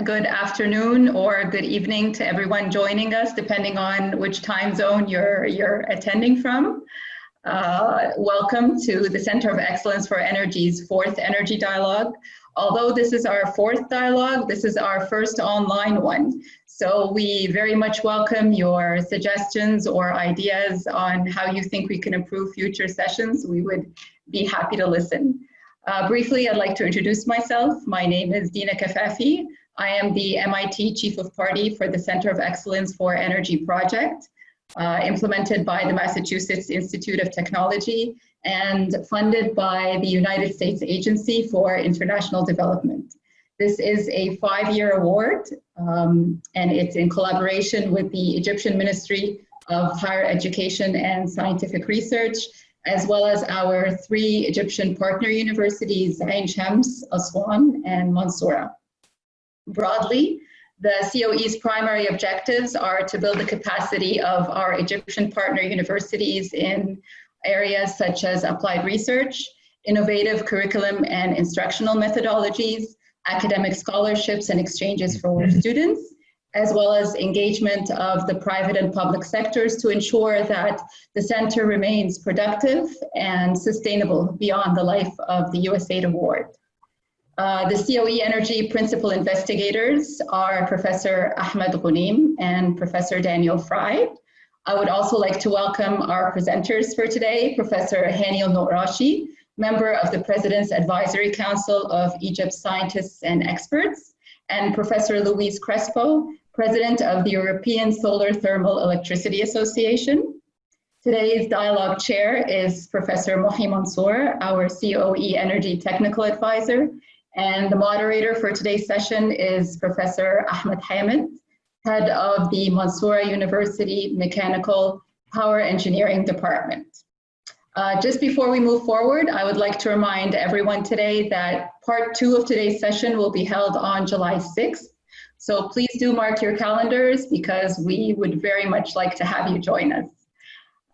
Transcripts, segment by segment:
good afternoon, or good evening to everyone joining us, depending on which time zone you're attending from. Welcome to the Center of Excellence for Energy's fourth Energy Dialogue. Although this is our fourth dialogue, this is our first online one. So we very much welcome your suggestions or ideas on how you think we can improve future sessions. We would be happy to listen. Briefly, I'd like to introduce myself. My name is Dina Kafafi. I am the MIT Chief of Party for the Center of Excellence for Energy project, implemented by the Massachusetts Institute of Technology and funded by the United States Agency for International Development. This is a 5-year award, and it's in collaboration with the Egyptian Ministry of Higher Education and Scientific Research, as well as our 3 Egyptian partner universities, Ain Shams, Aswan, and Mansoura. Broadly, the COE's primary objectives are to build the capacity of our Egyptian partner universities in areas such as applied research, innovative curriculum and instructional methodologies, academic scholarships and exchanges for students, as well as engagement of the private and public sectors to ensure that the center remains productive and sustainable beyond the life of the USAID award. The COE-Energy principal investigators are Professor Ahmed Ghunim and Professor Daniel Fry. I would also like to welcome our presenters for today, Professor Hani al-Nourashi, member of the President's Advisory Council of Egypt's Scientists and Experts, and Professor Luis Crespo, President of the European Solar Thermal Electricity Association. Today's dialogue chair is Professor Mohi Mansour, our COE-Energy Technical Advisor, and the moderator for today's session is Professor Ahmed Hamid, head of the Mansoura University Mechanical Power Engineering Department. Just before we move forward, I would like to remind everyone today that part 2 of today's session will be held on July 6th. So please do mark your calendars because we would very much like to have you join us.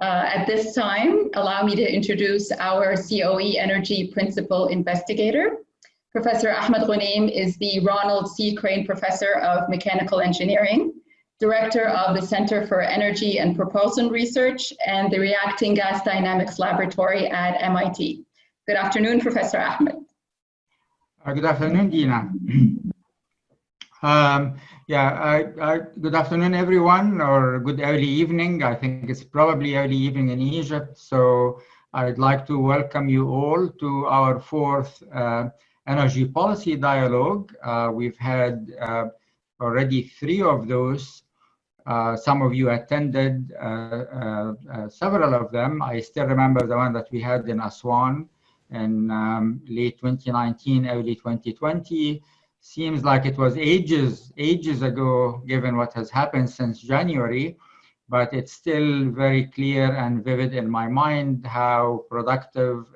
At this time, allow me to introduce our COE-Energy Principal Investigator. Professor Ahmed Ghunim is the Ronald C. Crane Professor of Mechanical Engineering, Director of the Center for Energy and Propulsion Research and the Reacting Gas Dynamics Laboratory at MIT. Good afternoon, Professor Ahmed. Good afternoon, Dina. Good afternoon, everyone, or good early evening. I think it's probably early evening in Egypt. So I'd like to welcome you all to our 4th Energy Policy Dialogue. We've had already 3 of those. Some of you attended several of them. I still remember the one that we had in Aswan in late 2019, early 2020. Seems like it was ages ago, given what has happened since January, but it's still very clear and vivid in my mind how productive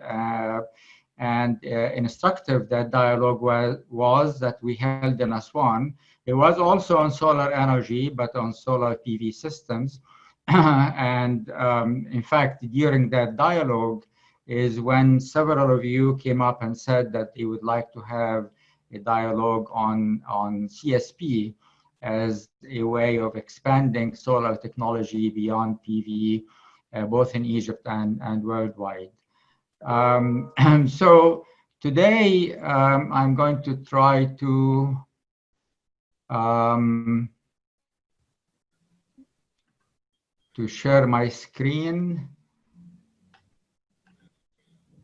and instructive that dialogue was that we held in Aswan. It was also on solar energy, but on solar PV systems. And in fact, during that dialogue is when several of you came up and said that they would like to have a dialogue on CSP as a way of expanding solar technology beyond PV, both in Egypt and worldwide. So today I'm going to try to share my screen,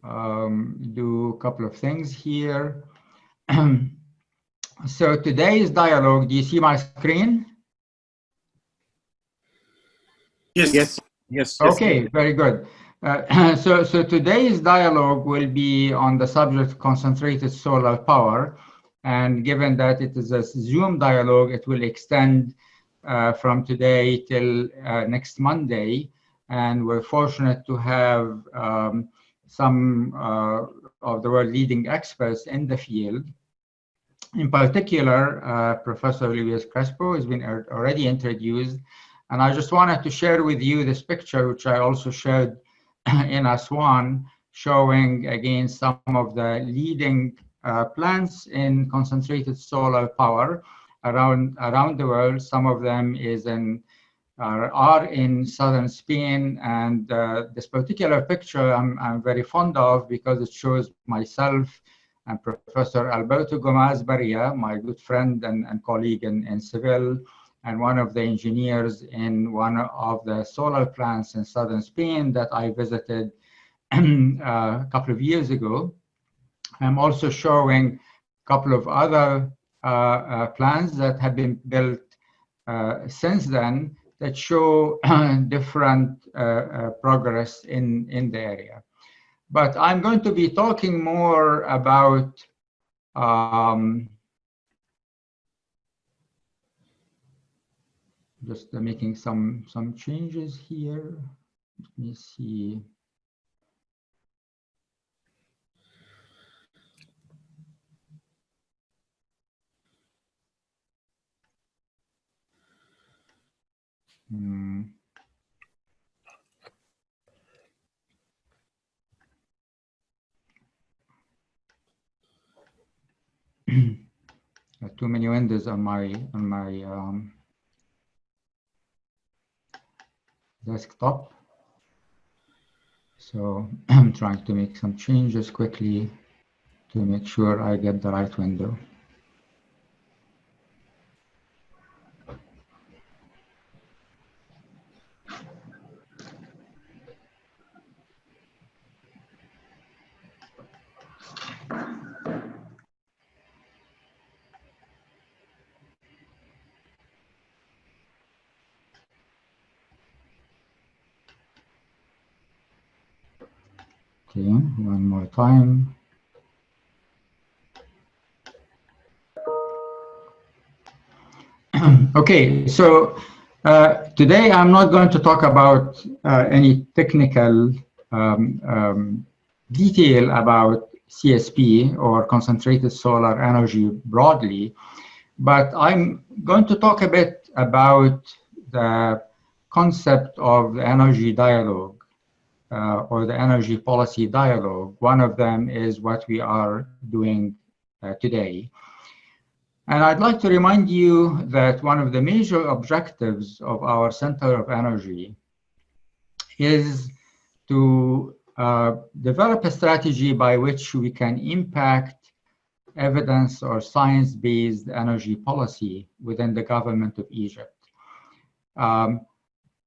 do a couple of things here. So today's dialogue, do you see my screen? Yes. Okay, very good. So today's dialogue will be on the subject of concentrated solar power. And given that it is a Zoom dialogue, it will extend from today till next Monday. And we're fortunate to have some of the world leading experts in the field. In particular, Professor Luis Crespo has been already introduced. And I just wanted to share with you this picture, which I also shared in Aswan, showing again some of the leading plants in concentrated solar power. around the world. Some of them are in southern Spain, and this particular picture I'm very fond of because it shows myself and Professor Alberto Gomez Barria, my good friend and colleague in Seville, and one of the engineers in one of the solar plants in southern Spain that I visited a couple of years ago. I'm also showing a couple of other plans that have been built since then that show different progress in the area. But I'm going to be talking more about just making some changes here. Let me see. Too many windows on my desktop, so I'm trying to make some changes quickly to make sure I get the right window. Okay, one more time. Okay, so today I'm not going to talk about any technical detail about CSP or concentrated solar energy broadly, but I'm going to talk a bit about the concept of the energy dialogue or the energy policy dialogue. One of them is what we are doing today. And I'd like to remind you that one of the major objectives of our Center of Energy is to develop a strategy by which we can impact evidence or science-based energy policy within the government of Egypt.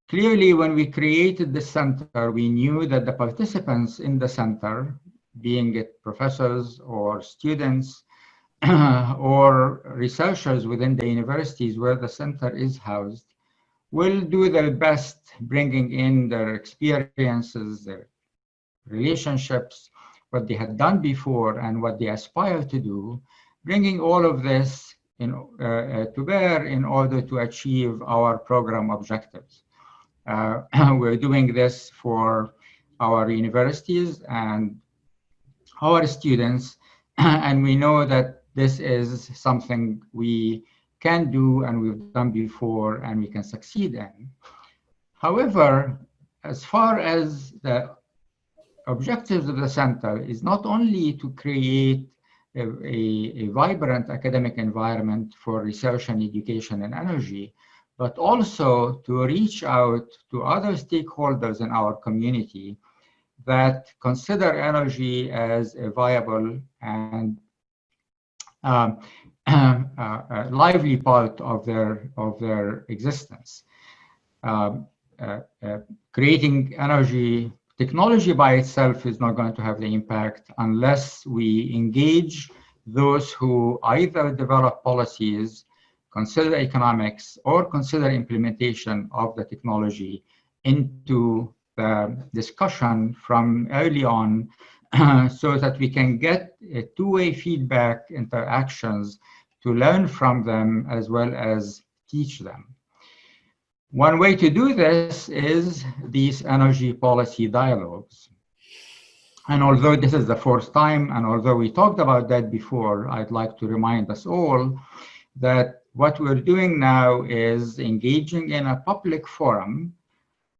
Clearly, when we created the center, we knew that the participants in the center, being it professors or students, or researchers within the universities where the center is housed, will do their best bringing in their experiences, their relationships, what they had done before and what they aspire to do, bringing all of this to bear in order to achieve our program objectives. We're doing this for our universities and our students, and we know that this is something we can do and we've done before and we can succeed in. However, as far as the objectives of the center is not only to create a vibrant academic environment for research and education and energy, but also to reach out to other stakeholders in our community that consider energy as a viable and lively part of their existence. Creating energy technology by itself is not going to have the impact unless we engage those who either develop policies, consider economics, or consider implementation of the technology into the discussion from early on, so that we can get a two-way feedback interactions to learn from them as well as teach them. One way to do this is these energy policy dialogues. And although this is the fourth time, and although we talked about that before, I'd like to remind us all that what we're doing now is engaging in a public forum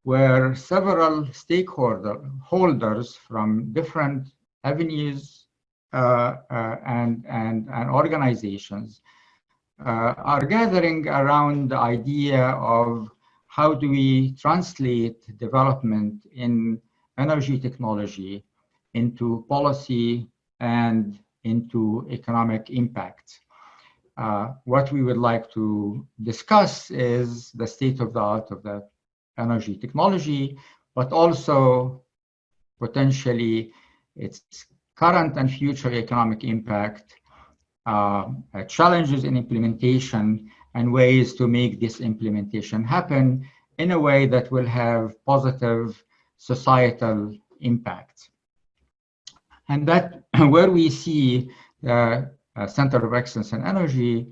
where several stakeholders from different avenues and organizations are gathering around the idea of how do we translate development in energy technology into policy and into economic impact. What we would like to discuss is the state of the art of the energy technology, but also potentially its current and future economic impact, challenges in implementation, and ways to make this implementation happen in a way that will have positive societal impact. And that where we see the Center of Excellence in Energy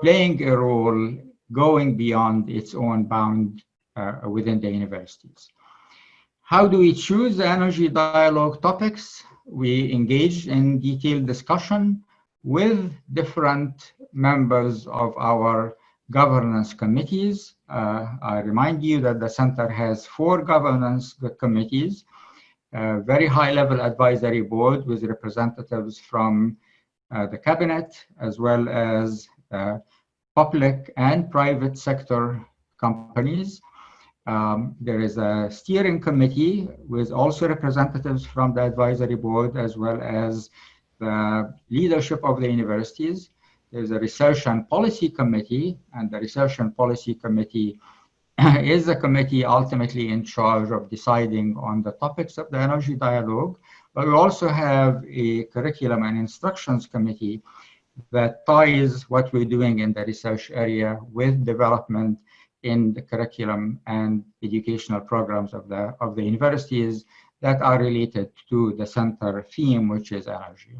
playing a role going beyond its own bound within the universities. How do we choose the energy dialogue topics? We engage in detailed discussion with different members of our governance committees. I remind you that the center has 4 governance committees, a very high-level advisory board with representatives from the cabinet, as well as public and private sector companies. There is a steering committee with also representatives from the advisory board, as well as the leadership of the universities. There's a research and policy committee, and the research and policy committee is the committee ultimately in charge of deciding on the topics of the energy dialogue. But we also have a curriculum and instructions committee that ties what we're doing in the research area with development in the curriculum and educational programs of the universities that are related to the center theme, which is energy.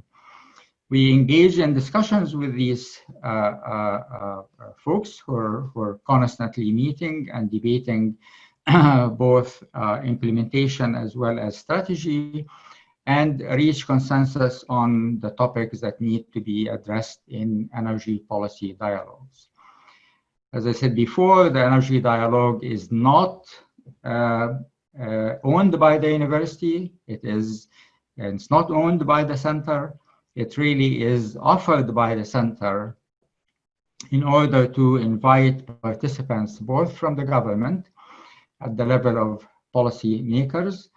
We engage in discussions with these folks who are constantly meeting and debating both implementation as well as strategy, and reach consensus on the topics that need to be addressed in energy policy dialogues. As I said before, the energy dialogue is not owned by the university. It's not owned by the center. It really is offered by the center in order to invite participants, both from the government at the level of policy makers,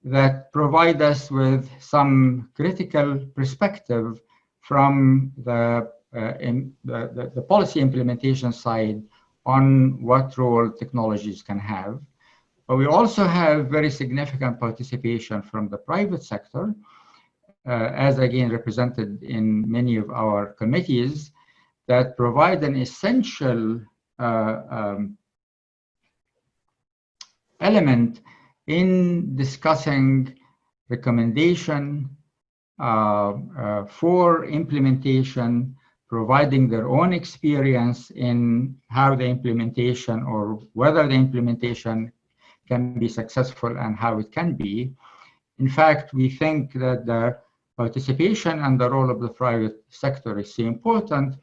that provide us with some critical perspective from the policy implementation side on what role technologies can have. But we also have very significant participation from the private sector, as again represented in many of our committees, that provide an essential element in discussing recommendation for implementation, providing their own experience in how the implementation or whether the implementation can be successful and how it can be. In fact, we think that the participation and the role of the private sector is so important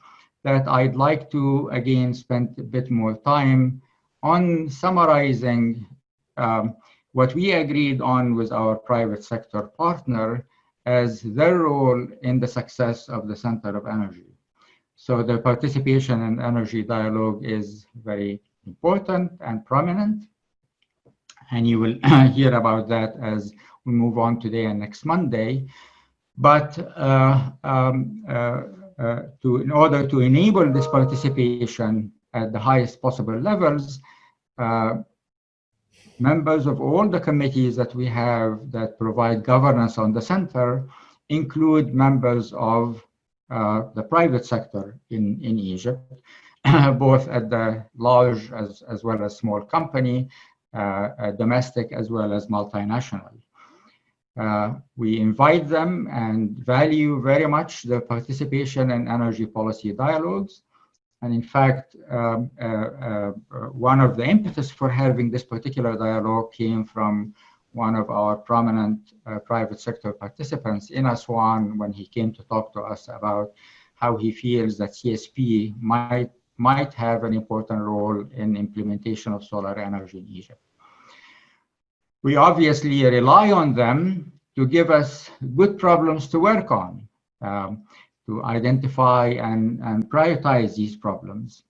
that I'd like to, again, spend a bit more time on summarizing what we agreed on with our private sector partner as their role in the success of the Center of Energy. So the participation in energy dialogue is very important and prominent, and you will hear about that as we move on today and next Monday. But in order to enable this participation at the highest possible levels, members of all the committees that we have that provide governance on the center include members of the private sector in Egypt, both at the large as well as small company, domestic as well as multinational. We invite them and value very much the participation in energy policy dialogues. And in fact, one of the impetus for having this particular dialogue came from one of our prominent private sector participants in Aswan when he came to talk to us about how he feels that CSP might have an important role in implementation of solar energy in Egypt. We obviously rely on them to give us good problems to work on, to identify and prioritize these problems.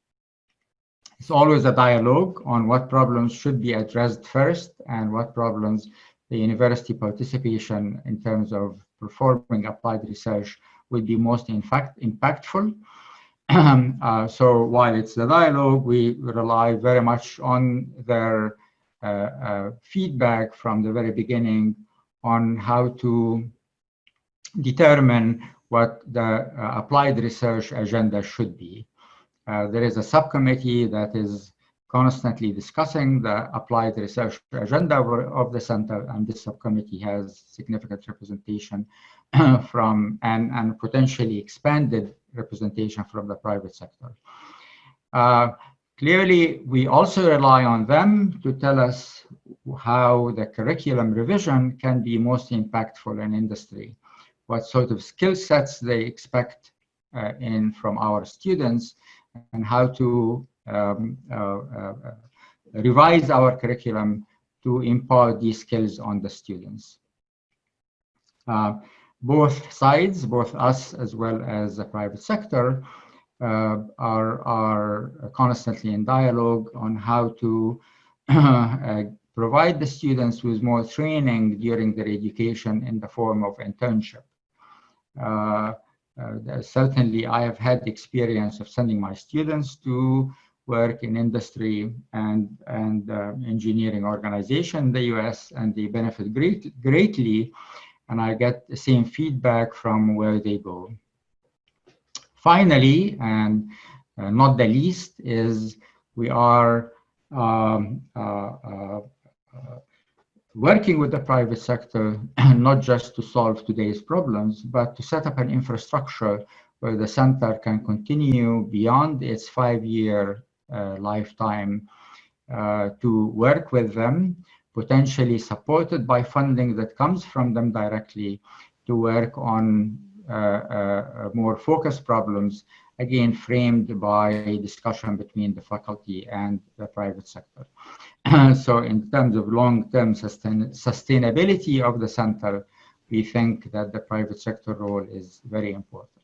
It's always a dialogue on what problems should be addressed first and what problems the university participation in terms of performing applied research would be most impactful. So while it's the dialogue, we rely very much on their feedback from the very beginning on how to determine what the applied research agenda should be. There is a subcommittee that is constantly discussing the applied research agenda of the center, and this subcommittee has significant representation from and potentially expanded representation from the private sector. Clearly, we also rely on them to tell us how the curriculum revision can be most impactful in industry, what sort of skill sets they expect from our students, and how to revise our curriculum to impart these skills on the students. Both sides, both us as well as the private sector, are constantly in dialogue on how to provide the students with more training during their education in the form of internship. Certainly, I have had the experience of sending my students to work in industry and engineering organization in the US, and they benefit greatly, and I get the same feedback from where they go. Finally, and not the least, is we are working with the private sector, not just to solve today's problems, but to set up an infrastructure where the center can continue beyond its 5-year lifetime to work with them, potentially supported by funding that comes from them directly, to work on more focused problems, again framed by discussion between the faculty and the private sector. So in terms of long-term sustainability of the center, we think that the private sector role is very important.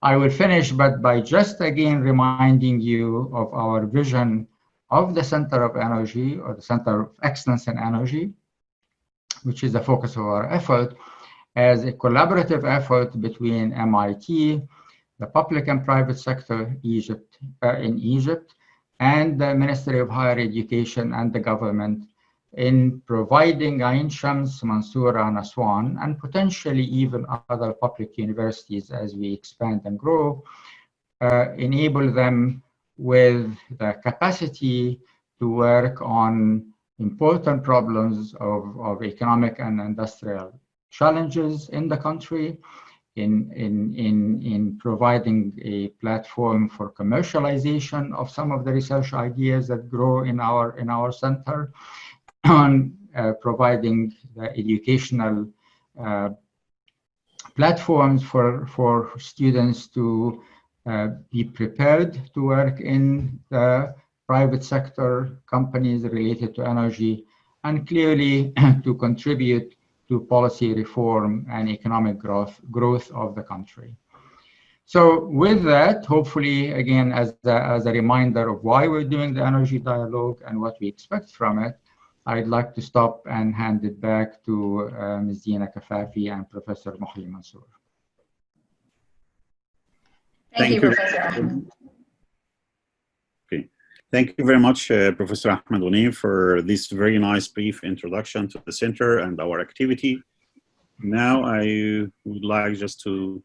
I will finish, but by just again reminding you of our vision of the Center of Energy, or the Center of Excellence in Energy, which is the focus of our effort, as a collaborative effort between MIT, the public and private sector in Egypt, and the Ministry of Higher Education and the government in providing Ain Shams, Mansoura, and Aswan, and potentially even other public universities as we expand and grow, enable them with the capacity to work on important problems of economic and industrial challenges in the country, in providing a platform for commercialization of some of the research ideas that grow in our center, on providing the educational platforms for students to be prepared to work in the private sector companies related to energy, and clearly to contribute to policy reform and economic growth of the country. So with that, hopefully, again, as a reminder of why we're doing the energy dialogue and what we expect from it, I'd like to stop and hand it back to Ms. Dina Kafafi and Professor Mohli Mansour. Thank you, Professor Ahmed. Okay. Thank you very much, Professor Ahmed Ghanim, for this very nice brief introduction to the center and our activity. Now I would like just to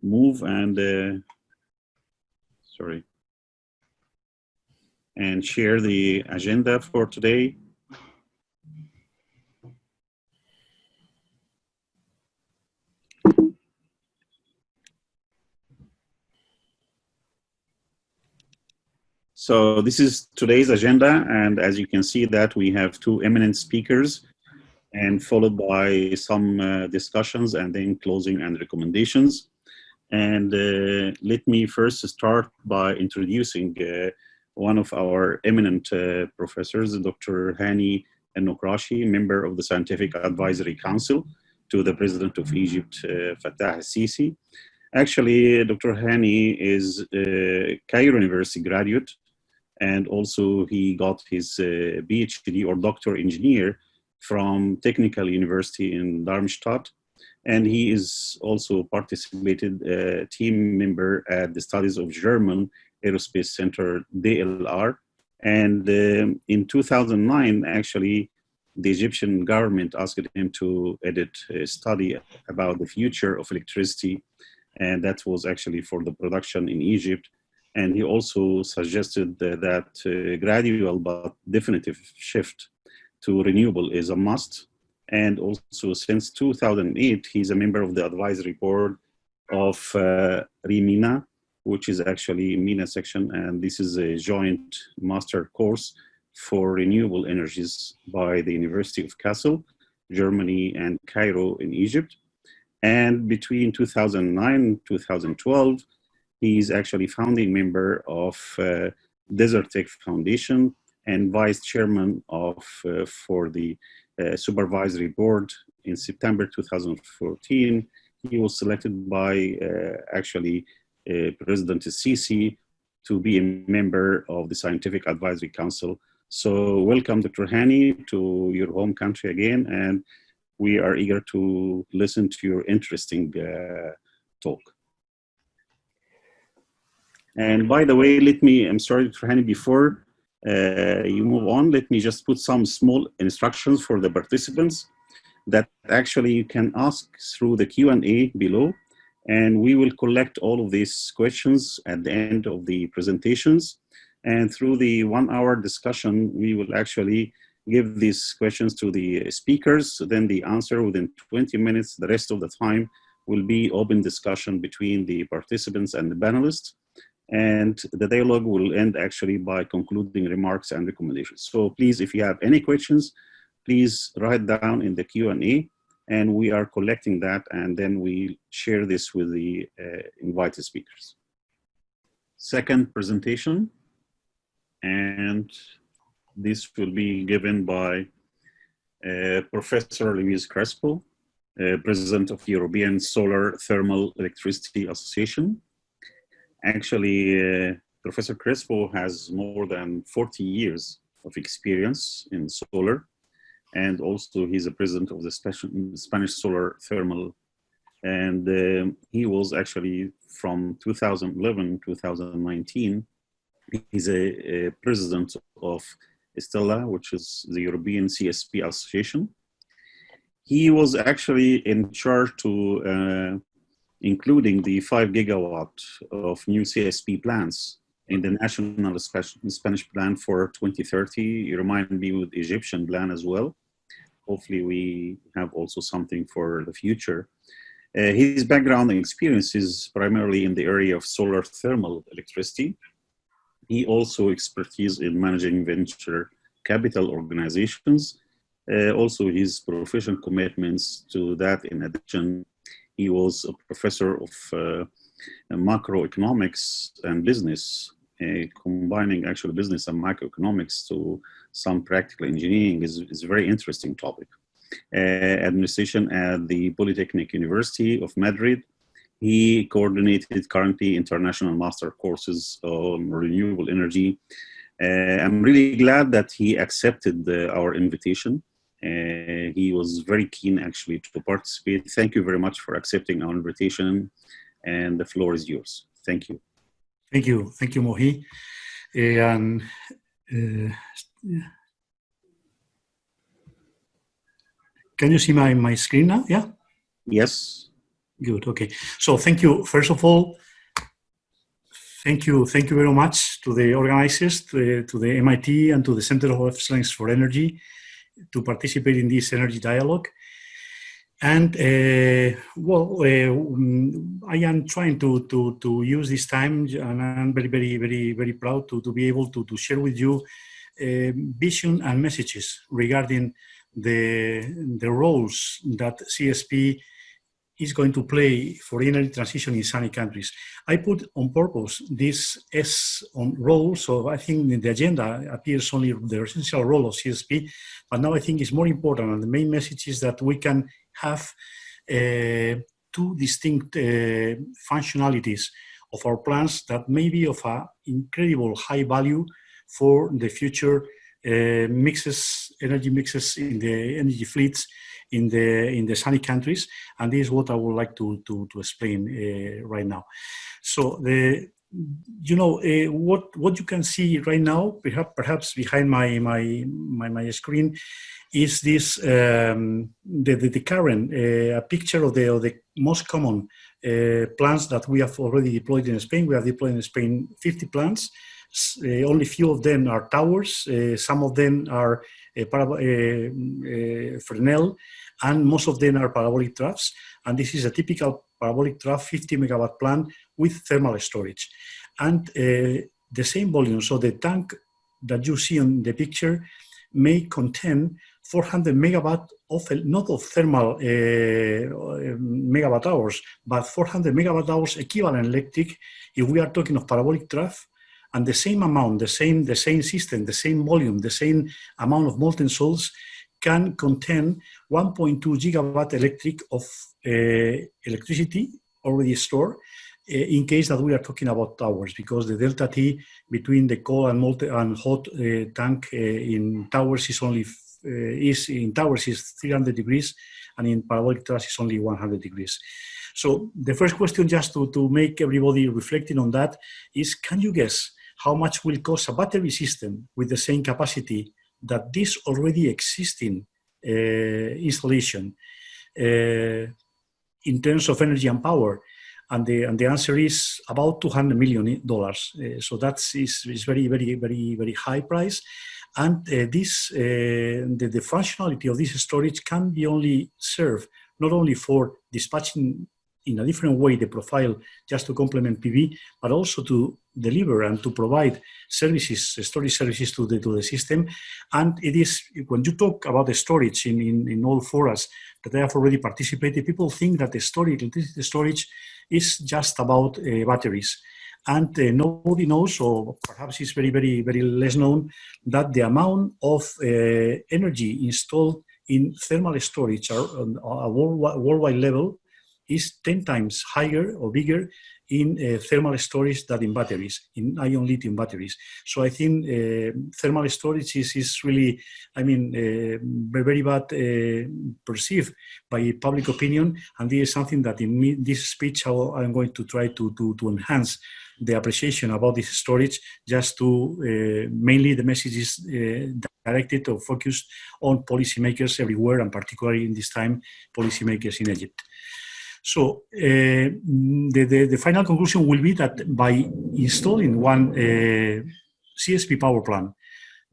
move and and share the agenda for today. So this is today's agenda, and as you can see that we have two eminent speakers, and followed by some discussions and then closing and recommendations. And let me first start by introducing one of our eminent professors, Dr. Hani El-Nokrashi, member of the Scientific Advisory Council to the President of Egypt, Fattah al-Sisi. Actually, Dr. Hani is a Cairo University graduate, and also he got his PhD or doctor engineer from Technical University in Darmstadt. And he is also participated team member at the Studies of German Aerospace Center, DLR. And in 2009, actually, the Egyptian government asked him to edit a study about the future of electricity. And that was actually for the production in Egypt. And he also suggested that gradual but definitive shift to renewable is a must. And also since 2008, he's a member of the advisory board of RIMINA, which is actually MENA section. And this is a joint master course for renewable energies by the University of Kassel, Germany, and Cairo in Egypt. And between 2009 and 2012, he's actually founding member of Desert Tech Foundation and vice chairman of for the supervisory board. In September 2014, he was selected by actually President Sisi to be a member of the Scientific Advisory Council. So welcome, Dr. Hani, to your home country again, and we are eager to listen to your interesting talk. And by the way, I'm sorry, Dr. Hani, before you move on, let me just put some small instructions for the participants that actually you can ask through the Q&A below, and we will collect all of these questions at the end of the presentations. And through the 1 hour discussion, we will actually give these questions to the speakers, then the answer within 20 minutes. The rest of the time will be open discussion between the participants and the panelists. And the dialogue will end actually by concluding remarks and recommendations. So please, if you have any questions, please write down in the Q&A, and we are collecting that, and then we share this with the invited speakers. Second presentation, and this will be given by Professor Luis Crespo, President of the European Solar Thermal Electricity Association. Actually, Professor Crespo has more than 40 years of experience in solar, and also he's a president of the Spanish Solar Thermal. And he was actually from 2011, 2019, he's a president of Stella, which is the European CSP Association. He was actually in charge to including the 5 gigawatt of new CSP plants in the national Spanish plan for 2030. You remind me with Egyptian plan as well. Hopefully we have also something for the future. His background and experience is primarily in the area of solar thermal electricity. He also expertise in managing venture capital organizations. Also his professional commitments to that. In addition, he was a professor of macroeconomics and business, combining actually business and macroeconomics to some practical engineering is a very interesting topic. Administration at the Polytechnic University of Madrid. He coordinated currently international master courses on renewable energy. I'm really glad that he accepted our invitation. He was very keen actually to participate. Thank you very much for accepting our invitation, and the floor is yours. Thank you. Thank you, Mohi. Can you see my screen now? Yeah? Yes. Good, okay. So thank you, first of all, thank you very much to the organizers, to the MIT and to the Center of Excellence for Energy to participate in this energy dialogue. And I am trying to use this time, and I'm very proud to be able to share with you vision and messages regarding the roles that CSP is going to play for energy transition in sunny countries. I put on purpose this S on role, so I think in the agenda appears only the essential role of CSP, but now I think it's more important, and the main message is that we can have two distinct functionalities of our plants that may be of an incredible high value for the future energy mixes in the energy fleets in the sunny countries, and this is what I would like to explain right now. So what you can see right now, perhaps behind my screen, is this the current a picture of the most common plants that we have already deployed in Spain. We have deployed in Spain 50 plants. Only few of them are towers. Some of them are Fresnel, and most of them are parabolic troughs. And this is a typical parabolic trough 50 megawatt plant with thermal storage. And the same volume, so the tank that you see on the picture may contain 400 megawatt of, not of thermal megawatt hours, but 400 megawatt hours equivalent electric if we are talking of parabolic trough, and the same amount, the same system, the same volume, the same amount of molten salts can contain 1.2 gigawatt electric of electricity already stored in case that we are talking about towers, because the delta T between the cold and molten and hot tank in towers is only in towers is 300 degrees, and in parabolic troughs is only 100 degrees. So the first question, just to make everybody reflecting on that, is: can you guess how much will cost a battery system with the same capacity that this already existing installation in terms of energy and power? And the answer is about $200 million. So that is very, very, very, very high price. And the functionality of this storage can be only served not only for dispatching in a different way the profile just to complement PV, but also to deliver and to provide services, storage services to the system. And it is, when you talk about the storage in all forums that I have already participated, people think that the storage is just about batteries. And nobody knows, or perhaps it's very, very, very less known, that the amount of energy installed in thermal storage on a worldwide level is 10 times higher or bigger in thermal storage than in batteries, in ion lithium batteries. So I think thermal storage is really, I mean, very bad perceived by public opinion, and this is something that in this speech I'm going to try to enhance the appreciation about this storage, just to mainly the message is directed or focused on policymakers everywhere, and particularly in this time, policymakers in Egypt. So the final conclusion will be that by installing one CSP power plant,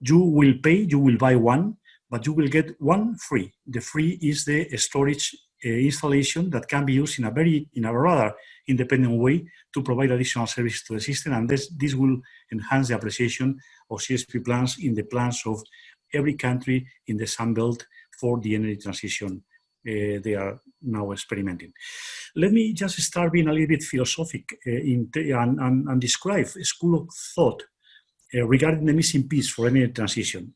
you will buy one, but you will get one free. The free is the storage installation that can be used in a rather independent way to provide additional services to the system, and this will enhance the appreciation of CSP plants in the plans of every country in the Sun Belt for the energy transition they are now experimenting. Let me just start being a little bit philosophic and describe a school of thought regarding the missing piece for energy transition.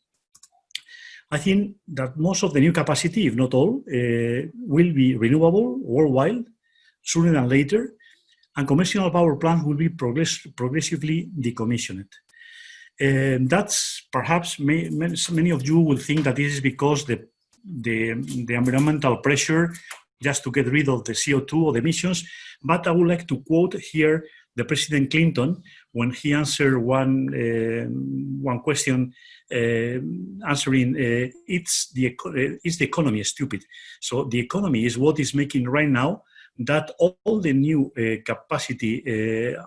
I think that most of the new capacity, if not all, will be renewable worldwide sooner than later, and conventional power plants will be progressively decommissioned. That's perhaps many of you will think that this is because the environmental pressure just to get rid of the CO2 or the emissions. But I would like to quote here the President Clinton when he answered one question answering, is the economy stupid? So the economy is what is making right now that all the new capacity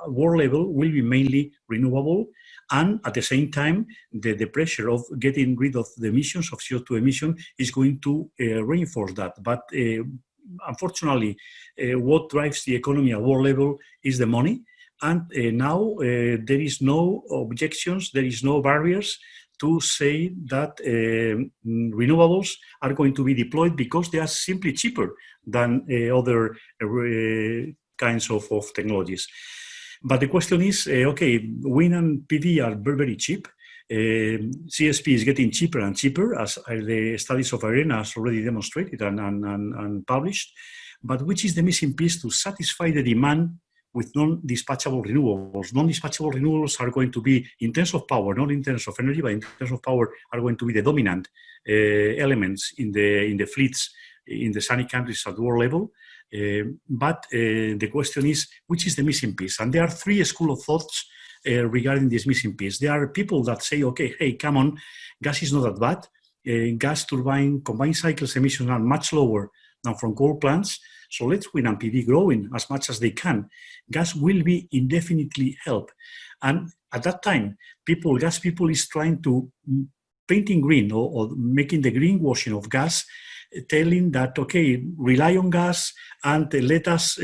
world level will be mainly renewable, and at the same time the pressure of getting rid of the emissions of CO2 emission is going to reinforce that. But unfortunately what drives the economy at world level is the money, and now there is no objections, there is no barriers to say that renewables are going to be deployed because they are simply cheaper than other kinds of technologies. But the question is, okay, wind and PV are very, very cheap. CSP is getting cheaper and cheaper, as the studies of ARENA has already demonstrated and published. but which is the missing piece to satisfy the demand with non-dispatchable renewables. Non-dispatchable renewables are going to be, in terms of power, not in terms of energy, but in terms of power, are going to be the dominant elements in the fleets in the sunny countries at world level. But the question is, which is the missing piece? And there are three schools of thoughts regarding this missing piece. There are people that say, okay, hey, come on, gas is not that bad. Gas turbine combined cycles emissions are much lower than from coal plants. So let's wind and PV growing as much as they can. Gas will be indefinitely help. And at that time, gas people is trying to painting green or making the greenwashing of gas, telling that, okay, rely on gas and let us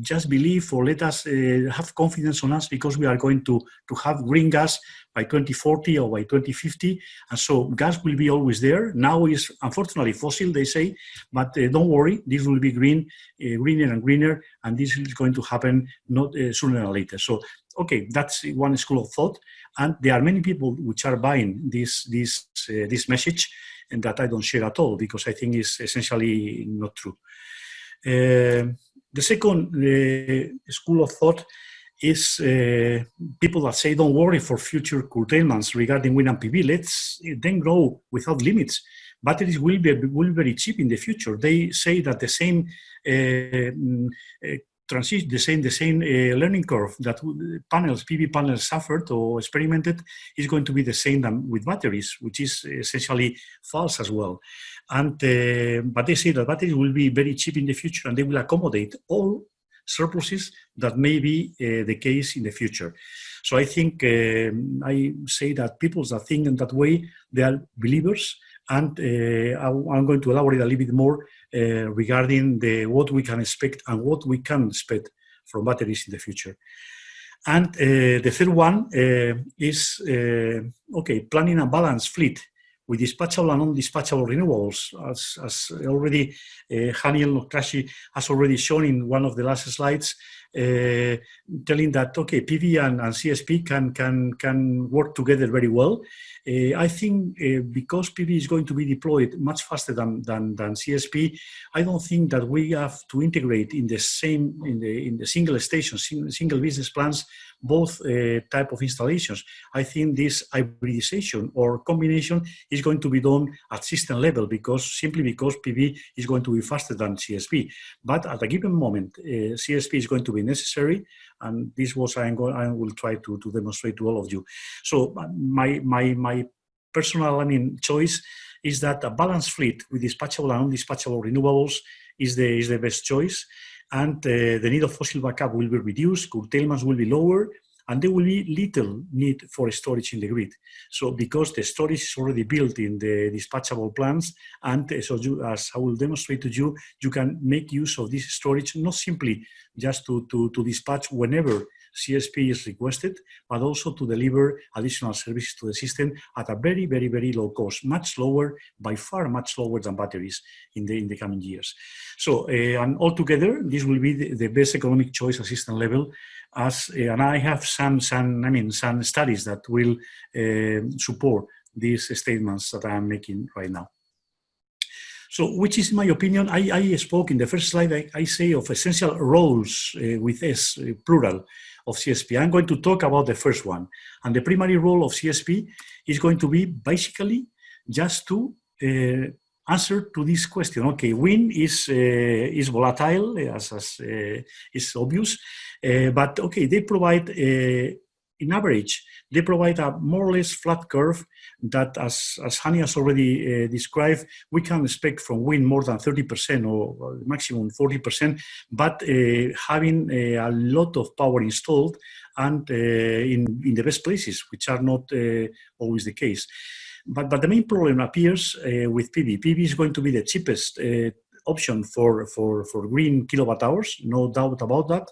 just believe or let us have confidence on us because we are going to have green gas by 2040 or by 2050. And so gas will be always there. Now is unfortunately fossil, they say, but don't worry, this will be greener and greener, and this is going to happen not sooner or later. So, okay, that's one school of thought. And there are many people which are buying this message, and that I don't share at all because I think it's essentially not true. The second school of thought is people that say, don't worry for future curtailments regarding wind and PV. Let's then grow without limits. Batteries will be very cheap in the future. They say that the same the same learning curve that PV panels suffered or experimented is going to be the same than with batteries, which is essentially false as well. And but they say that batteries will be very cheap in the future and they will accommodate all surpluses that may be the case in the future. So I think I say that people that think in that way, they are believers. And I'm going to elaborate a little bit more regarding what we can expect and what we can expect from batteries in the future. And the third one is, okay, planning a balanced fleet with dispatchable and non-dispatchable renewables, as already Haniel Nokrashi has already shown in one of the last slides, telling that, okay, PV and CSP can work together very well. I think because PV is going to be deployed much faster than CSP, I don't think that we have to integrate in the same, in the single station, single business plans, both type of installations. I think this hybridization or combination is going to be done at system level simply because PV is going to be faster than CSP. But at a given moment, CSP is going to be necessary, and this was I will try to demonstrate to all of you. So my personal choice is that a balanced fleet with dispatchable and non-dispatchable renewables is the best choice, and the need of fossil backup will be reduced, curtailments will be lower, and there will be little need for storage in the grid. So because the storage is already built in the dispatchable plants, and so as I will demonstrate to you, you can make use of this storage not simply just to dispatch whenever CSP is requested, but also to deliver additional services to the system at a very, very, very low cost, much lower, by far much lower than batteries in the coming years. So, and altogether, this will be the best economic choice at system level. And I have some studies that will support these statements that I am making right now. So, which is my opinion? I spoke in the first slide, I say of essential roles with S, plural, of CSP. I'm going to talk about the first one. And the primary role of CSP is going to be basically just to answer to this question. Okay, wind is volatile, as is obvious, but okay, they provide, in average, they provide a more or less flat curve that, as Hani has already described, we can expect from wind more than 30% or maximum 40%, but having a lot of power installed and in the best places, which are not always the case. But the main problem appears with PV. PV is going to be the cheapest option for green kilowatt hours, no doubt about that.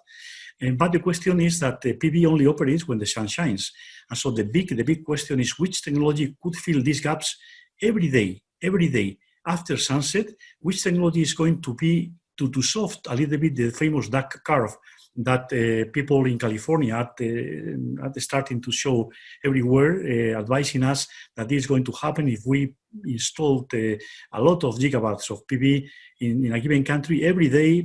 But the question is that the PV only operates when the sun shines. And so the big question is which technology could fill these gaps every day after sunset, which technology is going to be to soft a little bit the famous duck curve that people in California are starting to show everywhere, advising us that this is going to happen if we installed a lot of gigawatts of PV in a given country every day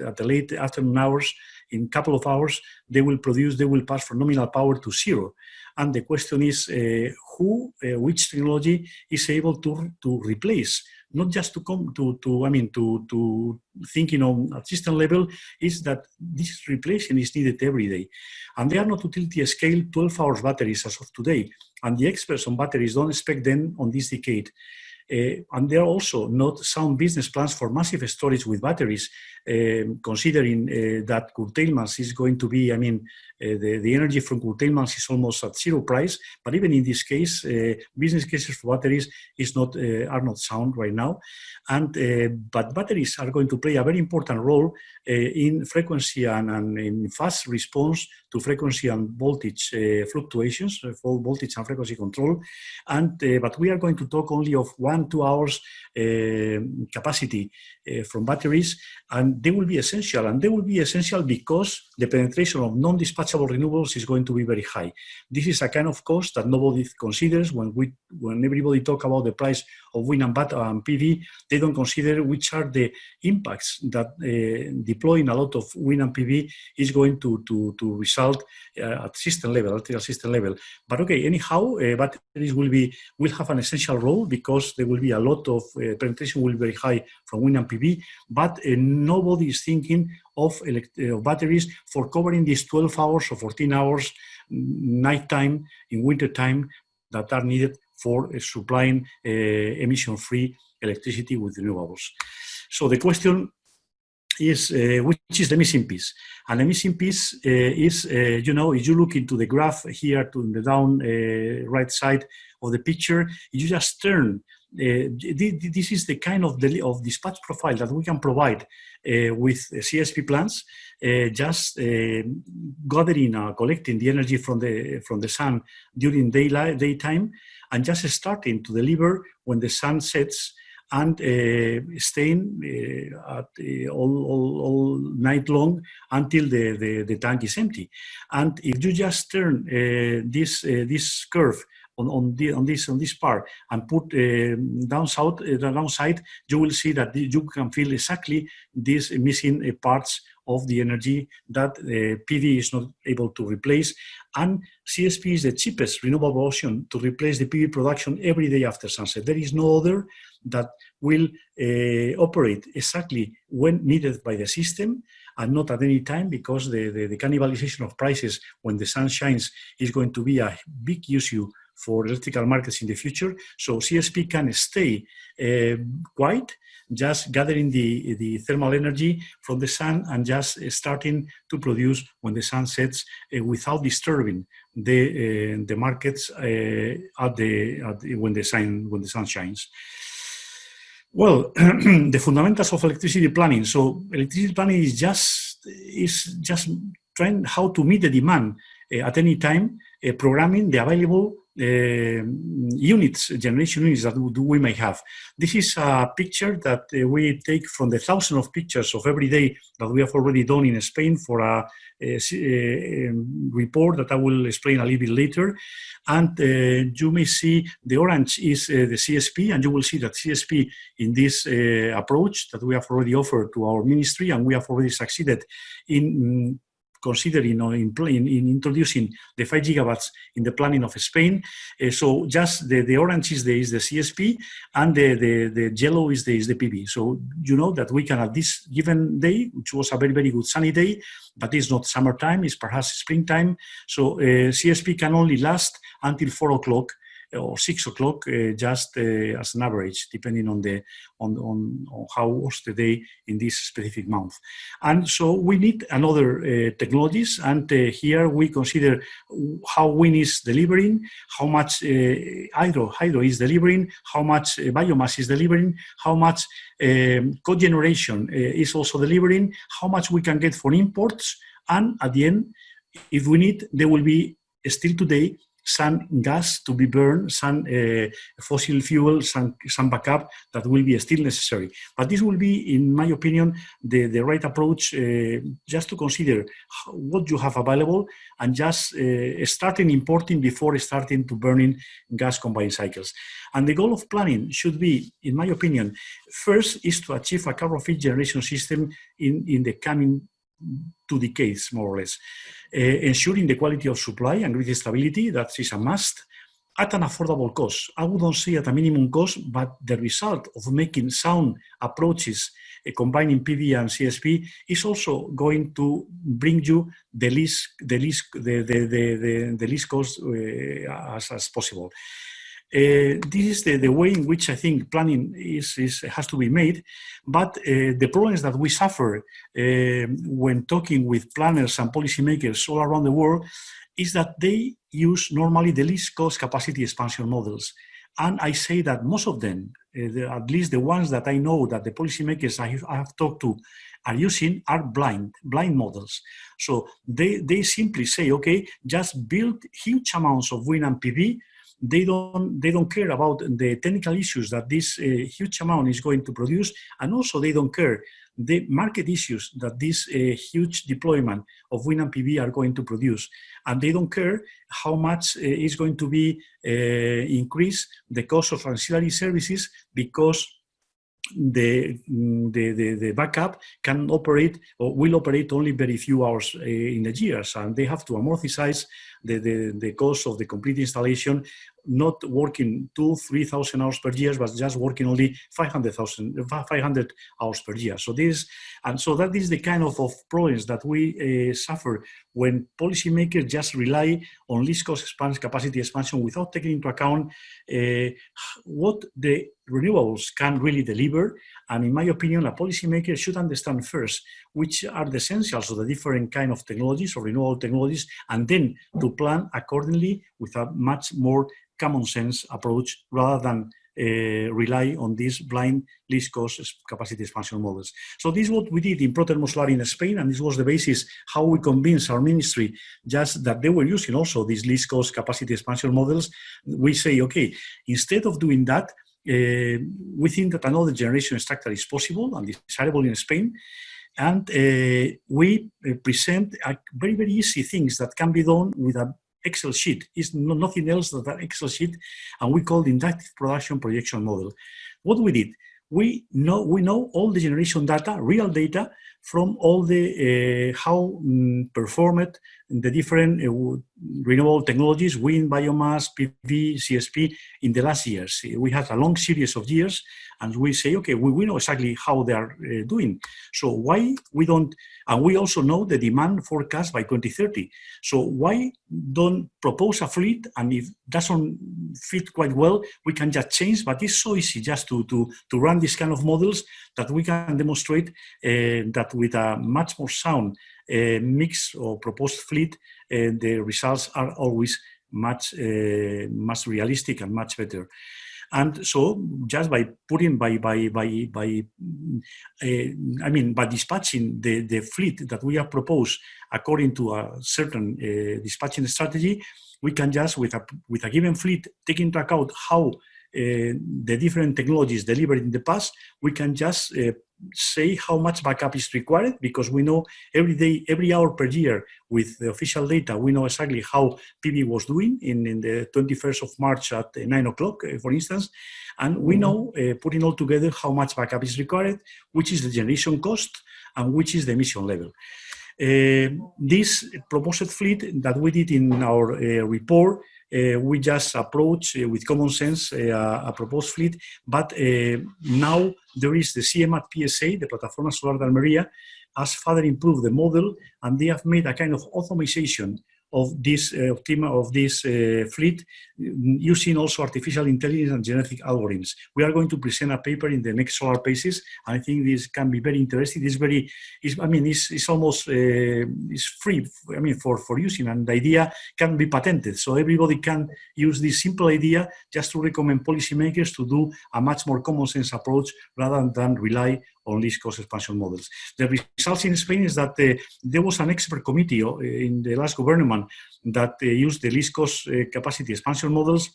at the late afternoon hours. In a couple of hours, they will pass from nominal power to zero. And the question is which technology is able to replace, not just to come to thinking on a system level, is that this replacement is needed every day. And they are not utility scale 12-hour batteries as of today. And the experts on batteries don't expect them on this decade. And there are also not sound business plans for massive storage with batteries, considering that curtailments is going to be, the energy from curtailments is almost at zero price. But even in this case, business cases for batteries are not sound right now. And but batteries are going to play a very important role in frequency and in fast response to frequency and voltage fluctuations, voltage and frequency control. And but we are going to talk only of 1-2 hours capacity from batteries, and they will be essential. And they will be essential because the penetration of non-dispatchable renewables is going to be very high. This is a kind of cost that nobody considers when everybody talk about the price of wind and PV. They don't consider which are the impacts that deploying a lot of wind and PV is going to result at system level, electrical system level. But okay, anyhow, batteries will have an essential role because there will be a lot of penetration will be very high from wind and PV, but nobody is thinking of batteries for covering these 12 hours or 14 hours nighttime in winter time that are needed for supplying emission-free electricity with renewables. So the question is, which is the missing piece? And the missing piece is, if you look into the graph here to the down right side of the picture, you just turn. This is the kind of dispatch profile that we can provide with CSP plants, just gathering, collecting the energy from the sun during daytime, and just starting to deliver when the sun sets, and staying all night long until the tank is empty. And if you just turn this curve on this part and put the downside, you will see that you can feel exactly these missing parts of the energy that PV is not able to replace. And CSP is the cheapest renewable option to replace the PV production every day after sunset. There is no other that will operate exactly when needed by the system and not at any time, because the cannibalization of prices when the sun shines is going to be a big issue for electrical markets in the future. So CSP can stay quiet, just gathering the thermal energy from the sun and just starting to produce when the sun sets without disturbing the markets when the sun shines. Well, the fundamentals of electricity planning. So electricity planning is just trying how to meet the demand at any time, programming the available generation units that we may have. This is a picture that we take from the thousands of pictures of every day that we have already done in Spain for a report that I will explain a little bit later. And you may see the orange is the CSP, and you will see that CSP in this approach that we have already offered to our ministry, and we have already succeeded in considering or in introducing the 5 gigawatts in the planning of Spain. So just the orange is the CSP, and the yellow is the PV. So you know that we can, at this given day, which was a very, very good sunny day, but it's not summertime, it's perhaps springtime. So CSP can only last until 4 o'clock or 6 o'clock, just as an average, depending on how was the day in this specific month. And so we need another technologies, and here we consider how wind is delivering, how much hydro is delivering, how much biomass is delivering, how much cogeneration is also delivering, how much we can get for imports, and at the end, if we need, there will be still today some gas to be burned, some fossil fuel, some backup that will be still necessary. But this will be, in my opinion, the right approach, just to consider what you have available and just starting importing before starting to burning gas combined cycles. And the goal of planning should be, in my opinion, first is to achieve a carbon-free generation system in the coming 2 decades, more or less. Ensuring the quality of supply and grid stability, that is a must, at an affordable cost. I wouldn't say at a minimum cost, but the result of making sound approaches, combining PV and CSP, is also going to bring you the least cost as possible. This is the way in which I think planning has to be made, but the problems that we suffer when talking with planners and policymakers all around the world is that they use normally the least cost capacity expansion models. And I say that most of them, at least the ones that I know that the policymakers I have talked to are using, are blind models. So they simply say, okay, just build huge amounts of wind and PV. They don't care about the technical issues that this huge amount is going to produce, and also they don't care the market issues that this huge deployment of wind and PV are going to produce, and they don't care how much is going to be increase the cost of ancillary services, because the backup can operate or will operate only very few hours in the years, and they have to amortize the cost of the complete installation, not working 2,000-3,000 hours per year, but just working only 500 hours per year. So that is the kind of problems that we suffer when policymakers just rely on least cost capacity expansion without taking into account what the renewables can really deliver. And in my opinion, a policymaker should understand first which are the essentials of the different kind of technologies or renewable technologies, and then to plan accordingly with a much more common sense approach rather than rely on these blind least cost capacity expansion models. So this is what we did in Protermosolar in Spain, and this was the basis how we convinced our ministry just that they were using also these least cost capacity expansion models. We say, okay, instead of doing that, we think that another generation structure is possible and desirable in Spain. And we present very, very easy things that can be done with an Excel sheet. It's nothing else than an Excel sheet, and we call the inductive production projection model. What we did, we know all the generation data, real data, from all the how performed the different renewable technologies, wind, biomass, PV, CSP, in the last years. We have a long series of years, and we say, okay, we know exactly how they are doing. So why we don't, and we also know the demand forecast by 2030. So why don't propose a fleet, and if doesn't fit quite well, we can just change, but it's so easy just to run this kind of models that we can demonstrate that with a much more sound mix or proposed fleet, the results are always much realistic and much better. And so, just by putting by dispatching the fleet that we have proposed according to a certain dispatching strategy, we can just with a given fleet take into account how the different technologies delivered in the past. We can just say how much backup is required, because we know every day, every hour per year with the official data, we know exactly how PV was doing in the 21st of March at 9 o'clock, for instance. And we know, putting all together, how much backup is required, which is the generation cost, and which is the emission level. This proposed fleet that we did in our report, we just approach with common sense a proposed fleet, but now there is the CMAT PSA, the Plataforma Solar de Almería, has further improved the model, and they have made a kind of automation of this fleet using also artificial intelligence and genetic algorithms. We are going to present a paper in the next Solar Paces, and I think this can be very interesting. It's almost it's free. For using, and the idea can be patented, so everybody can use this simple idea just to recommend policymakers to do a much more common sense approach rather than rely on least cost expansion models. The results in Spain is that there was an expert committee in the last government that used the least cost capacity expansion models.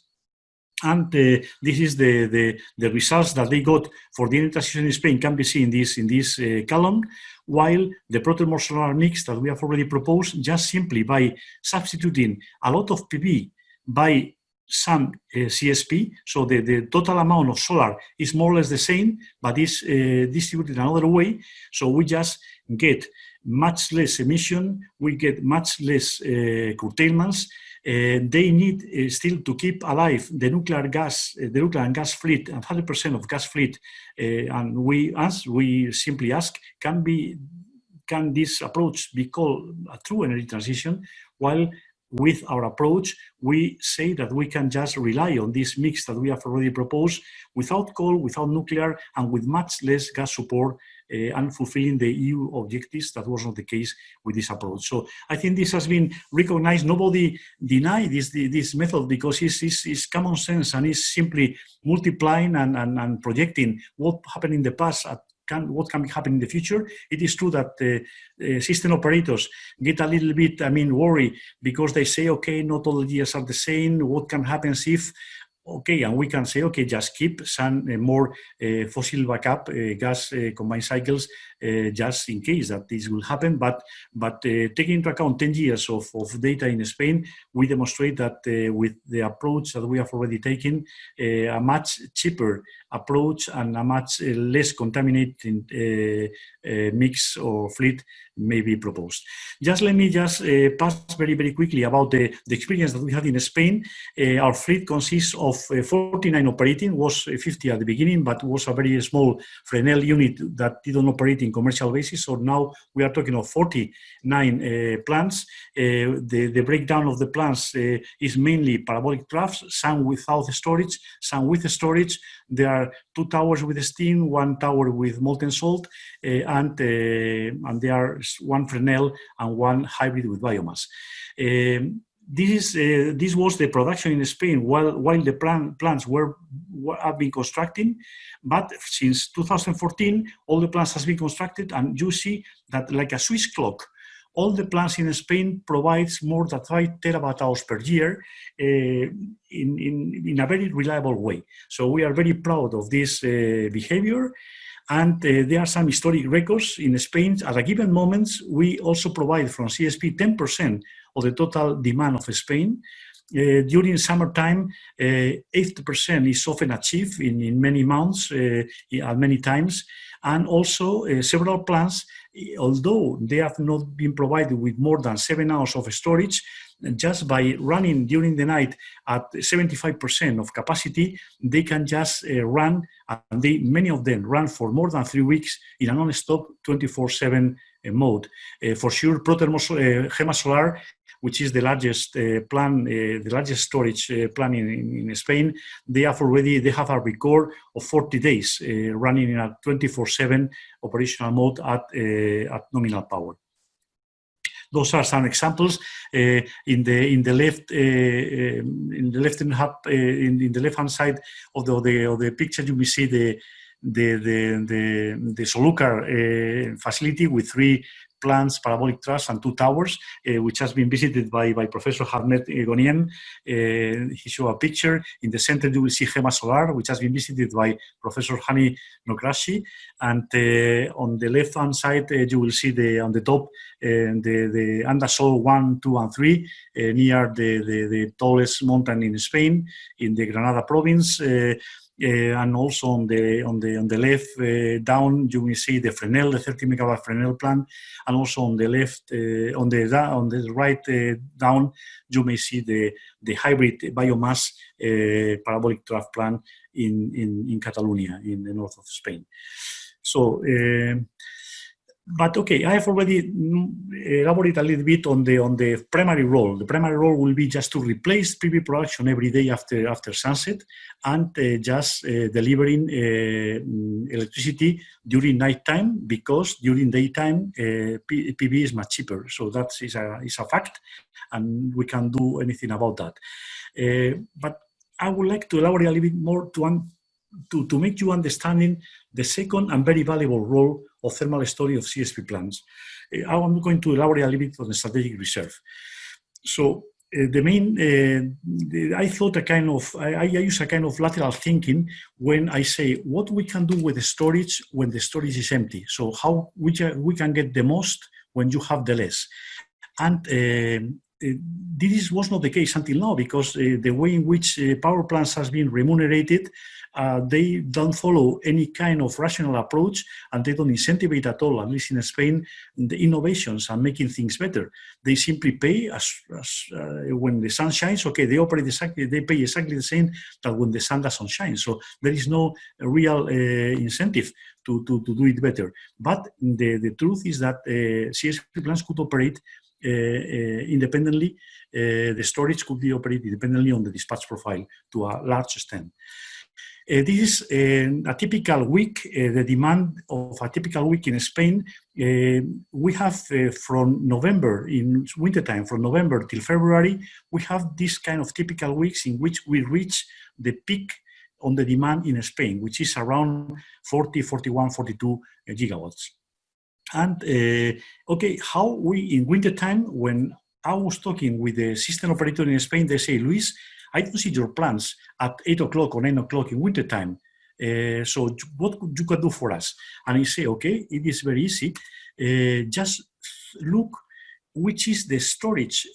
And this is the results that they got for the energy transition in Spain can be seen in this column, while the protothermal solar mix that we have already proposed, just simply by substituting a lot of PV by some CSP, so the total amount of solar is more or less the same, but is distributed another way. So we just get much less emission, we get much less curtailments. They need still to keep alive the nuclear and gas fleet, and 100% of gas fleet. And we simply ask, can this approach be called a true energy transition? While with our approach, we say that we can just rely on this mix that we have already proposed without coal, without nuclear, and with much less gas support, and fulfilling the EU objectives. That was not the case with this approach. So I think this has been recognized. Nobody denied this method because it's common sense and it's simply multiplying and projecting what happened in the past what can happen in the future. It is true that system operators get a little bit, worried because they say, okay, not all the years are the same. What can happen if? Okay, and we can say, okay, just keep some more fossil backup gas combined cycles just in case that this will happen. But taking into account 10 years of data in Spain, we demonstrate that with the approach that we have already taken, a much cheaper approach and a much less contaminating mix or fleet may be proposed. Just let me pass very, very quickly about the experience that we had in Spain. Our fleet consists of 49 operating, was 50 at the beginning, but was a very small Fresnel unit that didn't operate in commercial basis. So now we are talking of 49 plants. The breakdown of the plants is mainly parabolic troughs, some without storage, some with storage. There are 2 towers with steam, 1 tower with molten salt, and there are 1 Fresnel and 1 hybrid with biomass. This was the production in Spain while the plants have been constructing, but since 2014 all the plants has been constructed, and you see that like a Swiss clock, all the plants in Spain provides more than 5 terawatt-hours per year in a very reliable way. So we are very proud of this behavior. And there are some historic records in Spain. At a given moment, we also provide from CSP 10% of the total demand of Spain. During summertime, 80% is often achieved in many months, at many times. And also several plants, although they have not been provided with more than 7 hours of storage, just by running during the night at 75% of capacity, they can just run, and many of them run for more than 3 weeks in a non-stop 24/7 mode. For sure, protothermal Gema Solar, which is the largest plant, the largest storage plant in Spain, they have a record of 40 days running in a 24/7 operational mode at nominal power. Those are some examples. In the left-hand side of the picture, you will see the Solucar facility with 3 plants, parabolic troughs, and 2 towers, which has been visited by Professor Ahmed Gonien. He showed a picture. In the center, you will see Gema Solar, which has been visited by Professor Hani Nokrashi. And on the left-hand side, you will see on the top the Andasol 1, 2, and 3 near the tallest mountain in Spain, in the Granada province. And also on the left down, you will see the Fresnel, the 30 megawatt Fresnel plant, and also on the left, on the right down, you may see the hybrid biomass parabolic trough plant in Catalonia, in the north of Spain. So. But okay, I have already elaborated a little bit on the primary role. The primary role will be just to replace PV production every day after sunset, and just delivering electricity during nighttime, because during daytime PV is much cheaper. So that is a fact, and we can't do anything about that. But I would like to elaborate a little bit more to make you understanding the second and very valuable role of thermal storage of CSP plants. I'm going to elaborate a little bit on the strategic reserve. So the main, I thought I use a kind of lateral thinking when I say what we can do with the storage when the storage is empty. So how we can get the most when you have the less. And this was not the case until now, because the way in which power plants has been remunerated, they don't follow any kind of rational approach, and they don't incentivize at all, at least in Spain, the innovations and making things better. They simply pay as when the sun shines. Okay, they pay exactly the same that when the sun doesn't shine. So there is no real incentive to do it better. But the truth is that CSP plants could operate independently. The storage could be operated independently on the dispatch profile to a large extent. This is a typical week, the demand of a typical week in Spain. We have from November, in wintertime, from November till February, we have this kind of typical weeks in which we reach the peak on the demand in Spain, which is around 40, 41, 42 gigawatts. And okay, how we in wintertime, when I was talking with the system operator in Spain, they say, Luis, I don't see your plans at 8 o'clock or 9 o'clock in wintertime. So what you can do for us? And I say, okay, it is very easy. Just look which is the storage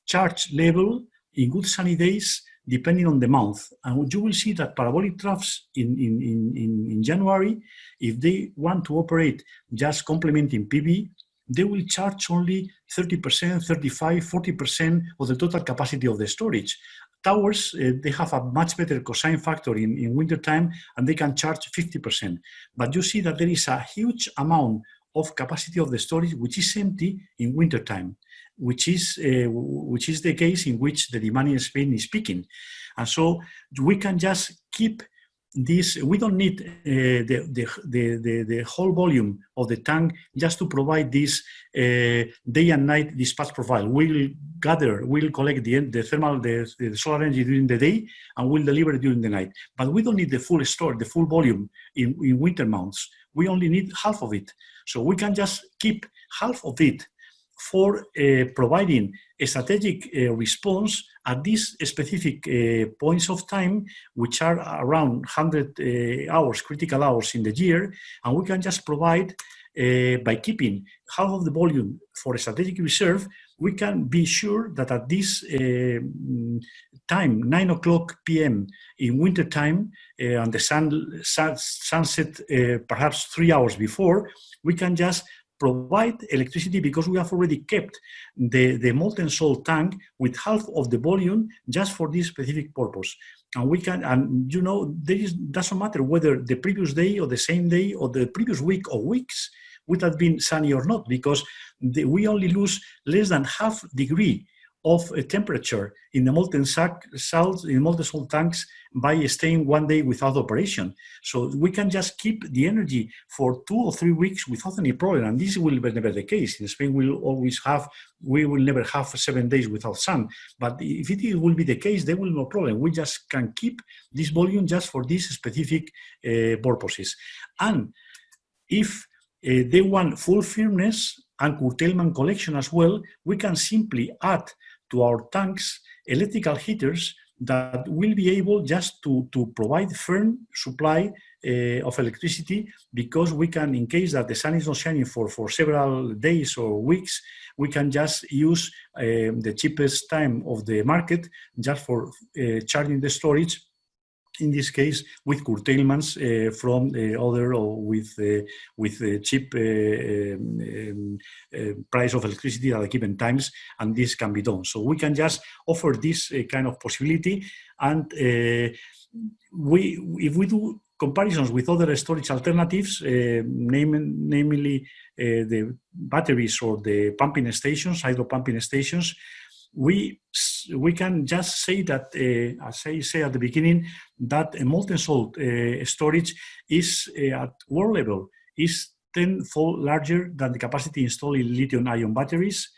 charge level in good sunny days, depending on the month. And you will see that parabolic troughs in January, if they want to operate just complementing PV, they will charge only 30%, 35, 40% of the total capacity of the storage. Towers, they have a much better cosine factor in wintertime, and they can charge 50%. But you see that there is a huge amount of capacity of the storage which is empty in wintertime, which is the case in which the demand in Spain is peaking. And so we can just keep this. We don't need the whole volume of the tank just to provide this day and night dispatch profile. We'll collect the solar energy during the day, and we'll deliver it during the night. But we don't need the full the full volume in winter months. We only need half of it. So we can just keep half of it for providing a strategic response at these specific points of time, which are around 100 hours, critical hours in the year, and we can just provide, by keeping half of the volume for a strategic reserve, we can be sure that at this time, 9 o'clock p.m. in winter time, and the sunset perhaps 3 hours before, we can just provide electricity because we have already kept the molten salt tank with half of the volume just for this specific purpose. And we can, and you know, doesn't matter whether the previous day or the same day or the previous week or weeks would have been sunny or not, because we only lose less than half degree of temperature in the molten salt tanks by staying 1 day without operation. So we can just keep the energy for 2 or 3 weeks without any problem. And this will be never the case. In Spain, we will never have 7 days without sun. But if it will be the case, there will be no problem. We just can keep this volume just for these specific purposes. And if they want full firmness and curtailment collection as well, we can simply add to our tanks electrical heaters that will be able just to provide firm supply of electricity, because we can, in case that the sun is not shining for several days or weeks, we can just use the cheapest time of the market just for charging the storage, in this case with curtailments from other, or with cheap price of electricity at given times, and this can be done. So we can just offer this kind of possibility, and if we do comparisons with other storage alternatives, namely the batteries or the pumping stations, hydro pumping stations, we can just say that, as I say at the beginning, that a molten salt storage is at world level is 10-fold larger than the capacity installed in lithium-ion batteries.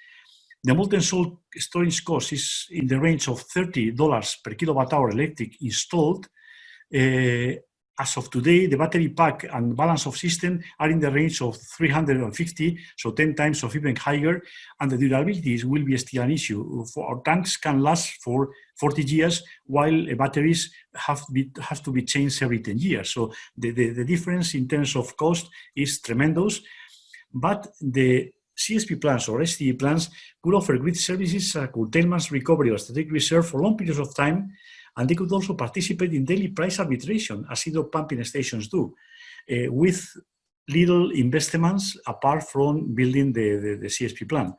The molten salt storage cost is in the range of $30 per kilowatt hour electric installed. as of today, the battery pack and balance of system are in the range of 350, so 10 times or even higher, and the durability will be still an issue. Our tanks can last for 40 years, while batteries have to be changed every 10 years. So the difference in terms of cost is tremendous, but the CSP plants or STE plants could offer grid services, curtailment recovery or strategic reserve for long periods of time, and they could also participate in daily price arbitration, as hydro pumping stations do, with little investments apart from building the CSP plant.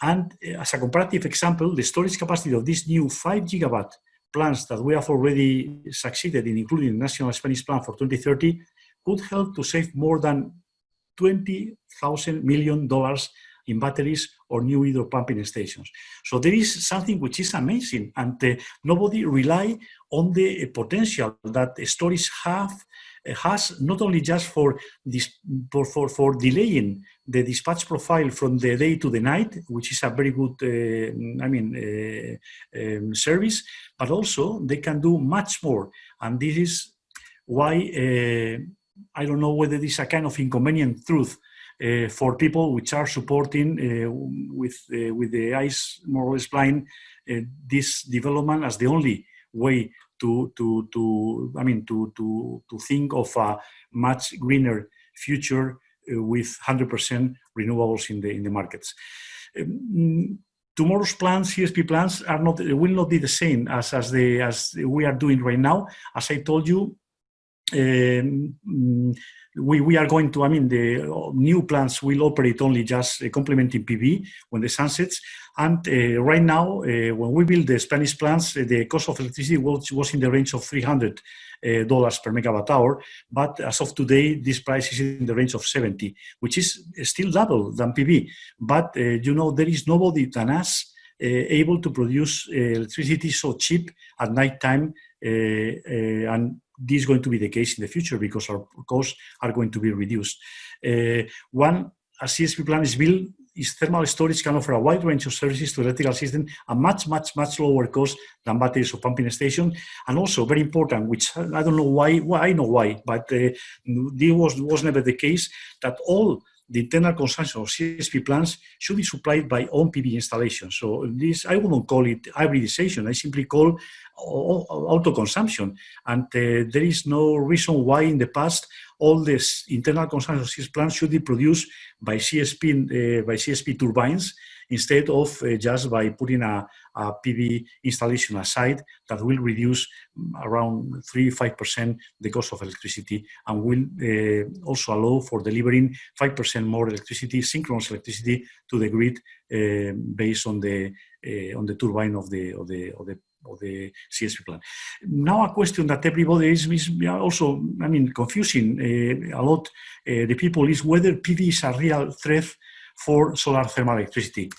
And as a comparative example, the storage capacity of these new 5 gigawatt plants that we have already succeeded in including the National Spanish Plan for 2030 could help to save more than $20,000 million in batteries or new hydro pumping stations. So there is something which is amazing, and nobody rely on the potential that storage has, not only just for delaying the dispatch profile from the day to the night, which is a very good service, but also they can do much more. And this is why I don't know whether this is a kind of inconvenient truth for people which are supporting with the eyes more or less blind this development as the only way to think of a much greener future with 100% renewables in the markets. Tomorrow's plans, CSP plans, will not be the same as we are doing right now. As I told you, we are going to, the new plants will operate only just complementing PV when the sun sets. And right now, when we build the Spanish plants, the cost of electricity was in the range of $300 per megawatt hour. But as of today, this price is in the range of 70, which is still double than PV. But, there is nobody than us able to produce electricity so cheap at nighttime, and this is going to be the case in the future because our costs are going to be reduced. One, a CSP plant is built, is thermal storage can offer a wide range of services to the electrical system at much lower cost than batteries or pumping station. And also very important, which I don't know why, well, I know why, but this was never the case, that all the internal consumption of CSP plants should be supplied by own PV installations. So this, I wouldn't call it hybridization, I simply call auto-consumption. And there is no reason why in the past all this internal consumption of CSP plants should be produced by CSP turbines instead of just by putting a PV installation aside that will reduce around 3-5% the cost of electricity and will also allow for delivering 5% more electricity, synchronous electricity to the grid based on the turbine of the CSP plant. Now a question that everybody is also, confusing a lot the people is whether PV is a real threat for solar thermal electricity.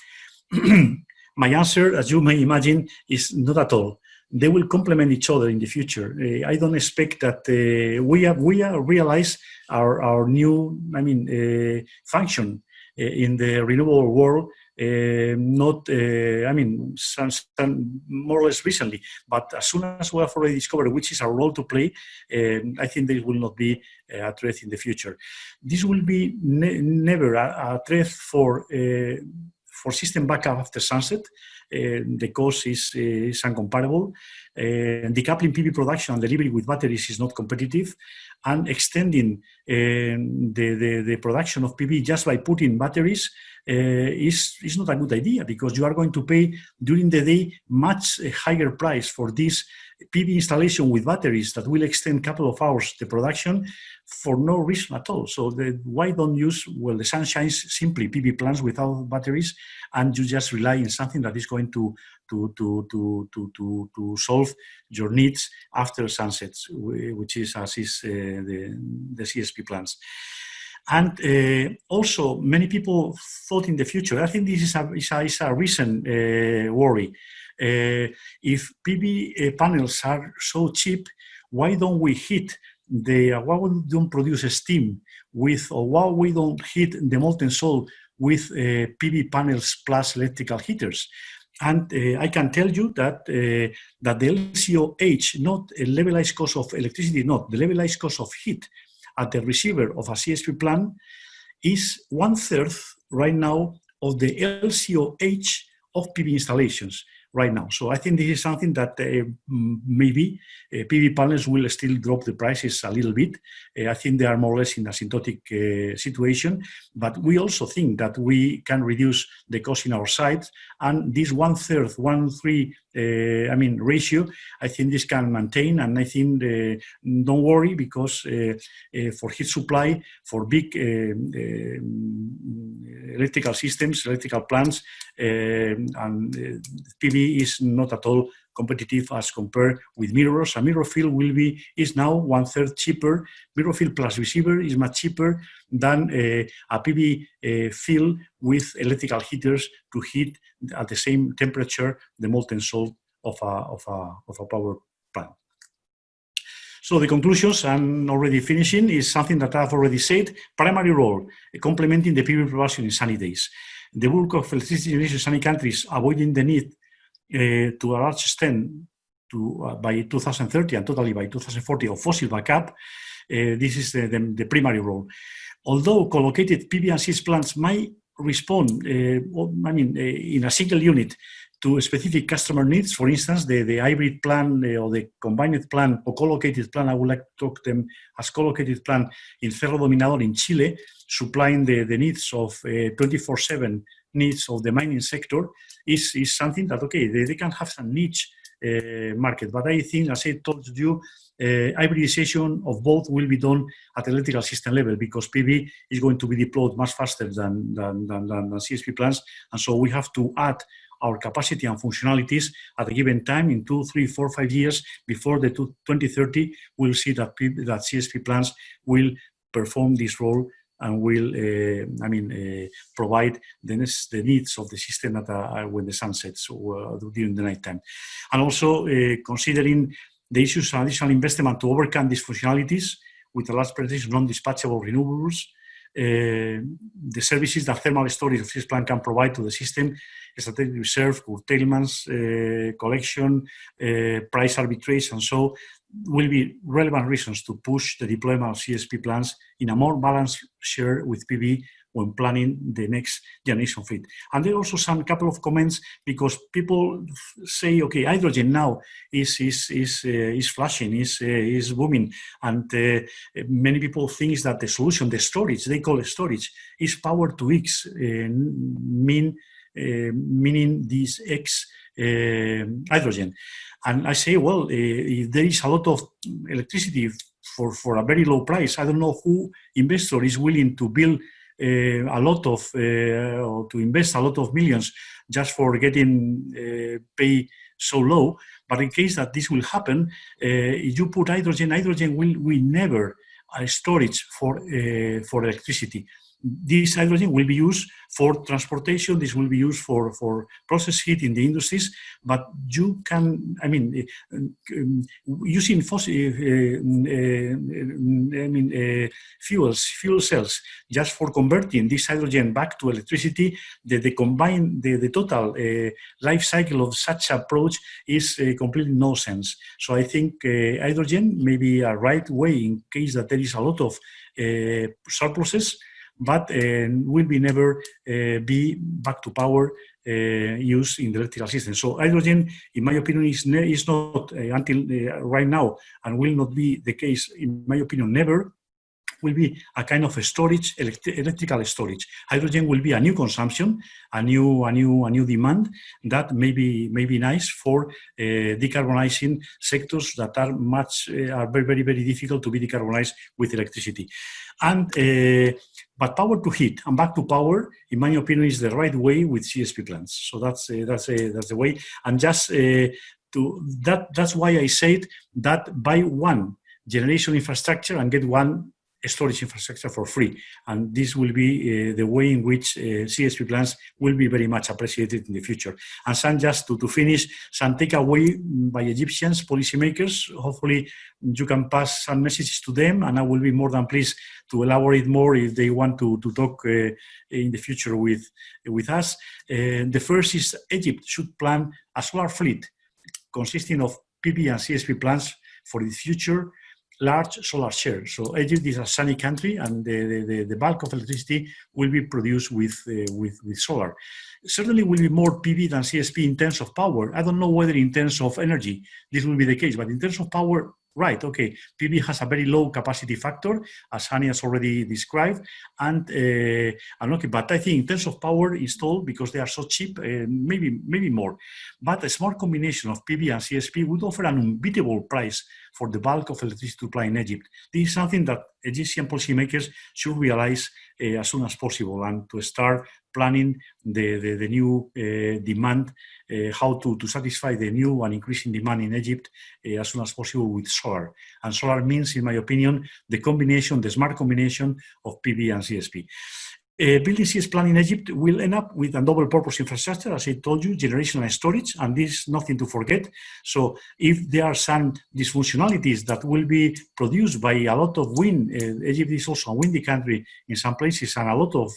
My answer, as you may imagine, is not at all. They will complement each other in the future. I don't expect that we realize our new, function in the renewable world. Not, more or less recently, but as soon as we have already discovered which is our role to play, I think there will not be a threat in the future. This will be never a threat for system backup after sunset. The cost is uncomparable. Decoupling PV production and delivery with batteries is not competitive, and extending the production of PV just by putting batteries is not a good idea, because you are going to pay during the day much higher price for this PV installation with batteries that will extend a couple of hours the production for no reason at all. So why don't use, the sun shines, simply PV plants without batteries, and you just rely on something that is going to solve your needs after sunsets, which is as is the CSP plants. And also, many people thought in the future, I think this is a recent worry. If PV panels are so cheap, why don't we why we don't produce steam with, or why we don't heat the molten salt with PV panels plus electrical heaters? And I can tell you that that the LCOH, not a levelized cost of electricity, not the levelized cost of heat at the receiver of a CSP plant is 1/3 right now of the LCOH of PV installations right now. So I think this is something that maybe PV panels will still drop the prices a little bit. I think they are more or less in a asymptotic situation, but we also think that we can reduce the cost in our sites, and this 1/3, 1/3 ratio, I think this can maintain, and I think don't worry, because for heat supply, for big electrical systems, electrical plants, and PV is not at all competitive as compared with mirrors. A mirror field is now 1/3 cheaper. Mirror field plus receiver is much cheaper than a PV field with electrical heaters to heat at the same temperature the molten salt of a power plant. So the conclusions, I'm already finishing, is something that I've already said. Primary role, complementing the PV production in sunny days. The bulk of electricity generation in sunny countries, avoiding the need to a large extent by 2030 and totally by 2040 of fossil backup. This is the primary role. Although co-located PV and CS plants might respond, in a single unit to specific customer needs, for instance, the hybrid plant or the combined plant or co-located plant, I would like to talk them as co-located plant in Cerro Dominador in Chile, supplying the needs of 24/7 needs of the mining sector, is something that, okay, they can have some niche market. But I think, as I told you, hybridization of both will be done at the electrical system level, because PV is going to be deployed much faster than CSP plants. And so we have to add our capacity and functionalities at a given time in 2, 3, 4, 5 years before the 2030. We'll see that CSP plants will perform this role and will, provide the needs of the system when the sun sets or during the night time. And also considering the issues of additional investment to overcome these functionalities with a large percentage of non-dispatchable renewables, the services that thermal storage of this plant can provide to the system, strategic reserve, curtailments, collection, price arbitrage, and so will be relevant reasons to push the deployment of CSP plants in a more balanced share with PV when planning the next generation fleet. And there are also some couple of comments, because people say, okay, hydrogen now is flashing, is booming, and many people think that the solution, the storage, they call it storage, is power to X, meaning this X hydrogen. And I say, well, if there is a lot of electricity for a very low price, I don't know who investor is willing to build a lot of, or to invest a lot of millions just for getting pay so low. But in case that this will happen, if you put hydrogen will never storage for electricity. This hydrogen will be used for transportation. This will be used for process heat in the industries. But you can, using fossil, fuel cells just for converting this hydrogen back to electricity. The total life cycle of such approach is completely no sense. So I think hydrogen may be a right way in case that there is a lot of surpluses, but will be never be back to power used in the electrical system. So hydrogen, in my opinion, is not until right now, and will not be the case, in my opinion, never, will be a kind of a storage, electrical storage. Hydrogen will be a new consumption, a new demand that may be nice for decarbonizing sectors that are very, very, very difficult to be decarbonized with electricity. And but power to heat and back to power, in my opinion, is the right way with CSP plants. So that's the way. And just that's why I said that buy one generation infrastructure and get one storage infrastructure for free. And this will be the way in which CSP plants will be very much appreciated in the future. And some, just to finish, some takeaway by Egyptians, policymakers. Hopefully you can pass some messages to them, and I will be more than pleased to elaborate more if they want to talk in the future with us. The first is Egypt should plan a solar fleet consisting of PV and CSP plants for the future large solar share. So Egypt is a sunny country, and the bulk of electricity will be produced with solar. Certainly will be more PV than CSP in terms of power. I don't know whether in terms of energy this will be the case, but in terms of power, right, okay, PV has a very low capacity factor, as Hani has already described, and okay, but I think in terms of power installed, because they are so cheap, maybe more. But a smart combination of PV and CSP would offer an unbeatable price for the bulk of electricity supply in Egypt. This is something that Egyptian policymakers should realize as soon as possible, and to start planning the new demand, how to satisfy the new and increasing demand in Egypt as soon as possible with solar. And solar means, in my opinion, the smart combination of PV and CSP. Building CS plant in Egypt will end up with a double purpose infrastructure, as I told you, generation and storage, and this is nothing to forget. So if there are some dysfunctionalities that will be produced by a lot of wind, Egypt is also a windy country in some places, and a lot of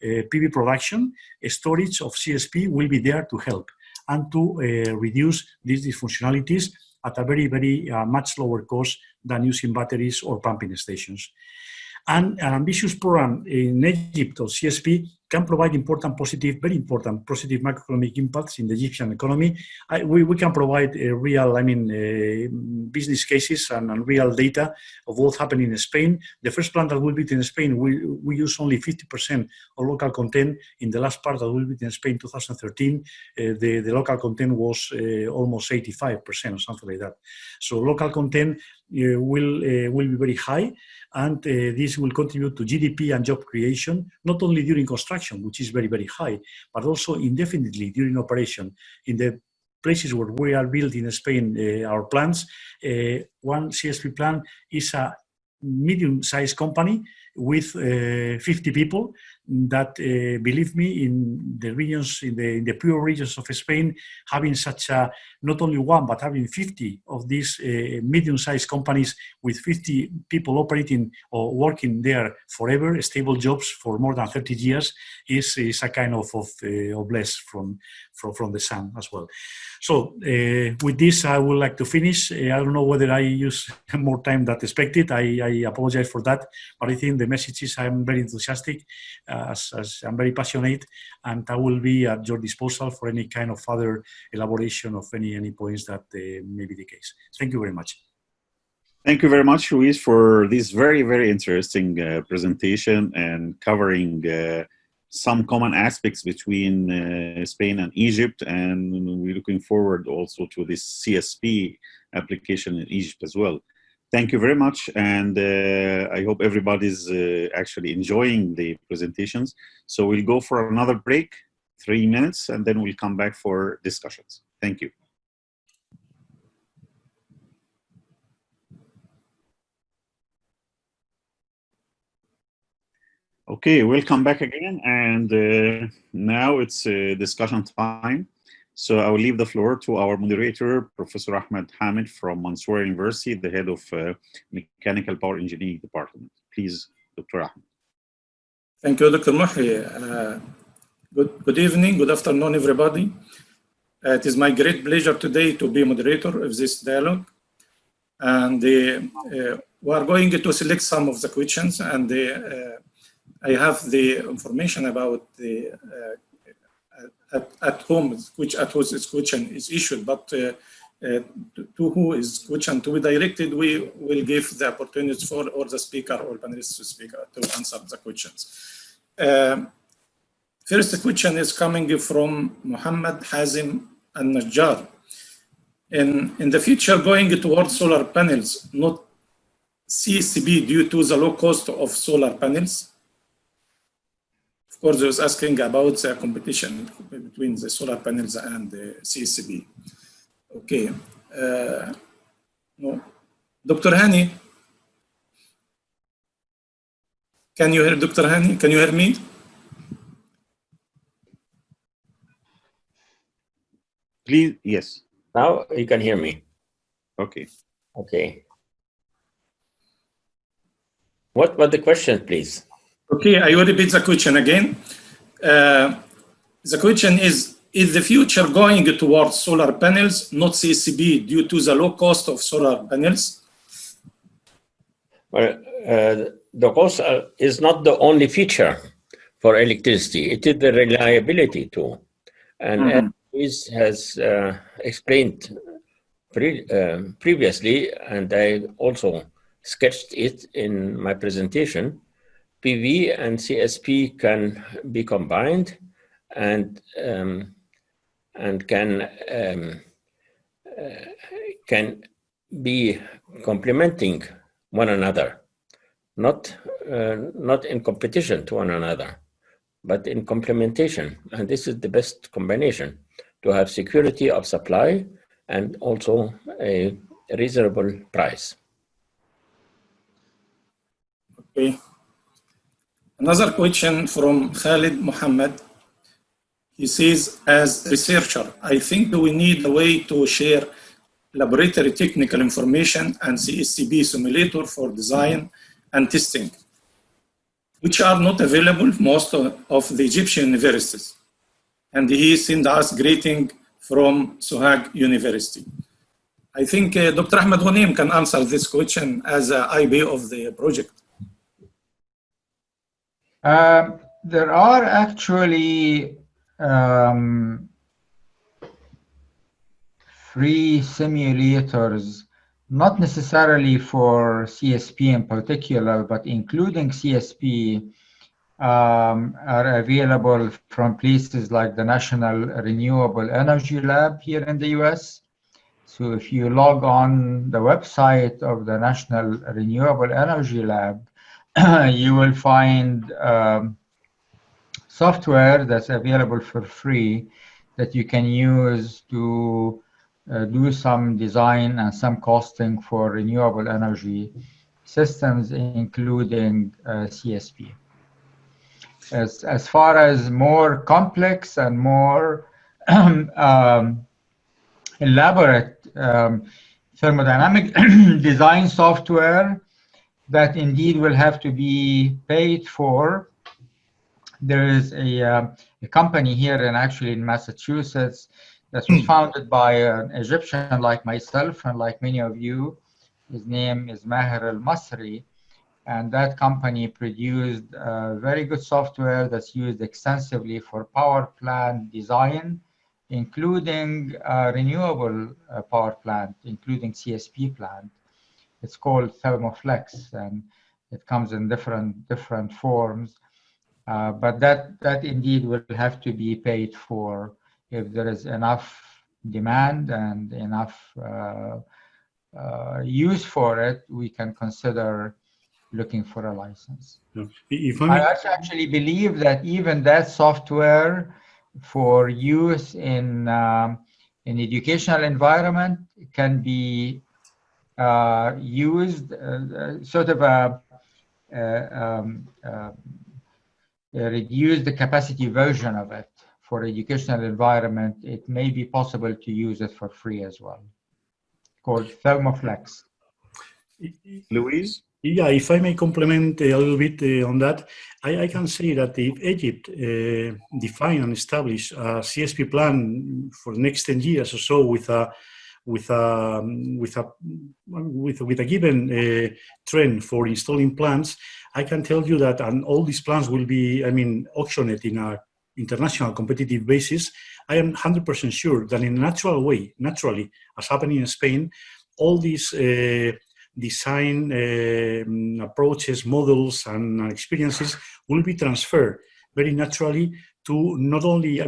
PV production, storage of CSP will be there to help and to reduce these dysfunctionalities at a very much lower cost than using batteries or pumping stations. And an ambitious program in Egypt of CSP can provide very important positive macroeconomic impacts in the Egyptian economy. We can provide real, business cases and real data of what's happening in Spain. The first plant that will be in Spain, we use only 50% of local content. In the last part that will be in Spain in 2013, the local content was almost 85% or something like that. So local content will be very high, and this will contribute to GDP and job creation, not only during construction, which is very high, but also indefinitely during operation. In the places where we are building in Spain our plants, one CSP plant is a medium-sized company with 50 people that, believe me, in the regions, in the pure regions of Spain, having such a, not only one, but having 50 of these medium-sized companies with 50 people operating or working there forever, stable jobs for more than 30 years, is a kind of bless from the sun as well. So with this, I would like to finish. I don't know whether I use more time than expected. I apologize for that, but I think the messages, I'm very enthusiastic, as I'm very passionate, and I will be at your disposal for any kind of further elaboration of any points that may be the case. Thank you very much. Thank you very much, Luis, for this very interesting presentation and covering some common aspects between Spain and Egypt, and we're looking forward also to this CSP application in Egypt as well. Thank you very much, and I hope everybody's actually enjoying the presentations. So we'll go for another break, 3 minutes, and then we'll come back for discussions. Thank you. Okay, welcome back again, and now it's discussion time. So I will leave the floor to our moderator, Professor Ahmed Hamid from Mansoura University, the head of Mechanical Power Engineering Department. Please, Dr. Ahmed. Thank you, Dr. Muhi. Good evening, good afternoon, everybody. It is my great pleasure today to be moderator of this dialogue. And we are going to select some of the questions, and I have the information about the at whom this question is issued, but to who is question to be directed, we will give the opportunities for all the speaker or panelists to speak to answer the questions. First question is coming from Muhammad Hazim Al-Najjar. In the future, going towards solar panels, not CSP due to the low cost of solar panels. Of course, I was asking about the competition between the solar panels and the CSP. Okay. No. Dr. Hani. Can you hear Dr. Hani? Can you hear me? Please, yes. Now you can hear me. Okay. Okay. What was the question, please? Okay, I will repeat the question again. The question is the future going towards solar panels, not CSP, due to the low cost of solar panels? Well, the cost is not the only feature for electricity. It is the reliability too. And as Luis has explained previously, and I also sketched it in my presentation, PV and CSP can be combined and can be complementing one another, not in competition to one another, but in complementation. And this is the best combination to have security of supply and also a reasonable price. Okay. Another question from Khalid Mohammed. He says, as researcher, I think we need a way to share laboratory technical information and CSCP simulator for design and testing, which are not available most of the Egyptian universities. And he sent us greeting from Sohag University. I think Dr. Ahmed Ghanem can answer this question as an IB of the project. There are actually free simulators, not necessarily for CSP in particular, but including CSP, are available from places like the National Renewable Energy Lab here in the US. So if you log on the website of the National Renewable Energy Lab, you will find software that's available for free that you can use to do some design and some costing for renewable energy systems, including CSP. As far as more complex and more elaborate thermodynamic design software that indeed will have to be paid for, there is a company here actually in Massachusetts that was founded by an Egyptian like myself and like many of you. His name is Maher Al-Masri, and that company produced very good software that's used extensively for power plant design, including renewable power plant, including CSP plant. It's called Thermoflex, and it comes in different forms. But that indeed will have to be paid for. If there is enough demand and enough use for it, we can consider looking for a license. I actually believe that even that software for use in educational environment can be used sort of reduce the capacity version of it for educational environment. It may be possible to use it for free as well, called Thermoflex. Louise? Yeah, if I may complement a little bit on that, I can say that if Egypt define and establish a CSP plan for the next 10 years or so with a given trend for installing plants, I can tell you that all these plants will be, auctioned in an international competitive basis. I am 100% sure that in a natural way, naturally, as happening in Spain, all these design approaches, models, and experiences will be transferred very naturally to not only,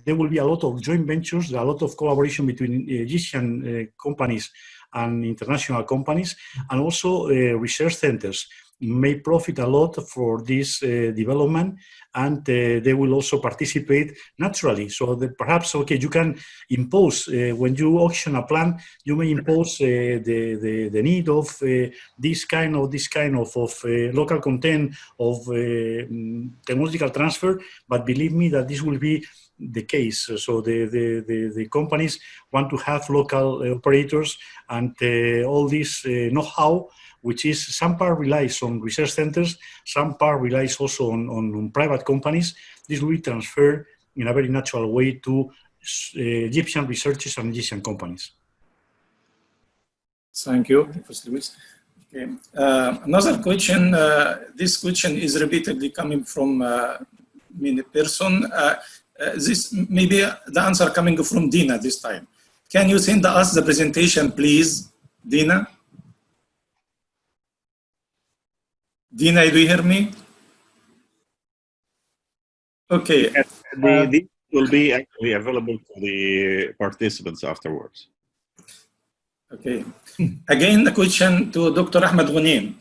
there will be a lot of joint ventures, a lot of collaboration between Egyptian companies and international companies, and also research centers may profit a lot for this development, and they will also participate naturally. So that perhaps, okay, you can impose, when you auction a plant, you may impose the need of this kind of local content of technological transfer, but believe me that this will be the case. So the companies want to have local operators, and all this know-how, which is some part relies on research centers, some part relies also on private companies. This will be transferred in a very natural way to Egyptian researchers and Egyptian companies. Thank you, Professor Loomis. Okay. Another question, this question is repeatedly coming from many persons. This may be the answer coming from Dina this time. Can you send us the presentation, please, Dina? Dina, do you hear me? Okay. This will be actually available to the participants afterwards. Okay. Again, the question to Dr. Ahmed Ghunaim.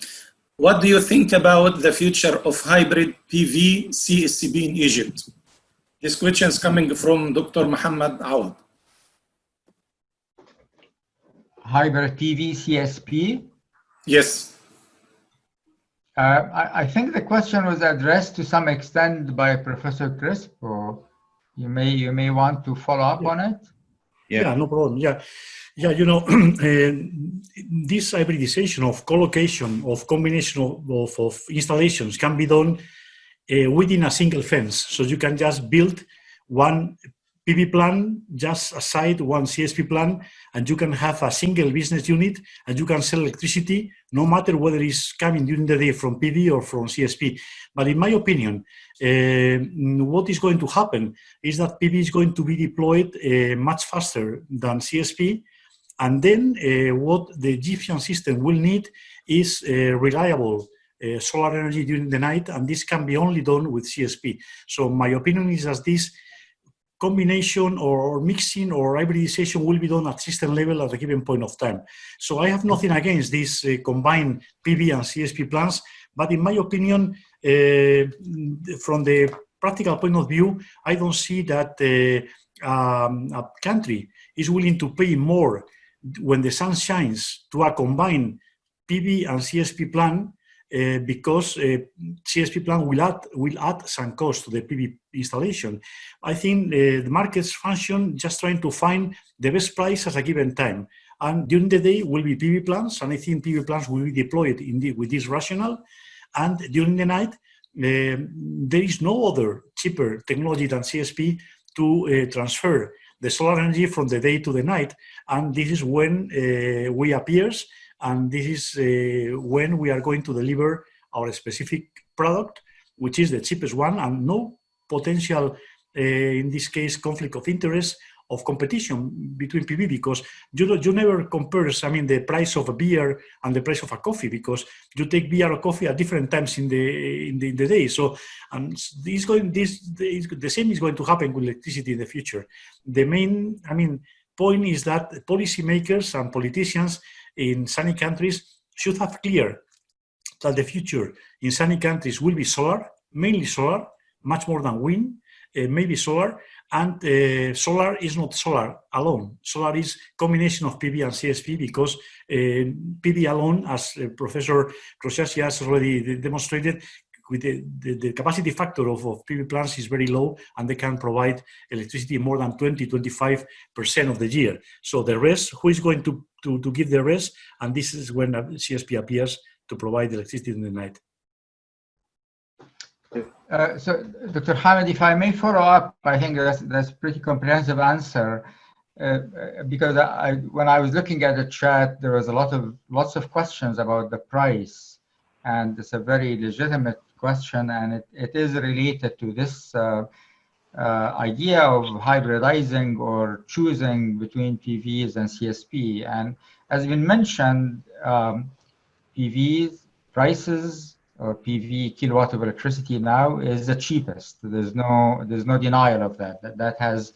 What do you think about the future of hybrid PV CSP in Egypt? This question is coming from Dr. Muhammad Awad. Hybrid PV CSP? Yes. I think the question was addressed to some extent by Professor Crespo. You may want to follow up on it. Yeah, no problem. Yeah, you know, this hybridization of co-location, of combination of installations can be done within a single fence. So you can just build one PV plant just aside one CSP plant, and you can have a single business unit, and you can sell electricity no matter whether it's coming during the day from PV or from CSP. But in my opinion, what is going to happen is that PV is going to be deployed much faster than CSP, and then what the Egyptian system will need is reliable solar energy during the night, and this can be only done with CSP. So my opinion is that this combination or mixing or hybridization will be done at system level at a given point of time. So I have nothing against these combined PV and CSP plants, but in my opinion, from the practical point of view, I don't see that a country is willing to pay more when the sun shines to a combined PV and CSP plant, because CSP plant will add some cost to the PV installation. I think the markets function just trying to find the best price at a given time. And during the day will be PV plants, and I think PV plants will be deployed with this rationale. And during the night, there is no other cheaper technology than CSP to transfer the solar energy from the day to the night. And this is when we appears, and this is when we are going to deliver our specific product, which is the cheapest one, and no potential, in this case, conflict of interest of competition between PV, because you never compare, I mean, the price of a beer and the price of a coffee, because you take beer or coffee at different times in the day. So, and the same is going to happen with electricity in the future. The main, point is that policymakers and politicians in sunny countries should have clear that the future in sunny countries will be solar, mainly solar, much more than wind, maybe solar. And solar is not solar alone. Solar is combination of PV and CSP, because PV alone, as Professor Crociati has already demonstrated, with the capacity factor of PV plants is very low, and they can provide electricity more than 20-25% of the year. So the rest, who is going to give the rest? And this is when CSP appears to provide electricity in the night. So, Dr. Hamid, if I may follow up, I think that's a pretty comprehensive answer, because when I was looking at the chat, there was lots of questions about the price, and it's a very legitimate question, and it is related to this idea of hybridizing or choosing between PVs and CSP. And as been mentioned, PVs prices, or PV kilowatt of electricity now, is the cheapest. There's no denial of that. That has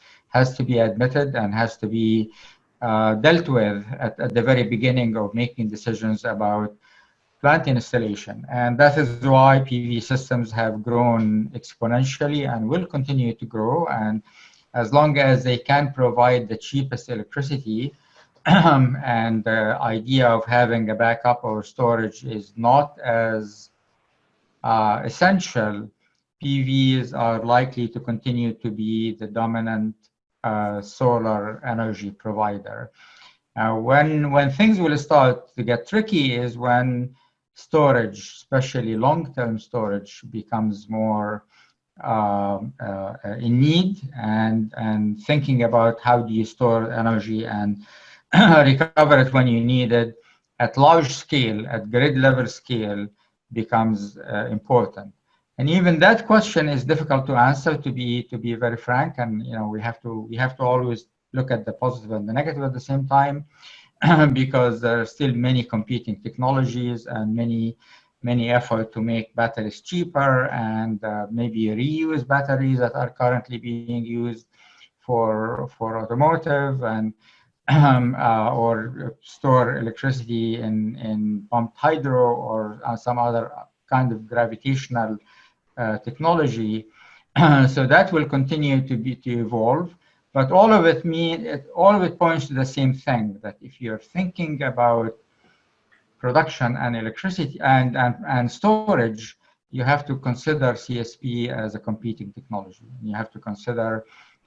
to be admitted and has to be dealt with at the very beginning of making decisions about plant installation. And that is why PV systems have grown exponentially and will continue to grow. And as long as they can provide the cheapest electricity, and the idea of having a backup or storage is not as essential, PVs are likely to continue to be the dominant solar energy provider. When things will start to get tricky is when storage, especially long-term storage, becomes more in need, and thinking about how do you store energy and recover it when you need it at large scale, at grid level scale, becomes important. And even that question is difficult to answer, to be very frank. And we have to always look at the positive and the negative at the same time, because there are still many competing technologies and many effort to make batteries cheaper, and maybe reuse batteries that are currently being used for automotive, and or store electricity in pumped hydro or some other kind of gravitational technology. So that will continue to evolve. But all of it points to the same thing, that if you're thinking about production and electricity and storage, you have to consider CSP as a competing technology. You have to consider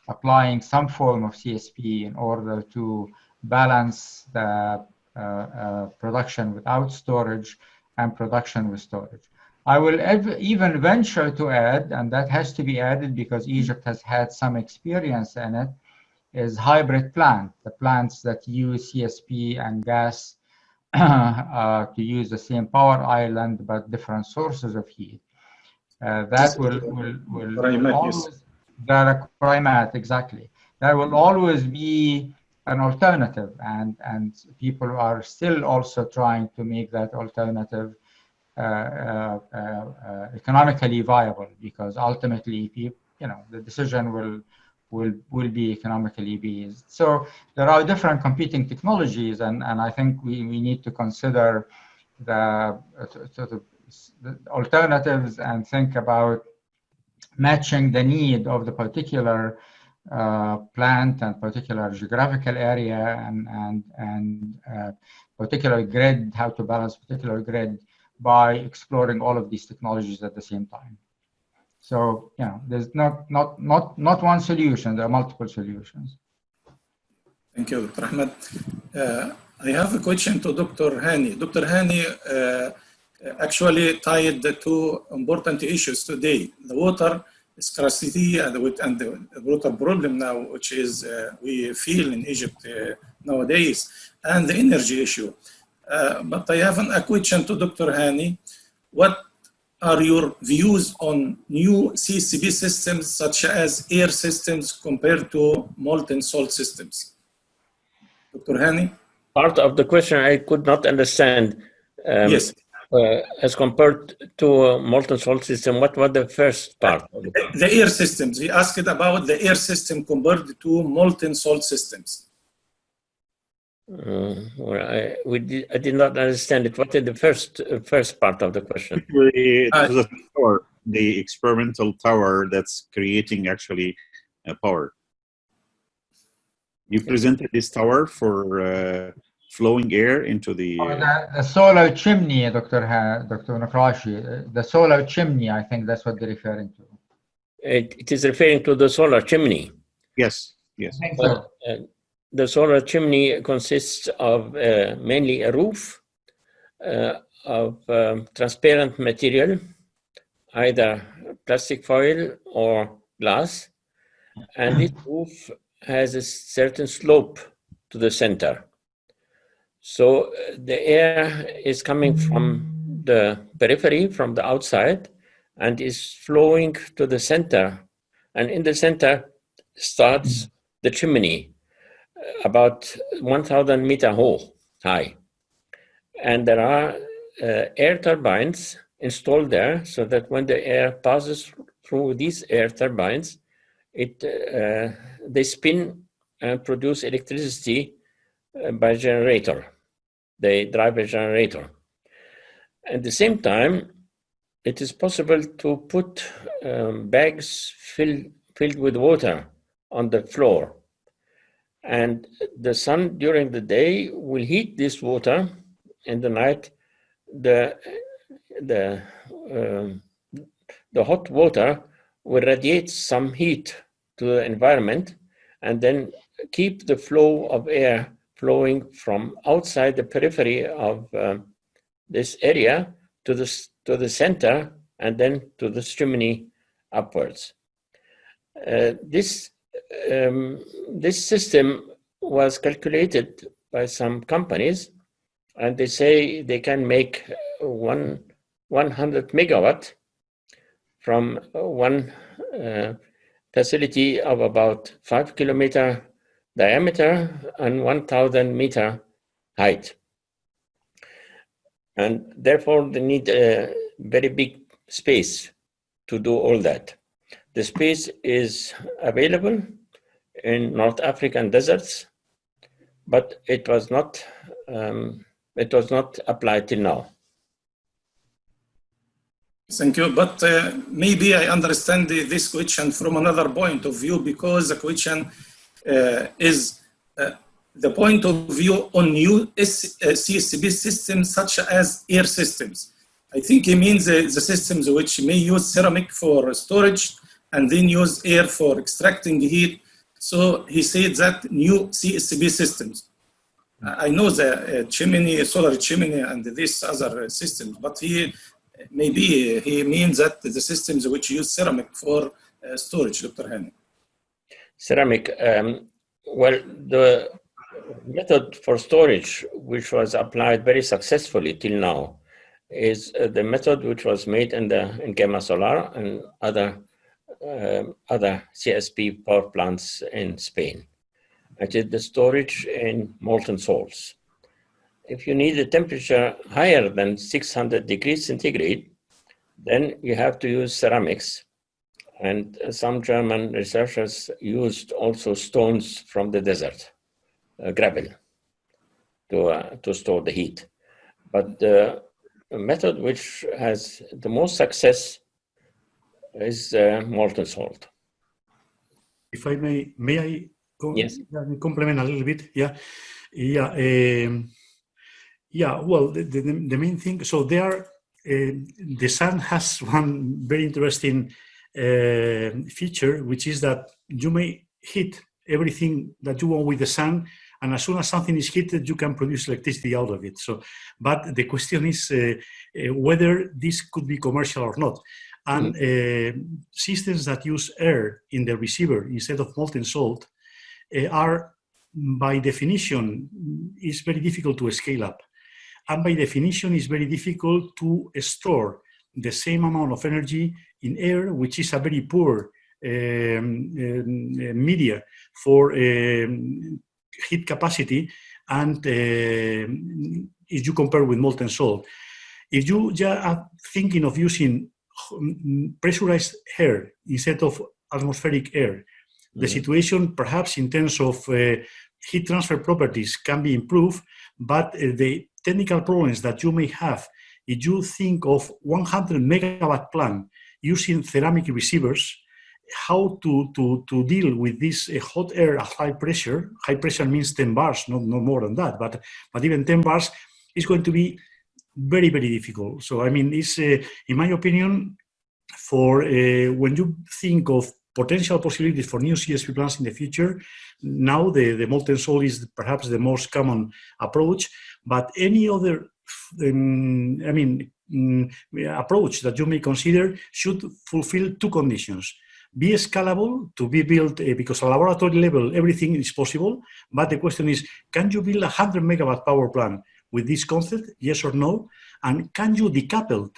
applying some form of CSP in order to balance the production without storage and production with storage. I will even venture to add, and that has to be added because Egypt has had some experience in it, is hybrid plant, the plants that use CSP and gas to use the same power island but different sources of heat. That will always, exactly. That will always be an alternative, and people are still also trying to make that alternative economically viable, because ultimately, the decision will be economically based. So there are different competing technologies, and I think we need to consider the alternatives and think about matching the need of the particular plant and particular geographical area and particular grid, how to balance particular grid by exploring all of these technologies at the same time. So, there's not one solution, there are multiple solutions. Thank you, Dr. Ahmed. I have a question to Dr. Hani. Dr. Hani actually tied the two important issues today: the water scarcity and the water problem now, which is we feel in Egypt nowadays, and the energy issue. But I have a question to Dr. Hani. What are your views on new CCP systems such as air systems compared to molten salt systems? Dr. Hani? Part of the question I could not understand. Yes. As compared to molten salt system, what was the first part? The air systems. He asked about the air system compared to molten salt systems. I did not understand it. What is the first part of the question? It was a tower, the experimental tower that's creating actually power. You presented this tower for flowing air into the... the solar chimney, Dr. Nakrashi. The solar chimney, I think that's what they're referring to. It is referring to the solar chimney. Yes, yes. I think so. The solar chimney consists of mainly a roof of transparent material, either plastic foil or glass, and this roof has a certain slope to the center. So the air is coming from the periphery, from the outside, and is flowing to the center. And in the center starts the chimney, about 1,000 meters high. And there are air turbines installed there, so that when the air passes through these air turbines, they spin and produce electricity by generator. They drive a generator. At the same time, it is possible to put bags filled with water on the floor. And the sun during the day will heat this water. In the night, the hot water will radiate some heat to the environment and then keep the flow of air flowing from outside the periphery of this area to the center and then to the chimney upwards. This system was calculated by some companies, and they say they can make 100 megawatt from one facility of about 5 kilometer diameter and 1,000 meter height. And therefore, they need a very big space to do all that. The space is available in North African deserts, but it was not applied till now. Thank you, but maybe I understand this question from another point of view, because the question is the point of view on new CSP systems such as air systems. I think he means the systems which may use ceramic for storage and then use air for extracting heat. So he said that new CSP systems. I know the chimney, solar chimney, and these other systems, but maybe he means that the systems which use ceramic for storage, Dr. Hani. Ceramic, well, the method for storage, which was applied very successfully till now, is the method which was made in Gema Solar and other CSP power plants in Spain. It is the storage in molten salts. If you need a temperature higher than 600 degrees centigrade, then you have to use ceramics. And some German researchers used also stones from the desert, gravel, to store the heat. But the method which has the most success is molten salt. If I may I Yes. complement a little bit? Yeah. Well, the main thing, so there, the sun has one very interesting feature, which is that you may heat everything that you want with the sun, and as soon as something is heated, you can produce electricity out of it. So, but the question is whether this could be commercial or not. And systems that use air in the receiver instead of molten salt are, by definition, is very difficult to scale up. And by definition, it's very difficult to store the same amount of energy in air, which is a very poor media for heat capacity, and if you compare with molten salt. If you are thinking of using pressurized air instead of atmospheric air, the situation perhaps in terms of heat transfer properties can be improved, but the technical problems that you may have if you think of 100 megawatt plant using ceramic receivers, how to deal with this hot air at high pressure. High pressure means 10 bars, not more than that, but even 10 bars is going to be very, very difficult. So, I mean, it's, in my opinion, for when you think of potential possibilities for new CSP plants in the future, now the molten salt is perhaps the most common approach, but any other approach that you may consider should fulfill two conditions. Be scalable, to be built, because at laboratory level, everything is possible. But the question is, can you build a 100 megawatt power plant with this concept? Yes or no? And can you decouple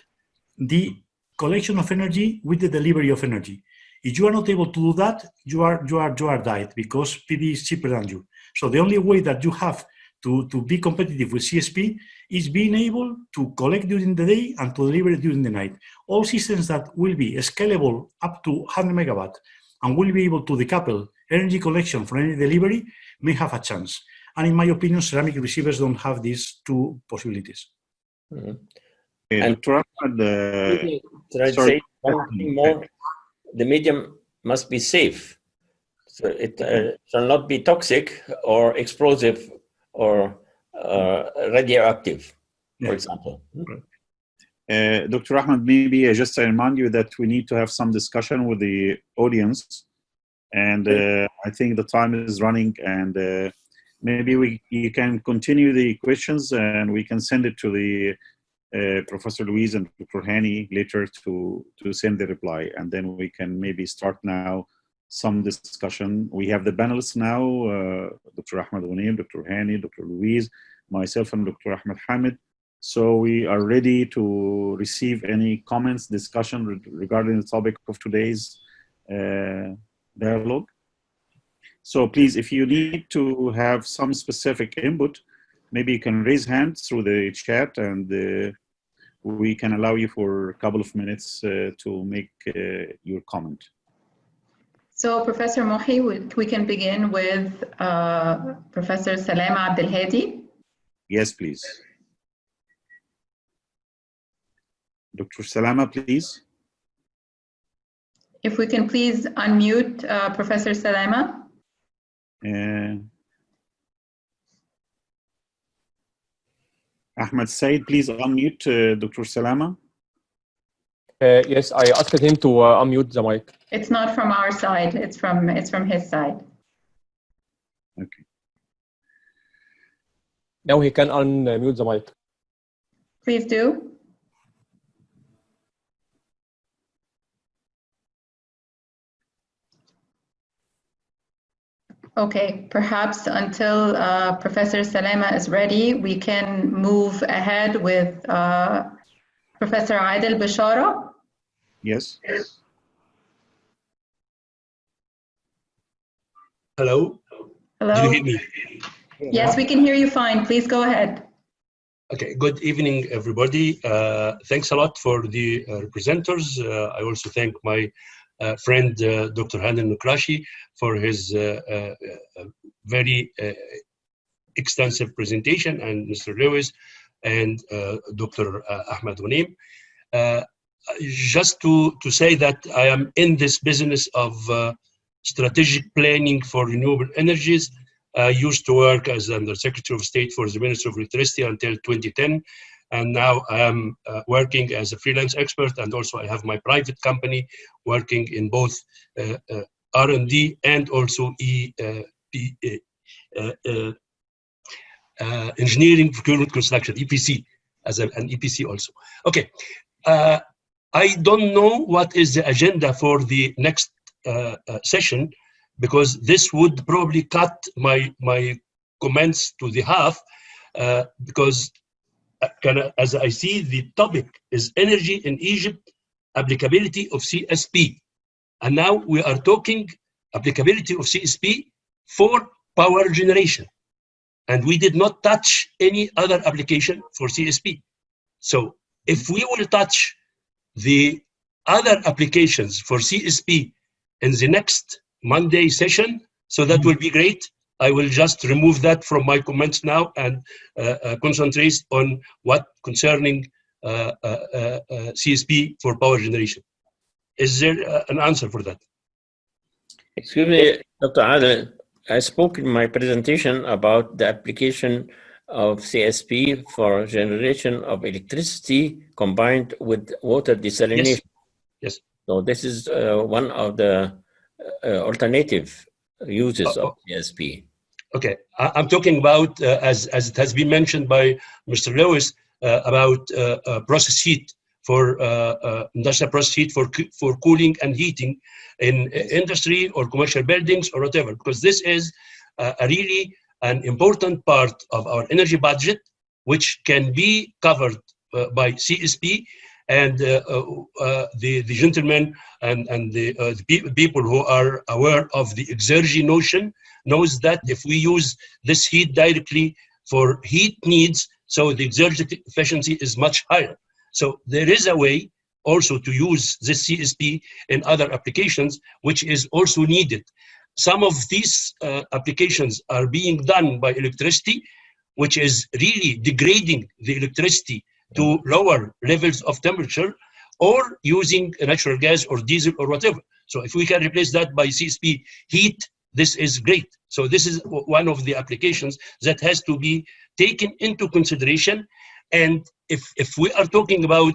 the collection of energy with the delivery of energy? If you are not able to do that, you are died, because PV is cheaper than you. So the only way that you have to be competitive with CSP is being able to collect during the day and to deliver during the night. All systems that will be scalable up to 100 megawatt and will be able to decouple energy collection from energy delivery may have a chance. And in my opinion, ceramic receivers don't have these two possibilities. And Dr. Ahmed, try to sorry. say one thing more. The medium must be safe. So it shall not be toxic or explosive or radioactive, for example. Dr. Ahmed, maybe just to remind you that we need to have some discussion with the audience. And I think the time is running, and maybe you can continue the questions and we can send it to the Professor Louise and Dr. Hani later to send the reply, and then we can maybe start now some discussion. We have the panelists now, Dr. Ahmed Ghunaim, Dr. Hani, Dr. Louise, myself, and Dr. Ahmed Hamid. So we are ready to receive any comments, discussion regarding the topic of today's dialogue. So please, if you need to have some specific input, maybe you can raise hands through the chat, and we can allow you for a couple of minutes to make your comment. So Professor Mohi, we can begin with Professor Salama Abdelhadi. Yes, please. Dr. Salama, please. If we can please unmute Professor Salama. Ahmed Said, please unmute Dr. Salama. Yes, I asked him to unmute the mic. It's not from our side, it's from his side. Okay. Now he can unmute the mic. Please do. Okay, perhaps until Professor Salama is ready, we can move ahead with Professor Adel Bishara. Yes. Hello. Hello. Do you hear me? Yes, we can hear you fine. Please go ahead. Okay. Good evening, everybody. Thanks a lot for the presenters. I also thank my friend Dr. Hanan Nukrashi for his very extensive presentation, and Mr. Lewis and Dr. Ahmed Ghunaim. Just to say that I am in this business of strategic planning for renewable energies. I used to work as Under Secretary of State for the Ministry of Electricity until 2010. And now I am working as a freelance expert, and also I have my private company working in both R&D and also engineering, procurement, construction, EPC, as an EPC also. Okay, I don't know what is the agenda for the next session, because this would probably cut my comments to the half, because as I see, the topic is energy in Egypt, applicability of CSP. And now we are talking applicability of CSP for power generation. And we did not touch any other application for CSP. So if we will touch the other applications for CSP in the next Monday session, so that will be great. I will just remove that from my comments now and concentrate on what concerning CSP for power generation. Is there an answer for that? Excuse me, Dr. Adel, I spoke in my presentation about the application of CSP for generation of electricity combined with water desalination. Yes. So this is one of the alternative uses of CSP. Okay, I'm talking about, as it has been mentioned by Mr. Lewis, about process heat for industrial process heat for cooling and heating in industry or commercial buildings or whatever, because this is really an important part of our energy budget, which can be covered by CSP. And the gentlemen and the people who are aware of the exergy notion knows that if we use this heat directly for heat needs, so the exergy efficiency is much higher. So there is a way also to use this CSP in other applications, which is also needed. Some of these applications are being done by electricity, which is really degrading the electricity to lower levels of temperature, or using natural gas or diesel or whatever. So if we can replace that by CSP heat, this is great. So this is one of the applications that has to be taken into consideration. And if we are talking about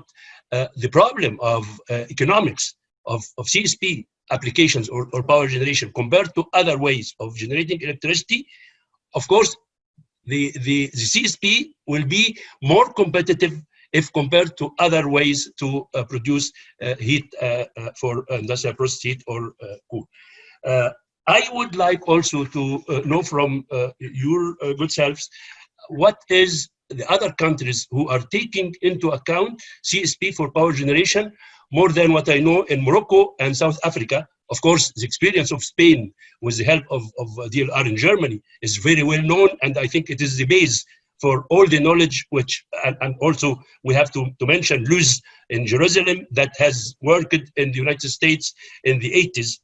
the problem of economics of CSP applications or power generation compared to other ways of generating electricity, of course, the CSP will be more competitive if compared to other ways to produce heat for industrial process heat or cool. I would like also to know from your good selves, what is the other countries who are taking into account CSP for power generation more than what I know in Morocco and South Africa. Of course, the experience of Spain with the help of DLR in Germany is very well known, and I think it is the base for all the knowledge which, and also we have to mention Luz in Jerusalem that has worked in the United States in the 80s.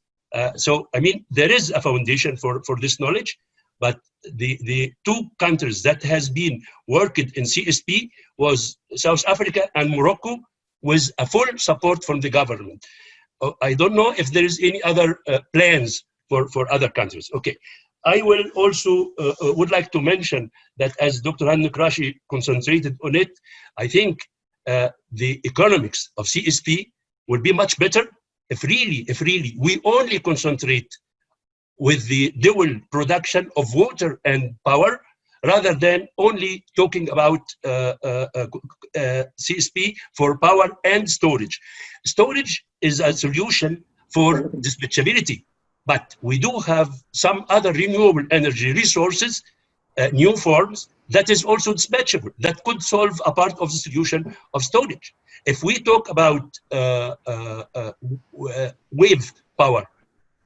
So, I mean, there is a foundation for this knowledge, but the two countries that has been worked in CSP was South Africa and Morocco, with a full support from the government. I don't know if there is any other plans for other countries. Okay. I will also would like to mention that as Dr. Hanno Krashi concentrated on it, I think the economics of CSP will be much better if really we only concentrate with the dual production of water and power, rather than only talking about CSP for power and storage. Storage is a solution for dispatchability, but we do have some other renewable energy resources, new forms, that is also dispatchable, that could solve a part of the solution of storage. If we talk about wave power,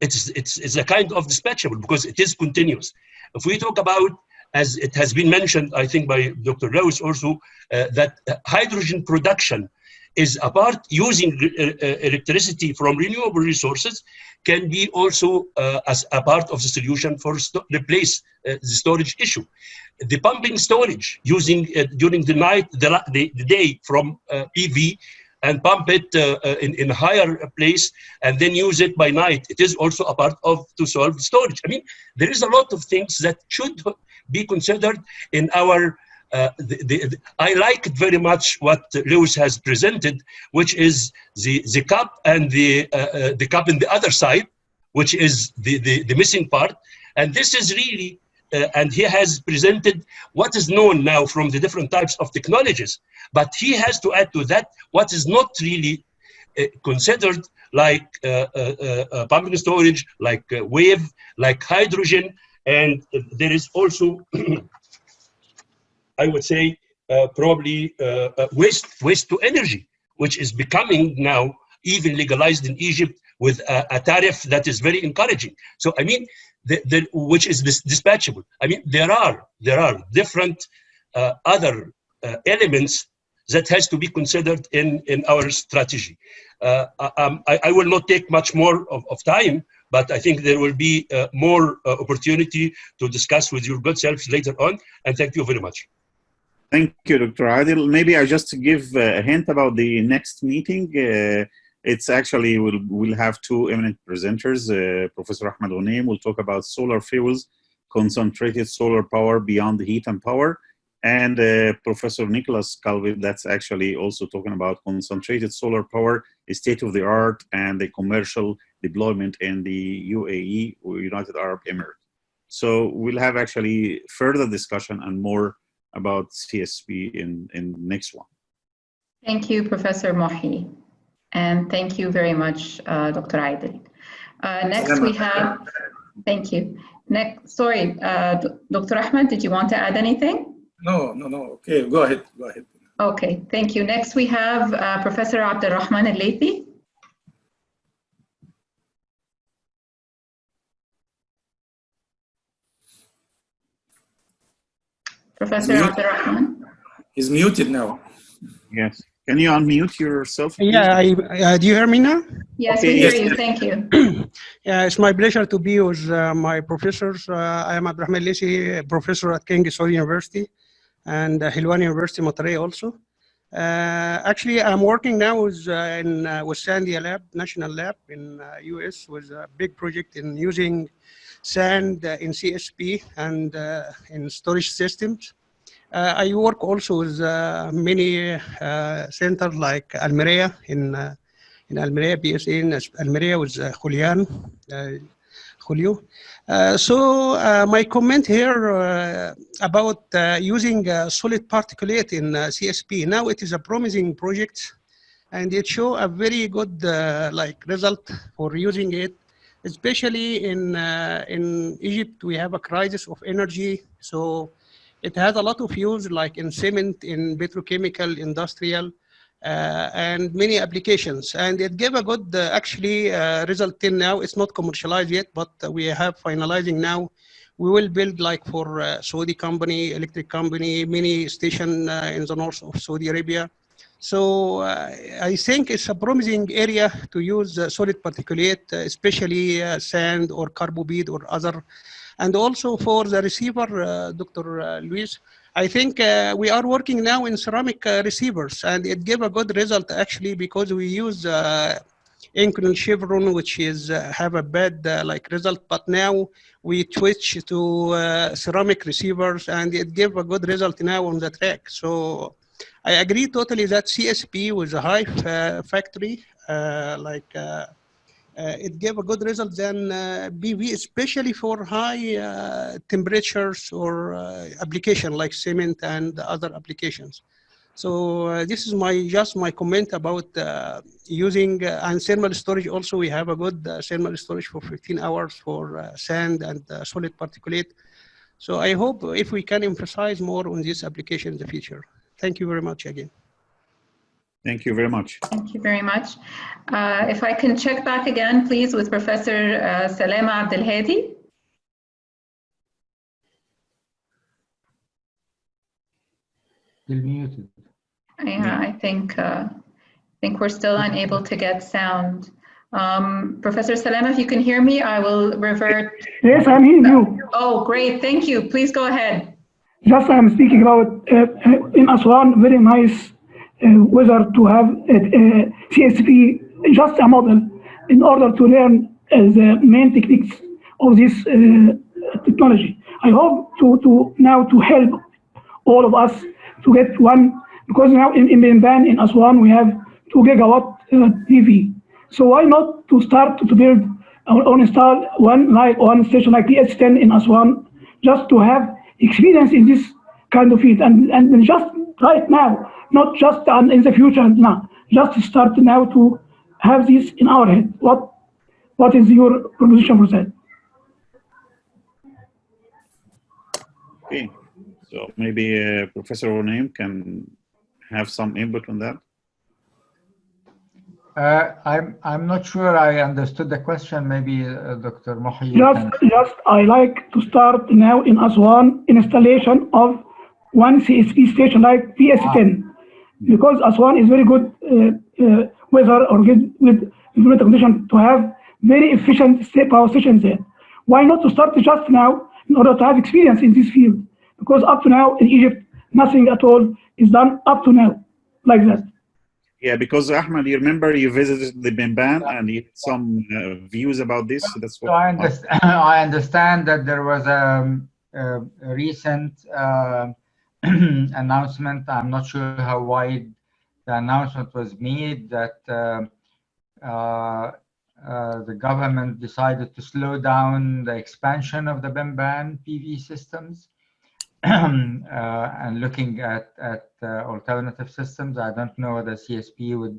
it's a kind of dispatchable because it is continuous. If we talk about, as it has been mentioned, I think by Dr. Lewis also, that hydrogen production is a part using electricity from renewable resources, can be also as a part of the solution for replace the storage issue. The pumping storage using during the night, the day from PV, and pump it in a higher place and then use it by night. It is also a part of to solve storage. I mean, there is a lot of things that should be considered in our, I like very much what Lewis has presented, which is the cup and the cup in the other side, which is the missing part. And this is really, and he has presented what is known now from the different types of technologies, but he has to add to that what is not really considered, like pumping storage, like wave, like hydrogen, and there is also, I would say, probably waste to energy, which is becoming now even legalized in Egypt with a tariff that is very encouraging. So, I mean, which is dispatchable. I mean, there are different other elements that has to be considered in our strategy. I will not take much more of time, but I think there will be more opportunity to discuss with your good selves later on. And thank you very much. Thank you, Dr. Adil. Maybe I just give a hint about the next meeting. It's actually, we'll have two eminent presenters. Professor Ahmed Ghunaim will talk about solar fuels, concentrated solar power beyond heat and power. And Professor Nicholas Calvi, that's actually also talking about concentrated solar power, state of the art, and the commercial deployment in the UAE, or United Arab Emirates. So we'll have actually further discussion and more about CSP in next one. Thank you, Professor Mohi. And thank you very much, Dr. Adil. Next we have, thank you. Next, sorry, Dr. Ahmed, did you want to add anything? No. Okay, go ahead. Okay, thank you. Next we have Professor Abdulrahman Al-Laythi. Professor Abdulrahman. He's muted now. Yes. Can you unmute yourself, please? Yeah, do you hear me now? Yes, okay, we hear you. Thank you. Yeah, it's my pleasure to be with my professors. I am Abdulrahman Al-Laythi, professor at King Saud University and Hilwan University, Matarei also. Actually, I'm working now with Sandia Lab, National Lab in US, with a big project in using sand in CSP and in storage systems. I work also with many centers like Almeria in Almeria, BSA in Almeria with Julio. So my comment here about using solid particulate in CSP. Now it is a promising project, and it shows a very good result for using it, especially in Egypt. We have a crisis of energy, so it has a lot of use, like in cement, in petrochemical, industrial, and many applications. And it gave a good, result till now. It's not commercialized yet, but we have finalizing now. We will build like for Saudi company, electric company, many station in the north of Saudi Arabia. So I think it's a promising area to use solid particulate, especially sand or carbobead or other. And also for the receiver, Dr. Luis, I think we are working now in ceramic receivers, and it gave a good result actually, because we use Inconel Chevron, which is have a bad result, but now we switch to ceramic receivers, and it gave a good result now on the track. So I agree totally that CSP with a high factory, it gave a good result than BV, especially for high temperatures or application like cement and other applications. So this is just my comment about using and thermal storage. Also, we have a good thermal storage for 15 hours for sand and solid particulate. So I hope if we can emphasize more on this application in the future. Thank you very much again. Thank you very much. Thank you very much. If I can check back again, please, with Professor Salema Abdelhadi. Still muted. Yeah, I think we're still unable to get sound. Professor Salema, if you can hear me, I will revert. Yes, I'm hearing you. Oh, great. Thank you. Please go ahead. Just I'm speaking about in Aswan, very nice weather to have CSP, just a model, in order to learn the main techniques of this technology. I hope to now to help all of us to get one, because now in Benban, in Aswan, we have 2 gigawatt PV. So why not to start to build or install one station like PS10 in Aswan, just to have experience in this kind of field, and just right now, not just in the future, no, just to start now to have this in our head. What is your proposition for that? Okay, so maybe Professor Onaim can have some input on that. I'm not sure I understood the question. Maybe Dr. Mohi. Just I like to start now in Aswan installation of one CSP station like PS10, because Aswan is very good weather or good with environmental condition to have very efficient power stations there. Why not to start just now in order to have experience in this field? Because up to now in Egypt, nothing at all is done up to now like that. Yeah, because Ahmed, you remember you visited the Benban and you had some views about this. That's what I understand that there was a recent announcement. I'm not sure how wide the announcement was made, that the government decided to slow down the expansion of the Benban PV systems and looking at alternative systems. I don't know whether CSP would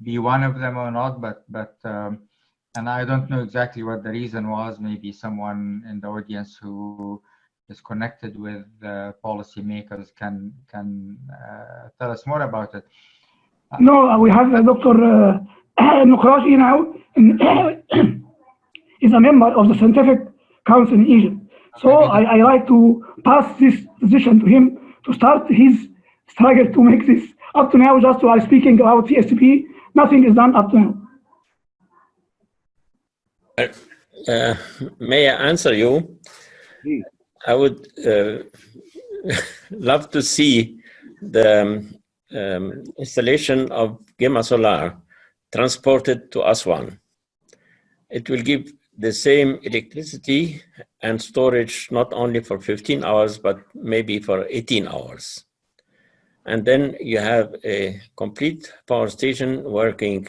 be one of them or not, but and I don't know exactly what the reason was. Maybe someone in the audience who is connected with policymakers can tell us more about it. No, we have Dr. Nukraji now, is a member of the Scientific Council in Egypt. So I like to pass this position to him to start his struggle to make this. Up to now, just while speaking about CSP, nothing is done up to now. May I answer you? I would love to see the installation of Gema Solar transported to Aswan. It will give the same electricity and storage not only for 15 hours, but maybe for 18 hours. And then you have a complete power station working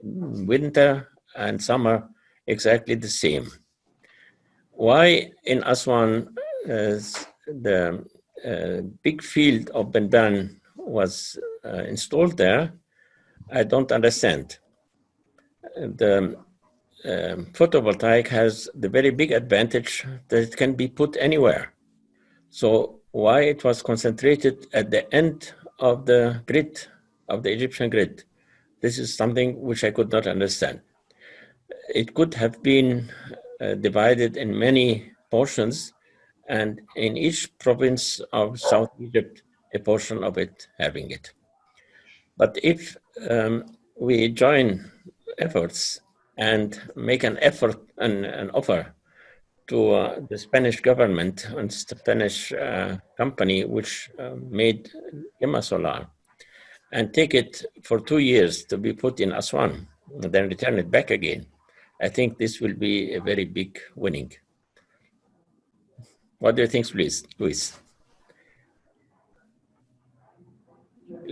winter and summer exactly the same. Why in Aswan the big field of Benban was installed there, I don't understand. The photovoltaic has the very big advantage that it can be put anywhere. So why it was concentrated at the end of the grid, of the Egyptian grid? This is something which I could not understand. It could have been divided in many portions, and in each province of South Egypt, a portion of it having it. But if we join efforts and make an effort and an offer to the Spanish government and Spanish company which made Gema Solar, and take it for 2 years to be put in Aswan, and then return it back again, I think this will be a very big winning. What do you think, Luis?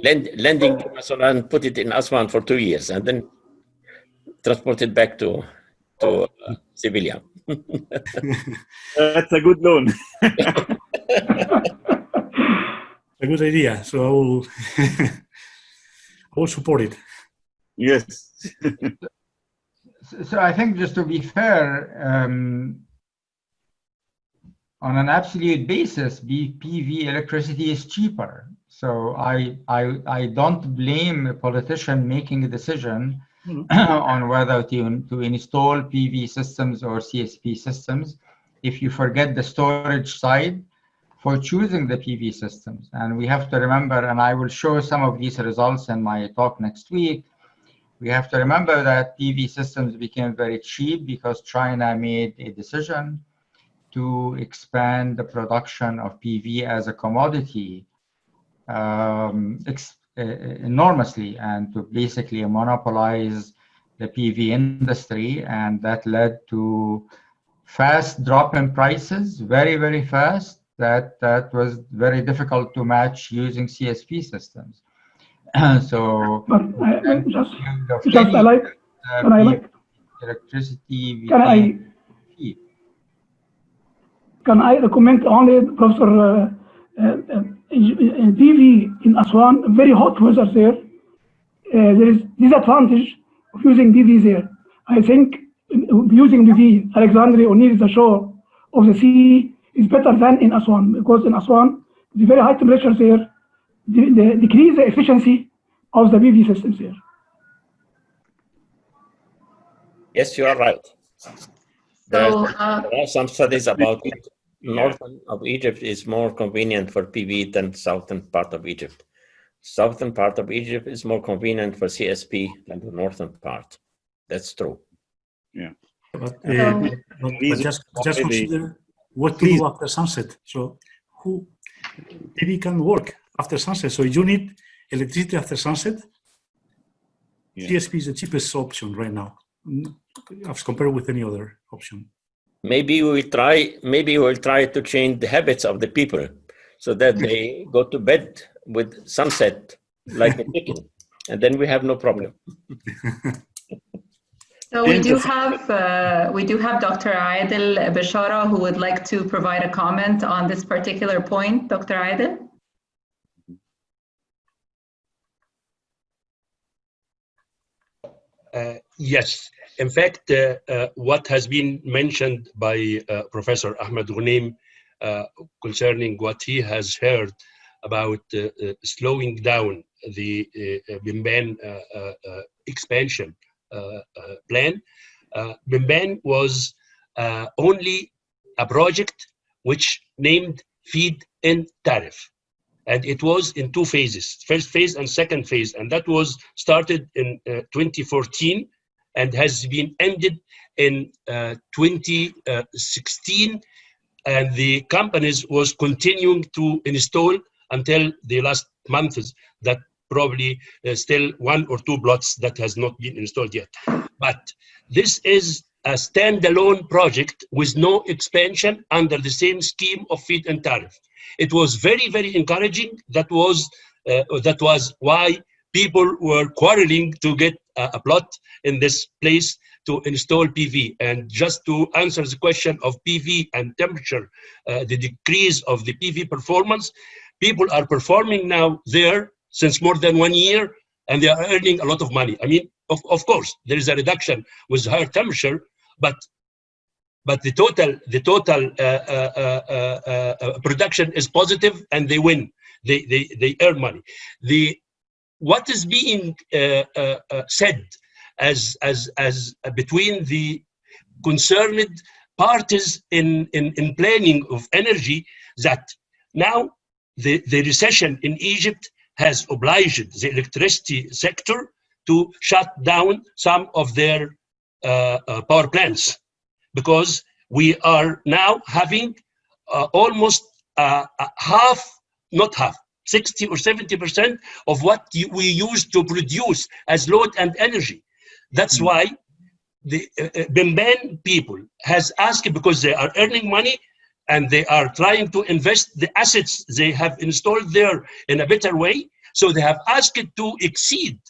Lending Gema Solar and put it in Aswan for 2 years, and then transport it back to Sevilla. That's a good loan. A good idea. So I will, I will support it. Yes. So I think, just to be fair, on an absolute basis, PV electricity is cheaper. So I don't blame a politician making a decision on whether to install PV systems or CSP systems, if you forget the storage side, for choosing the PV systems. And we have to remember, and I will show some of these results in my talk next week, we have to remember that PV systems became very cheap because China made a decision to expand the production of PV as a commodity enormously, and to basically monopolize the PV industry. And that led to fast drop in prices, very, very fast. That was very difficult to match using CSP systems. So, but electricity. Can I recommend only, Professor, PV in Aswan, very hot weather there. There is disadvantage of using PV there. I think using PV, Alexandria or near the shore of the sea, is better than in Aswan, because in Aswan, the very high temperatures there decrease the efficiency of the PV systems there. Yes, you are right. There are some studies about it. Northern of Egypt is more convenient for PV than southern part of Egypt. Southern part of Egypt is more convenient for CSP than the northern part. That's true. Yeah. But just consider what to do after sunset. So PV can work after sunset. So you need electricity after sunset. Yeah. CSP is the cheapest option right now, as compared with any other option. Maybe we'll try to change the habits of the people so that they go to bed with sunset like a chicken, and then we have no problem. So we do have Dr. Adel Bashara, who would like to provide a comment on this particular point. Dr. Adel? Yes. In fact, what has been mentioned by Professor Ahmed Ghunaim concerning what he has heard about slowing down the Benban expansion plan. Benban was only a project which named feed-in tariff. And it was in 2 phases, first phase and second phase. And that was started in 2014 and has been ended in 2016. And the companies was continuing to install until the last months that probably still 1 or 2 plots that has not been installed yet. But this is a standalone project with no expansion under the same scheme of feed and tariff. It was very, very encouraging. That was why people were quarreling to get a plot in this place to install PV. And just to answer the question of PV and temperature, the decrease of the PV performance, people are performing now there since more than 1 year, and they are earning a lot of money. I mean, of course, there is a reduction with higher temperature, but the total production is positive, and they win. They earn money. What is being said as between the concerned parties in planning of energy, that now the recession in Egypt has obliged the electricity sector to shut down some of their power plants, because we are now having almost half, not half, 60 or 70% of what we used to produce as load and energy. That's why the Bimban people has asked, because they are earning money and they are trying to invest the assets they have installed there in a better way. So they have asked to exceed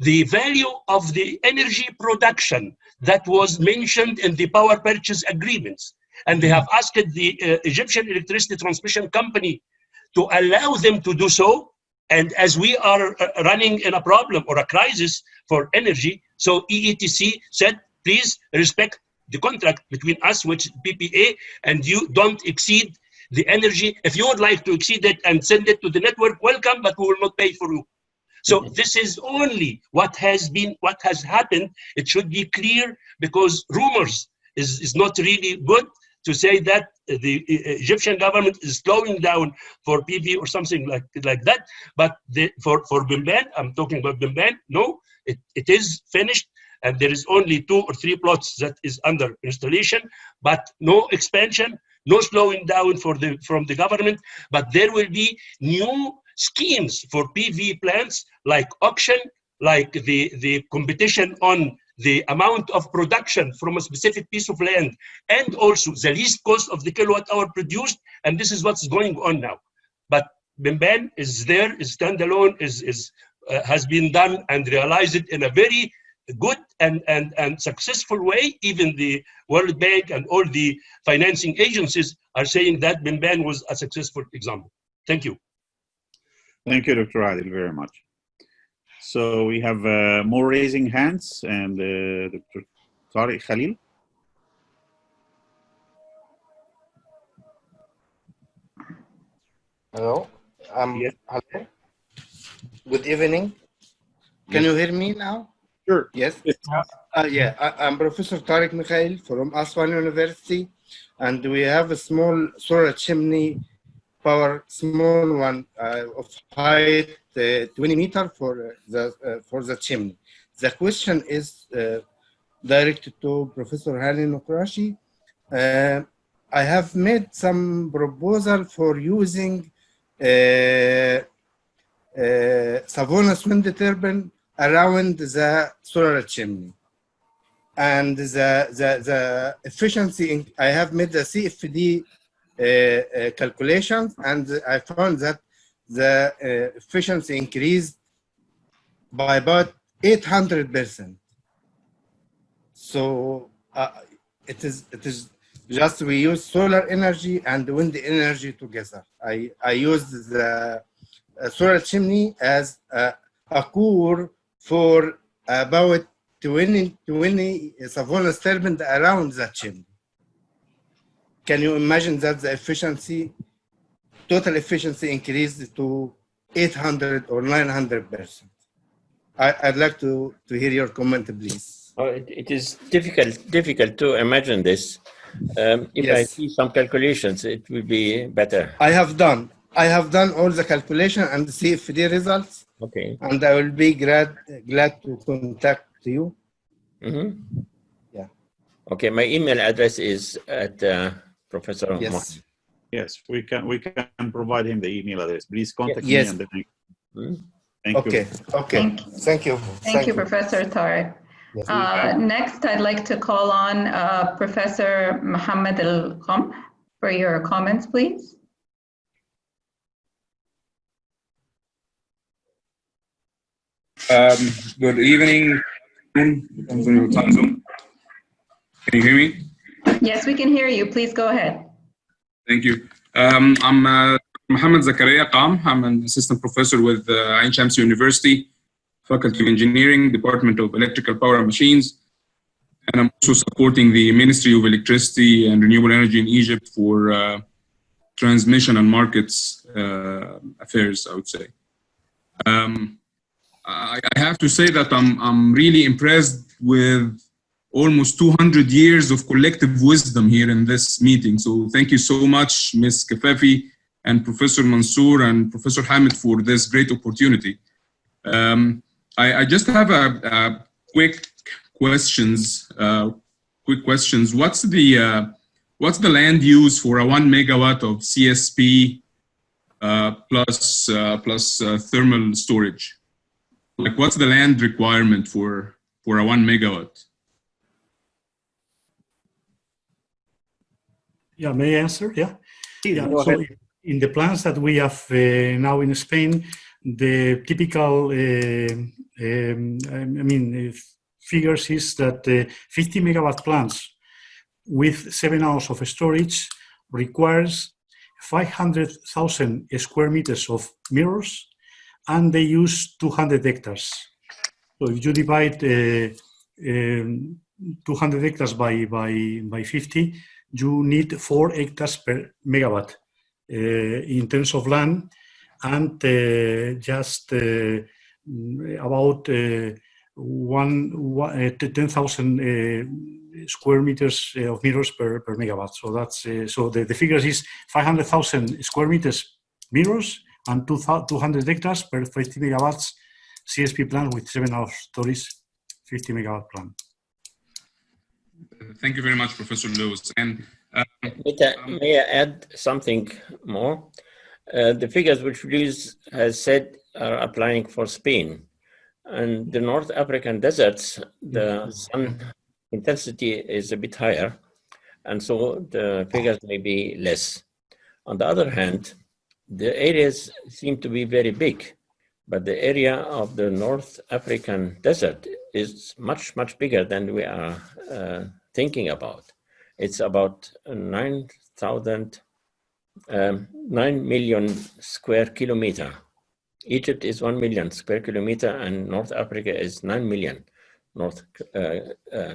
the value of the energy production that was mentioned in the power purchase agreements. And they have asked the Egyptian Electricity Transmission Company to allow them to do so. And as we are running in a problem or a crisis for energy, so EETC said, please respect the contract between us, which is PPA, and you don't exceed the energy. If you would like to exceed it and send it to the network, welcome, but we will not pay for you. So this is only what has happened. It should be clear, because rumors is not really good to say that the Egyptian government is slowing down for PV or something like that. But for Bimban, I'm talking about Bimban, no, it is finished, and there is only 2 or 3 plots that is under installation, but no expansion, no slowing down from the government. But there will be new schemes for PV plants, like auction, like the competition on the amount of production from a specific piece of land, and also the least cost of the kilowatt hour produced. And this is what's going on now. But Bimban is there, is standalone, has been done and realized it in a very good and successful way. Even the World Bank and all the financing agencies are saying that Bimban was a successful example. Thank you. Thank you, Dr. Adil, very much. So we have more raising hands, and Dr. Tariq Khalil. Hello. Yes. Hello. Good evening. Can you hear me now? Sure. Yes. I'm Professor Tariq Mikhail from Aswan University, and we have a small solar chimney power, small one of height 20 meters for the chimney. The question is directed to Professor Hani Nokrashi. I have made some proposal for using Savonus wind turbine around the solar chimney, and the efficiency. I have made the CFD calculations, and I found that the efficiency increased by about 800%. So it is just we use solar energy and wind energy together. I used the solar chimney as a core for about 20 Savonus turbines around the chimney. Can you imagine that the efficiency, total efficiency increased to 800 or 900%? I'd like to hear your comment, please. Oh, it is difficult to imagine this. If Yes. I see some calculations, it will be better. I have done all the calculation and the CFD results. Okay. And I will be glad to contact you. Mm-hmm. Yeah. Okay, my email address is at Professor. Yes. Yes, we can provide him the email address. Please contact me. Yes. And then Thank Okay, you. okay. Thank you. Thank you, Professor Tariq. Yes. Next, I'd like to call on Professor Mohammed Al-Qam for your comments, please. Good evening. Depends on your time zone. Can you hear me? Yes, we can hear you. Please go ahead. Thank you. I'm Mohammed Zakaria Qam. I'm an assistant professor with Ain Shams University, Faculty of Engineering, Department of Electrical Power and Machines. And I'm also supporting the Ministry of Electricity and Renewable Energy in Egypt for transmission and markets affairs, I would say. I have to say that I'm really impressed with almost 200 years of collective wisdom here in this meeting. So thank you so much, Ms. Kafafi and Professor Mansour and Professor Hamid for this great opportunity. I just have a quick questions. What's the land use for a 1 megawatt of CSP plus thermal storage? Like, what's the land requirement for a 1 megawatt? Yeah, may I answer? Yeah. So in the plans that we have now in Spain, the typical, figures is that 50 megawatt plants with 7 hours of storage requires 500,000 square meters of mirrors, and they use 200 hectares. So if you divide 200 hectares by 50, you need 4 hectares per megawatt in terms of land, and just about 10,000 square meters of mirrors per megawatt. So that's so the figures is 500,000 square meters mirrors and 200 hectares per 50 megawatts CSP plant with 7 hours storage, 50 megawatt plant. Thank you very much, Professor Lewis. And may I add something more? The figures which Luis has said are applying for Spain. And the North African deserts, the sun intensity is a bit higher, and so the figures may be less. On the other hand, the areas seem to be very big, but the area of the North African desert is much, much bigger than we are thinking about. It's about 9 million square kilometer. Egypt is 1 million square kilometer, and North Africa is 9 million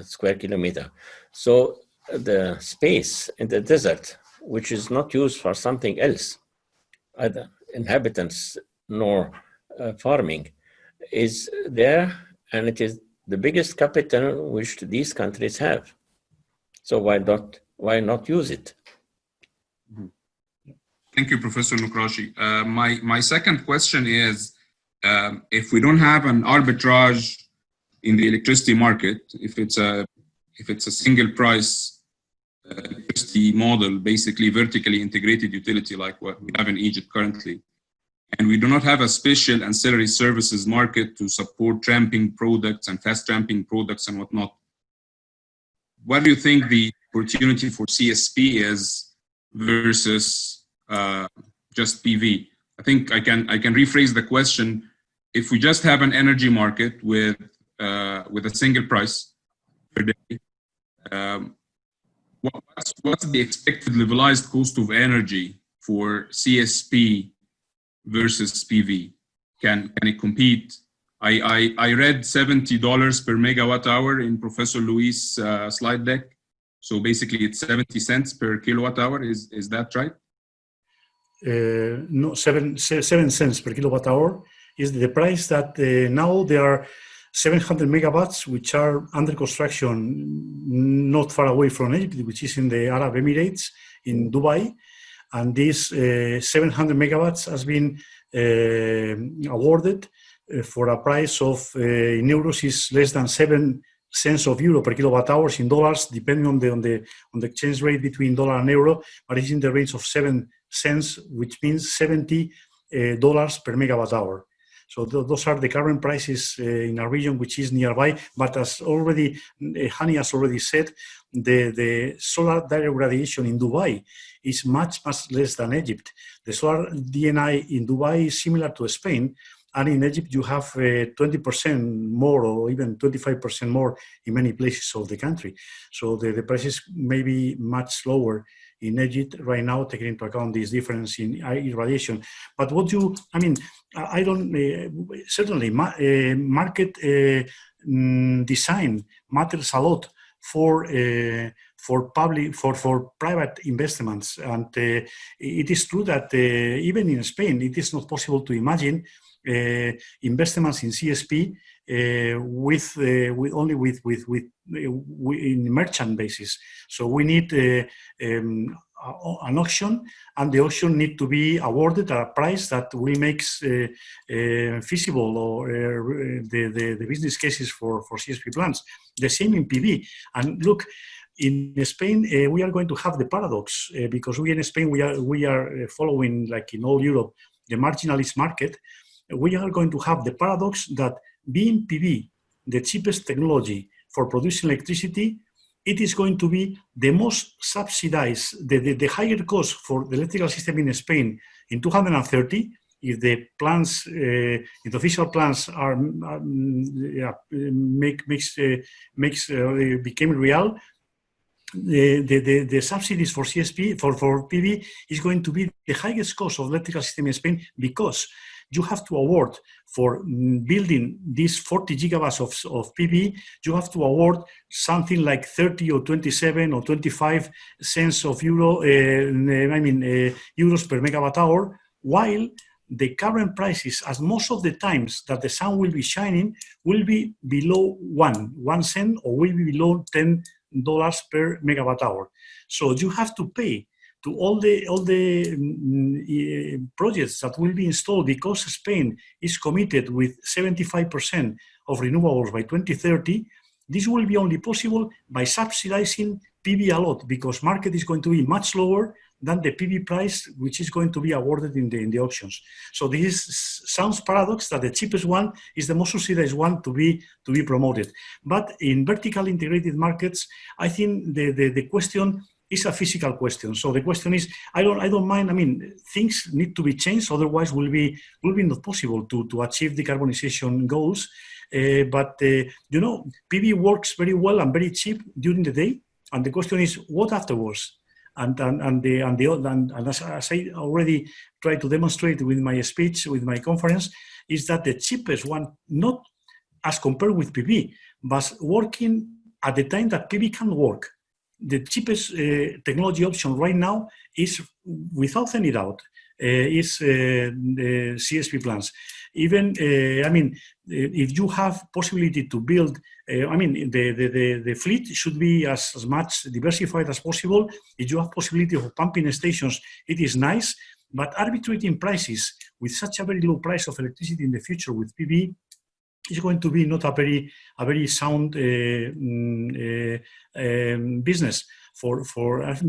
square kilometer. So the space in the desert, which is not used for something else, either inhabitants nor farming, is there, and it is the biggest capital which these countries have. So why not use it? thank you, Professor Nukrashi. My second question is, if we don't have an arbitrage in the electricity market, if it's a single price electricity model, basically vertically integrated utility like what we have in Egypt currently, and we do not have a special ancillary services market to support tramping products and fast tramping products and whatnot, what do you think the opportunity for CSP is versus just PV? I think I can rephrase the question. If we just have an energy market with a single price per day, what's the expected levelized cost of energy for CSP versus PV? Can it compete? I read $70 per megawatt hour in Professor Luis' slide deck. So basically it's 70 cents per kilowatt hour. Is that right? No, 7 cents per kilowatt hour is the price that now there are 700 megawatts which are under construction not far away from Egypt, which is in the Arab Emirates in Dubai. And this 700 megawatts has been awarded for a price of in euros is less than 7 cents of euro per kilowatt hours. In dollars, depending on the exchange rate between dollar and euro, but it's in the range of 7 cents, which means $70 per megawatt hour. So those are the current prices in a region which is nearby. But as already Hani has already said, the solar direct radiation in Dubai is much less than Egypt. The solar DNI in Dubai is similar to Spain, and in Egypt you have 20% more or even 25% more in many places of the country. So the prices may be much lower in Egypt right now, taking into account this difference in irradiation. But what you, I mean, I don't, certainly market design matters a lot for private investments. And it is true that even in Spain, it is not possible to imagine investments in CSP in merchant basis. So we need an auction, and the auction need to be awarded at a price that will make feasible or the business cases for CSP plants. The same in PV. And look, in Spain, we are going to have the paradox because we in Spain we are following, like in all Europe, the marginalist market. We are going to have the paradox that being PV the cheapest technology for producing electricity, it is going to be the most subsidized, the higher cost for the electrical system in Spain in 2030, if the plans, if the official plans are became real. The subsidies for CSP for PV is going to be the highest cost of electrical system in Spain, because you have to award for building these 40 gigawatts of PV, you have to award something like 30 or 27 or 25 cents of euros per megawatt hour, while the current prices, as most of the times that the sun will be shining, will be below 1 cent, or will be below $10 per megawatt hour. So you have to pay to all the projects that will be installed, because Spain is committed with 75% of renewables by 2030. This will be only possible by subsidizing PV a lot, because market is going to be much lower than the PV price which is going to be awarded in the auctions. So this sounds paradox that the cheapest one is the most subsidized one to be promoted. But in vertical integrated markets, I think the question is a physical question. So the question is, I don't mind. I mean, things need to be changed, otherwise will be not possible to achieve decarbonization goals. But you know, PV works very well and very cheap during the day, and the question is, what afterwards? And as I already tried to demonstrate with my speech, with my conference, is that the cheapest one, not as compared with PV, but working at the time that PV can work. The cheapest technology option right now is, without any doubt, is the CSP plants. Even, I mean, if you have possibility to build, I mean, the fleet should be as much diversified as possible. If you have possibility of pumping stations, it is nice, but arbitrating prices with such a very low price of electricity in the future with PV is going to be not a very sound business for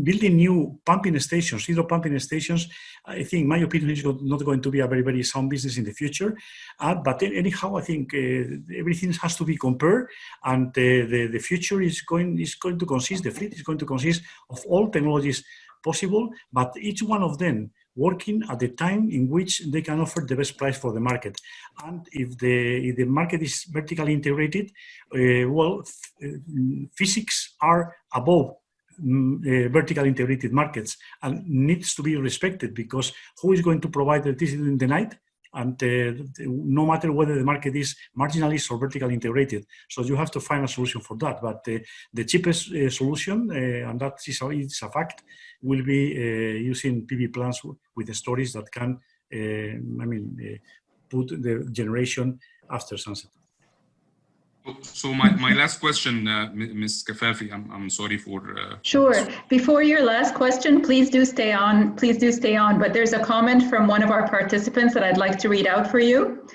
building new pumping stations, hydro pumping stations. I think, my opinion, is not going to be a very sound business in the future. But anyhow, I think everything has to be compared, and the future is going to consist, the fleet is going to consist of all technologies possible, but each one of them working at the time in which they can offer the best price for the market. And if the market is vertically integrated, physics are above vertical integrated markets and needs to be respected, because who is going to provide electricity in the night? And no matter whether the market is marginalist or vertically integrated. So you have to find a solution for that. But the cheapest solution, and that is a fact, will be using PV plants with the storage that can, put the generation after sunset. So my last question, Ms. Kafafi, I'm sorry for... Sure. Before your last question, please do stay on. Please do stay on. But there's a comment from one of our participants that I'd like to read out for you.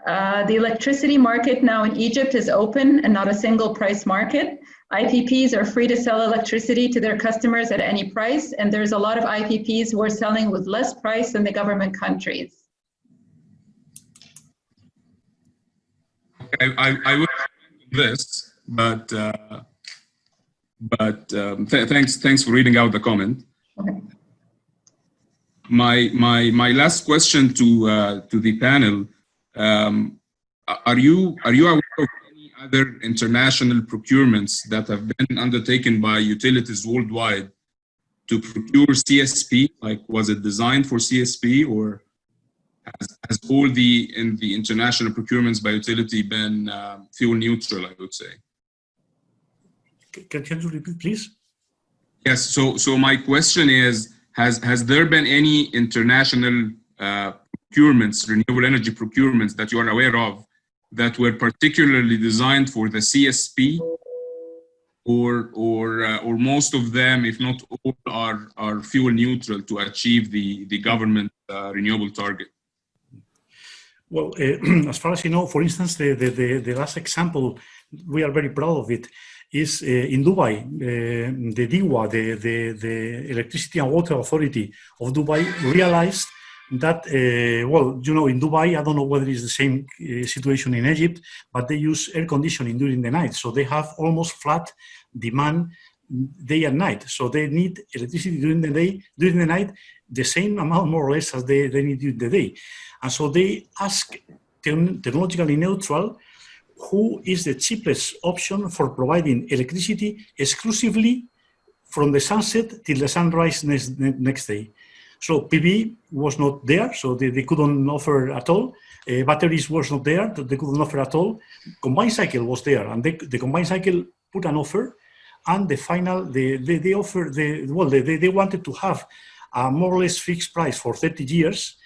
The electricity market now in Egypt is open and not a single price market. IPPs are free to sell electricity to their customers at any price, and there's a lot of IPPs who are selling with less price than the government countries. I will this, but thanks for reading out the comment. Okay. My last question to the panel: are you aware of any other international procurements that have been undertaken by utilities worldwide to procure CSP? Like, was it designed for CSP, or has all the international procurements by utility been fuel neutral, I would say? Can you repeat, please? Yes. So my question is, has there been any international procurements, renewable energy procurements that you are aware of that were particularly designed for the CSP, or most of them, if not all, are fuel neutral to achieve the government renewable target? Well, as far as you know, for instance, the last example, we are very proud of it, is in Dubai. The DIWA, the Electricity and Water Authority of Dubai, realized that, well, you know, in Dubai, I don't know whether it's the same situation in Egypt, but they use air conditioning during the night. So they have almost flat demand day and night. So they need electricity during the day, during the night, the same amount more or less as they need during the day. And so they ask technologically neutral, who is the cheapest option for providing electricity exclusively from the sunset till the sunrise next day. So PV was not there, so they couldn't offer at all. Batteries was not there, they couldn't offer at all. Combined cycle was there, and the combined cycle put an offer, and the final, they offered, they wanted to have a more or less fixed price for 30 years,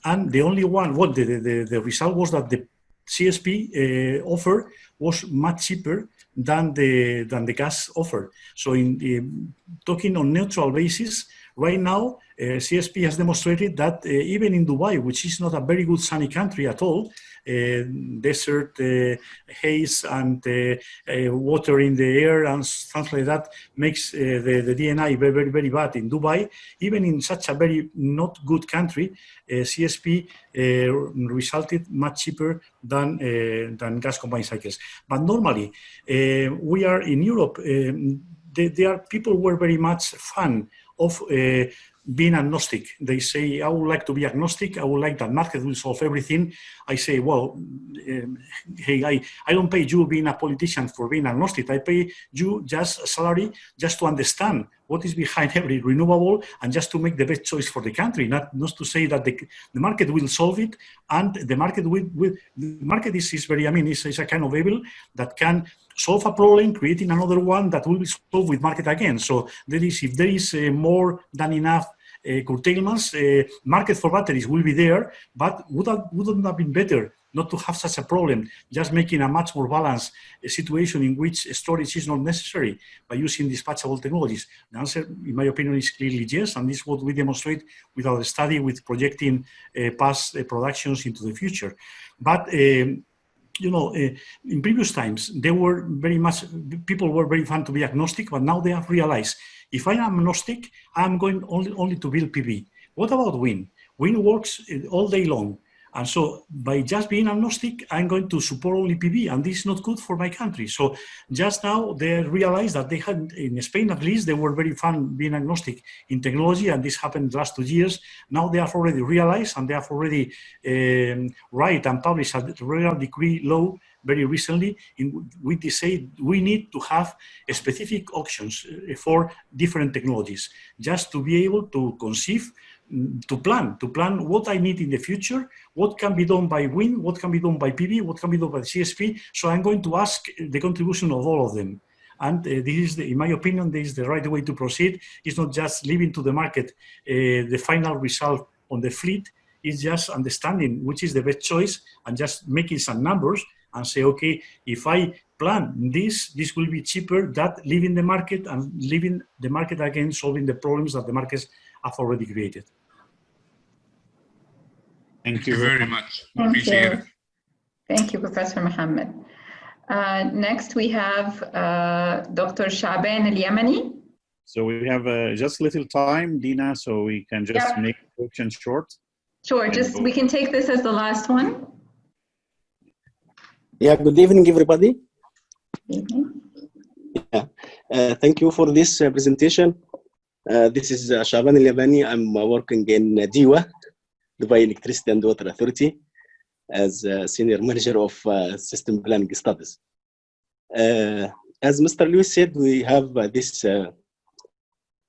and the only one, well, the result was that the CSP offer was much cheaper than the gas offer. So in talking on neutral basis, right now, CSP has demonstrated that even in Dubai, which is not a very good sunny country at all, desert, haze, and water in the air and stuff like that makes the DNI very, very, very bad in Dubai. Even in such a very not good country, CSP resulted much cheaper than gas combined cycles. But normally, we are in Europe. There are people who are very much fan of being agnostic. They say, I would like to be agnostic. I would like that market will solve everything. I say, well, hey, I don't pay you being a politician for being agnostic. I pay you just a salary just to understand what is behind every renewable and just to make the best choice for the country, not to say that the market will solve it. And the market the market is very, I mean, it's a kind of evil that can solve a problem, creating another one that will be solved with market again. So if there is more than enough curtailments, market for batteries will be there, but wouldn't have been better not to have such a problem, just making a much more balanced situation in which storage is not necessary by using dispatchable technologies? The answer, in my opinion, is clearly yes, and this is what we demonstrate with our study, with projecting past productions into the future. But you know, in previous times, people were very fun to be agnostic, but now they have realized, if I am agnostic, I'm going only to build PV. What about wind? Wind works all day long. And so by just being agnostic, I'm going to support only PV, and this is not good for my country. So just now they realized that they had, in Spain at least, they were very fun being agnostic in technology, and this happened the last 2 years. Now they have already realized, and they have already write and published a royal decree law very recently, in which they say we need to have specific options for different technologies, just to be able to conceive, to plan what I need in the future, what can be done by wind, what can be done by PV, what can be done by CSP. So I'm going to ask the contribution of all of them. And this is, in my opinion, this is the right way to proceed. It's not just leaving to the market the final result on the fleet. It's just understanding which is the best choice and just making some numbers and say, okay, if I plan this will be cheaper than leaving the market and leaving the market again, solving the problems that the markets have already created. Thank you very much. Appreciate it. Thank you, Professor Mohammed. Next, we have Dr. Shaban Al-Yamani. So we have just little time, Dina, so we can just make the question short. Sure, we can take this as the last one. Yeah, good evening, everybody. Mhm. Yeah, thank you for this presentation. This is Shaban Al-Yabani. I'm working in DIWA, Dubai Electricity and Water Authority, as Senior Manager of System Planning Studies. As Mr. Lewis said, we have this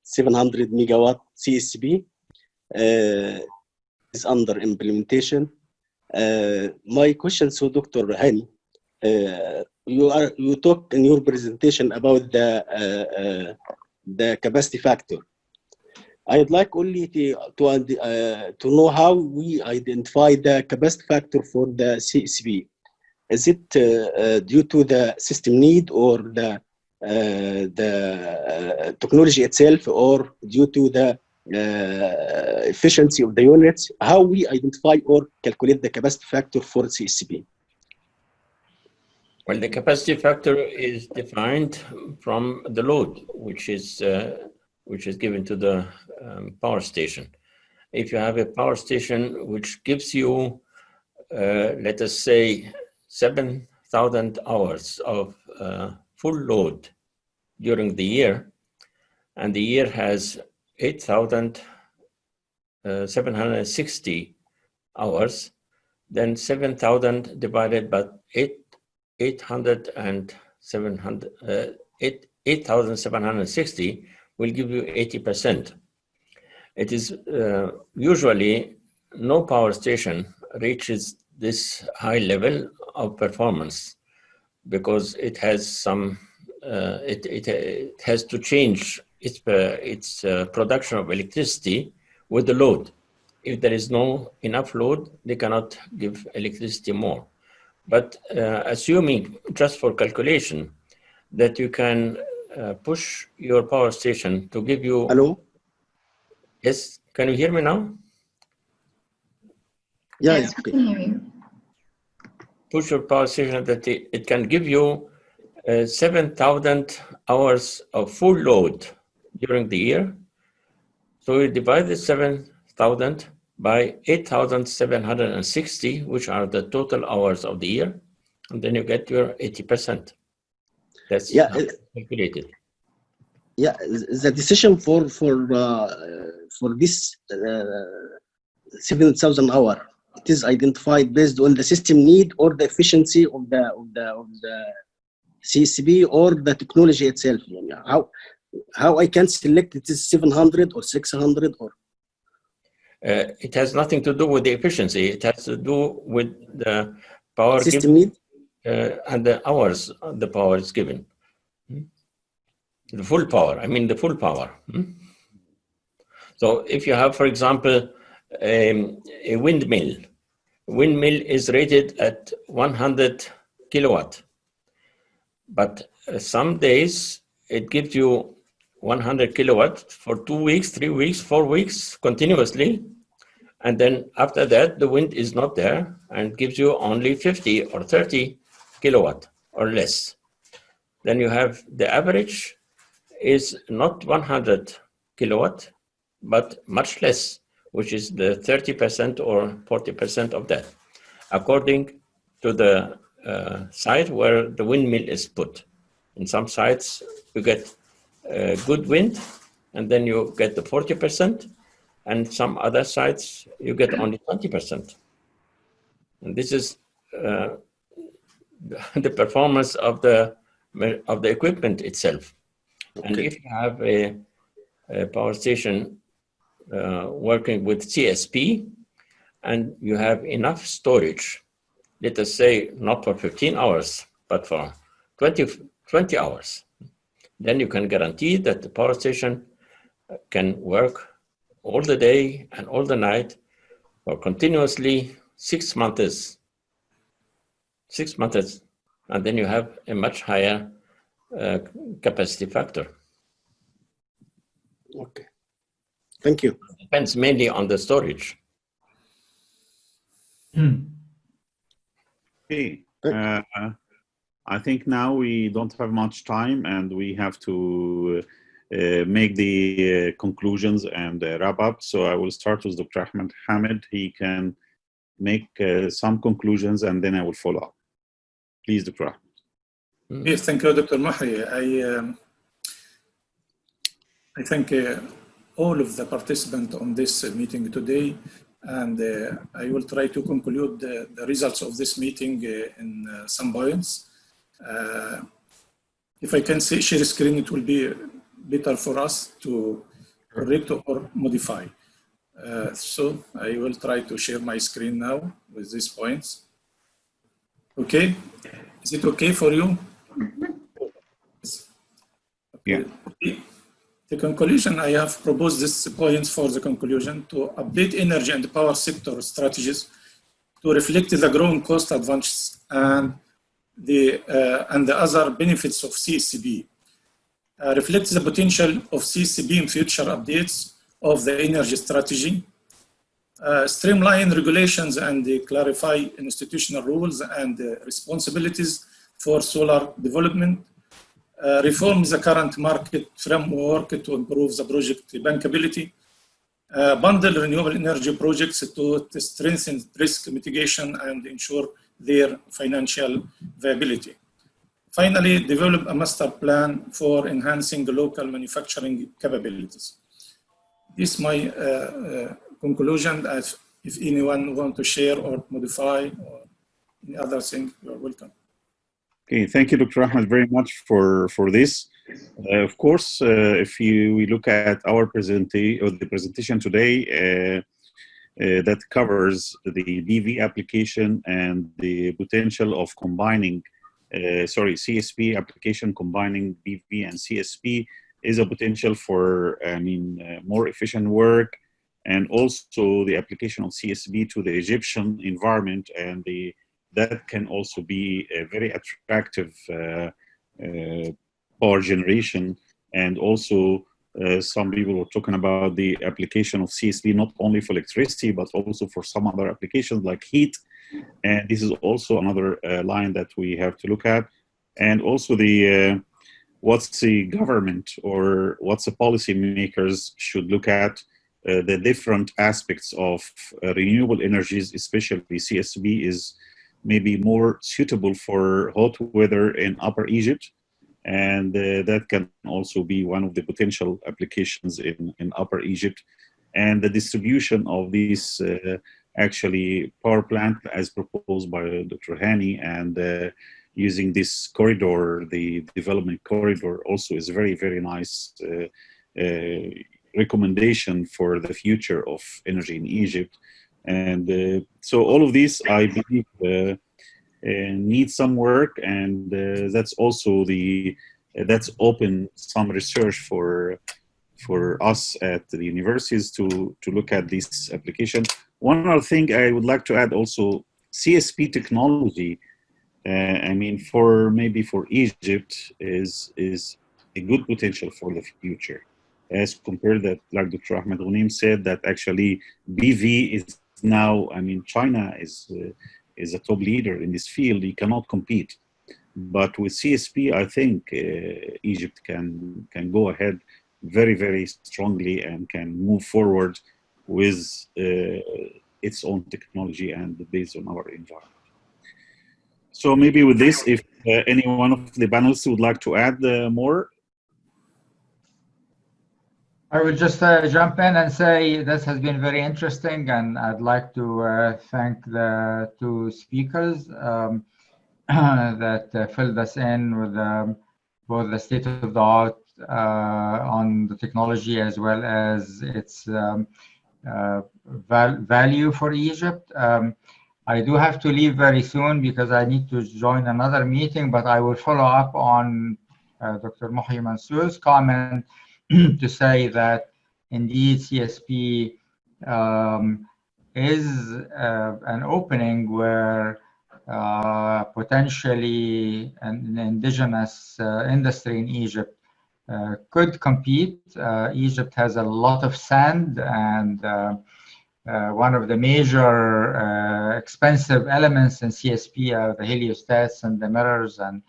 700 megawatt CSP is under implementation. My question to Dr. Hani, you talked in your presentation about the capacity factor. I'd like only to know how we identify the capacity factor for the CSP. Is it due to the system need or the technology itself, or due to the efficiency of the units? How we identify or calculate the capacity factor for CSP? Well, the capacity factor is defined from the load, which is given to the power station. If you have a power station which gives you, let us say, 7,000 hours of full load during the year, and the year has 8,760 hours, then 7,000 divided by 8,760 will give you 80%. It is usually no power station reaches this high level of performance because it has some, it has to change its production of electricity with the load. If there is no enough load, they cannot give electricity more. But assuming, just for calculation, that you can push your power station to give you... Hello? Yes, can you hear me now? Yeah, Yes, okay. we can hear you. Push your power station that it can give you 7,000 hours of full load during the year. So you divide the 7,000 by 8,760, which are the total hours of the year, and then you get your 80%. That's calculated. Yeah, the decision for this 7,000 hour, it is identified based on the system need or the efficiency of the CSP or the technology itself. How I can select it is 700 or 600 or? It has nothing to do with the efficiency. It has to do with the power system need and the hours the power is given. The full power, I mean the full power. So if you have, for example, a windmill. Windmill is rated at 100 kilowatt. But some days it gives you 100 kilowatt for 2 weeks, 3 weeks, 4 weeks continuously. And then after that, the wind is not there and gives you only 50 or 30 kilowatt or less. Then you have the average is not 100 kilowatt, but much less, which is the 30% or 40% of that, according to the site where the windmill is put. In some sites, you get good wind, and then you get the 40%, and some other sites, you get only 20%. And this is the performance of the equipment itself. Okay. And if you have a power station working with CSP, and you have enough storage, let us say not for 15 hours, but for 20 hours, then you can guarantee that the power station can work all the day and all the night for continuously 6 months. 6 months, and then you have a much higher capacity factor. Okay, thank you. Depends mainly on the storage. Okay. I think now we don't have much time, and we have to make the conclusions and wrap up. So I will start with Dr. Ahmed Hamid. He can make some conclusions, and then I will follow up. Please, Dr. Ahmed. Yes, thank you, Dr. Mahri. I thank all of the participants on this meeting today, and I will try to conclude the results of this meeting in some points. If I can share screen, it will be better for us to correct or modify. So I will try to share my screen now with these points. Okay, is it okay for you? Yeah. The conclusion, I have proposed these points for the conclusion to update energy and power sector strategies to reflect the growing cost advantages and the other benefits of CSP. Reflect the potential of CSP in future updates of the energy strategy. Streamline regulations and clarify institutional rules and responsibilities for solar development. Reform the current market framework to improve the project bankability. Bundle renewable energy projects to strengthen risk mitigation and ensure their financial viability. Finally, develop a master plan for enhancing local manufacturing capabilities. This is my conclusion. If anyone wants to share or modify or any other thing, you are welcome. Okay, thank you, Dr. Ahmed, very much for this. Of course, if we look at our presentation today, that covers the PV application and the potential of combining, CSP application combining PV and CSP is a potential for, more efficient work, and also the application of CSP to the Egyptian environment, and that can also be a very attractive power generation. And also some people were talking about the application of CSP not only for electricity, but also for some other applications like heat. And this is also another line that we have to look at. And also what's the government or what's the policy makers should look at the different aspects of renewable energies, especially CSP is maybe more suitable for hot weather in Upper Egypt. And that can also be one of the potential applications in Upper Egypt. And the distribution of these actually power plant as proposed by Dr. Hani, and using this corridor, the development corridor, also is very, very nice recommendation for the future of energy in Egypt. And so all of these, I believe, need some work, and that's also that's open some research for us at the universities to look at this application. One other thing I would like to add also, CSP technology, for Egypt is a good potential for the future, as compared that, like Dr. Ahmed Ghunim said, that actually BV is now, China is a top leader in this field. You cannot compete. But with CSP, I think Egypt can go ahead very, very strongly and can move forward with its own technology and based on our environment. So maybe with this, if any one of the panelists would like to add more. I would just jump in and say this has been very interesting, and I'd like to thank the two speakers that filled us in with both the state of the art on the technology as well as its value for Egypt. I do have to leave very soon because I need to join another meeting, but I will follow up on Dr. Mohi Mansour's comment to say that indeed CSP is an opening where potentially an indigenous industry in Egypt could compete. Egypt has a lot of sand, and one of the major expensive elements in CSP are the heliostats and the mirrors and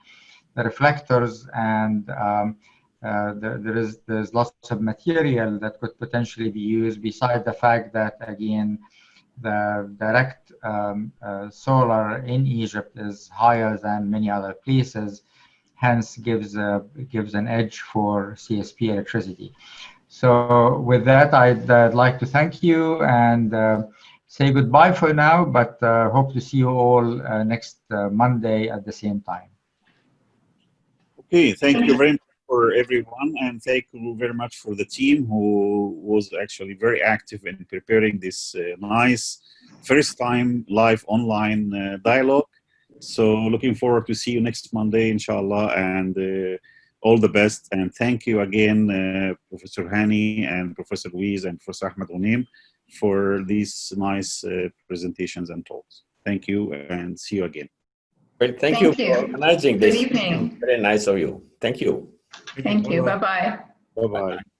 the reflectors, and there's lots of material that could potentially be used, beside the fact that, again, the direct solar in Egypt is higher than many other places, hence gives an edge for CSP electricity. So with that, I'd like to thank you and say goodbye for now, but hope to see you all next Monday at the same time. Okay, thank you very much for everyone, and thank you very much for the team who was actually very active in preparing this nice first time live online dialogue. So looking forward to see you next Monday, inshallah, and all the best. And thank you again, Professor Hani and Professor Louise and Professor Ahmed Ghunim for these nice presentations and talks. Thank you and see you again. Well, thank you for organizing this. Good evening. Very nice of you. Thank you. Thank you. Bye-bye. Bye-bye.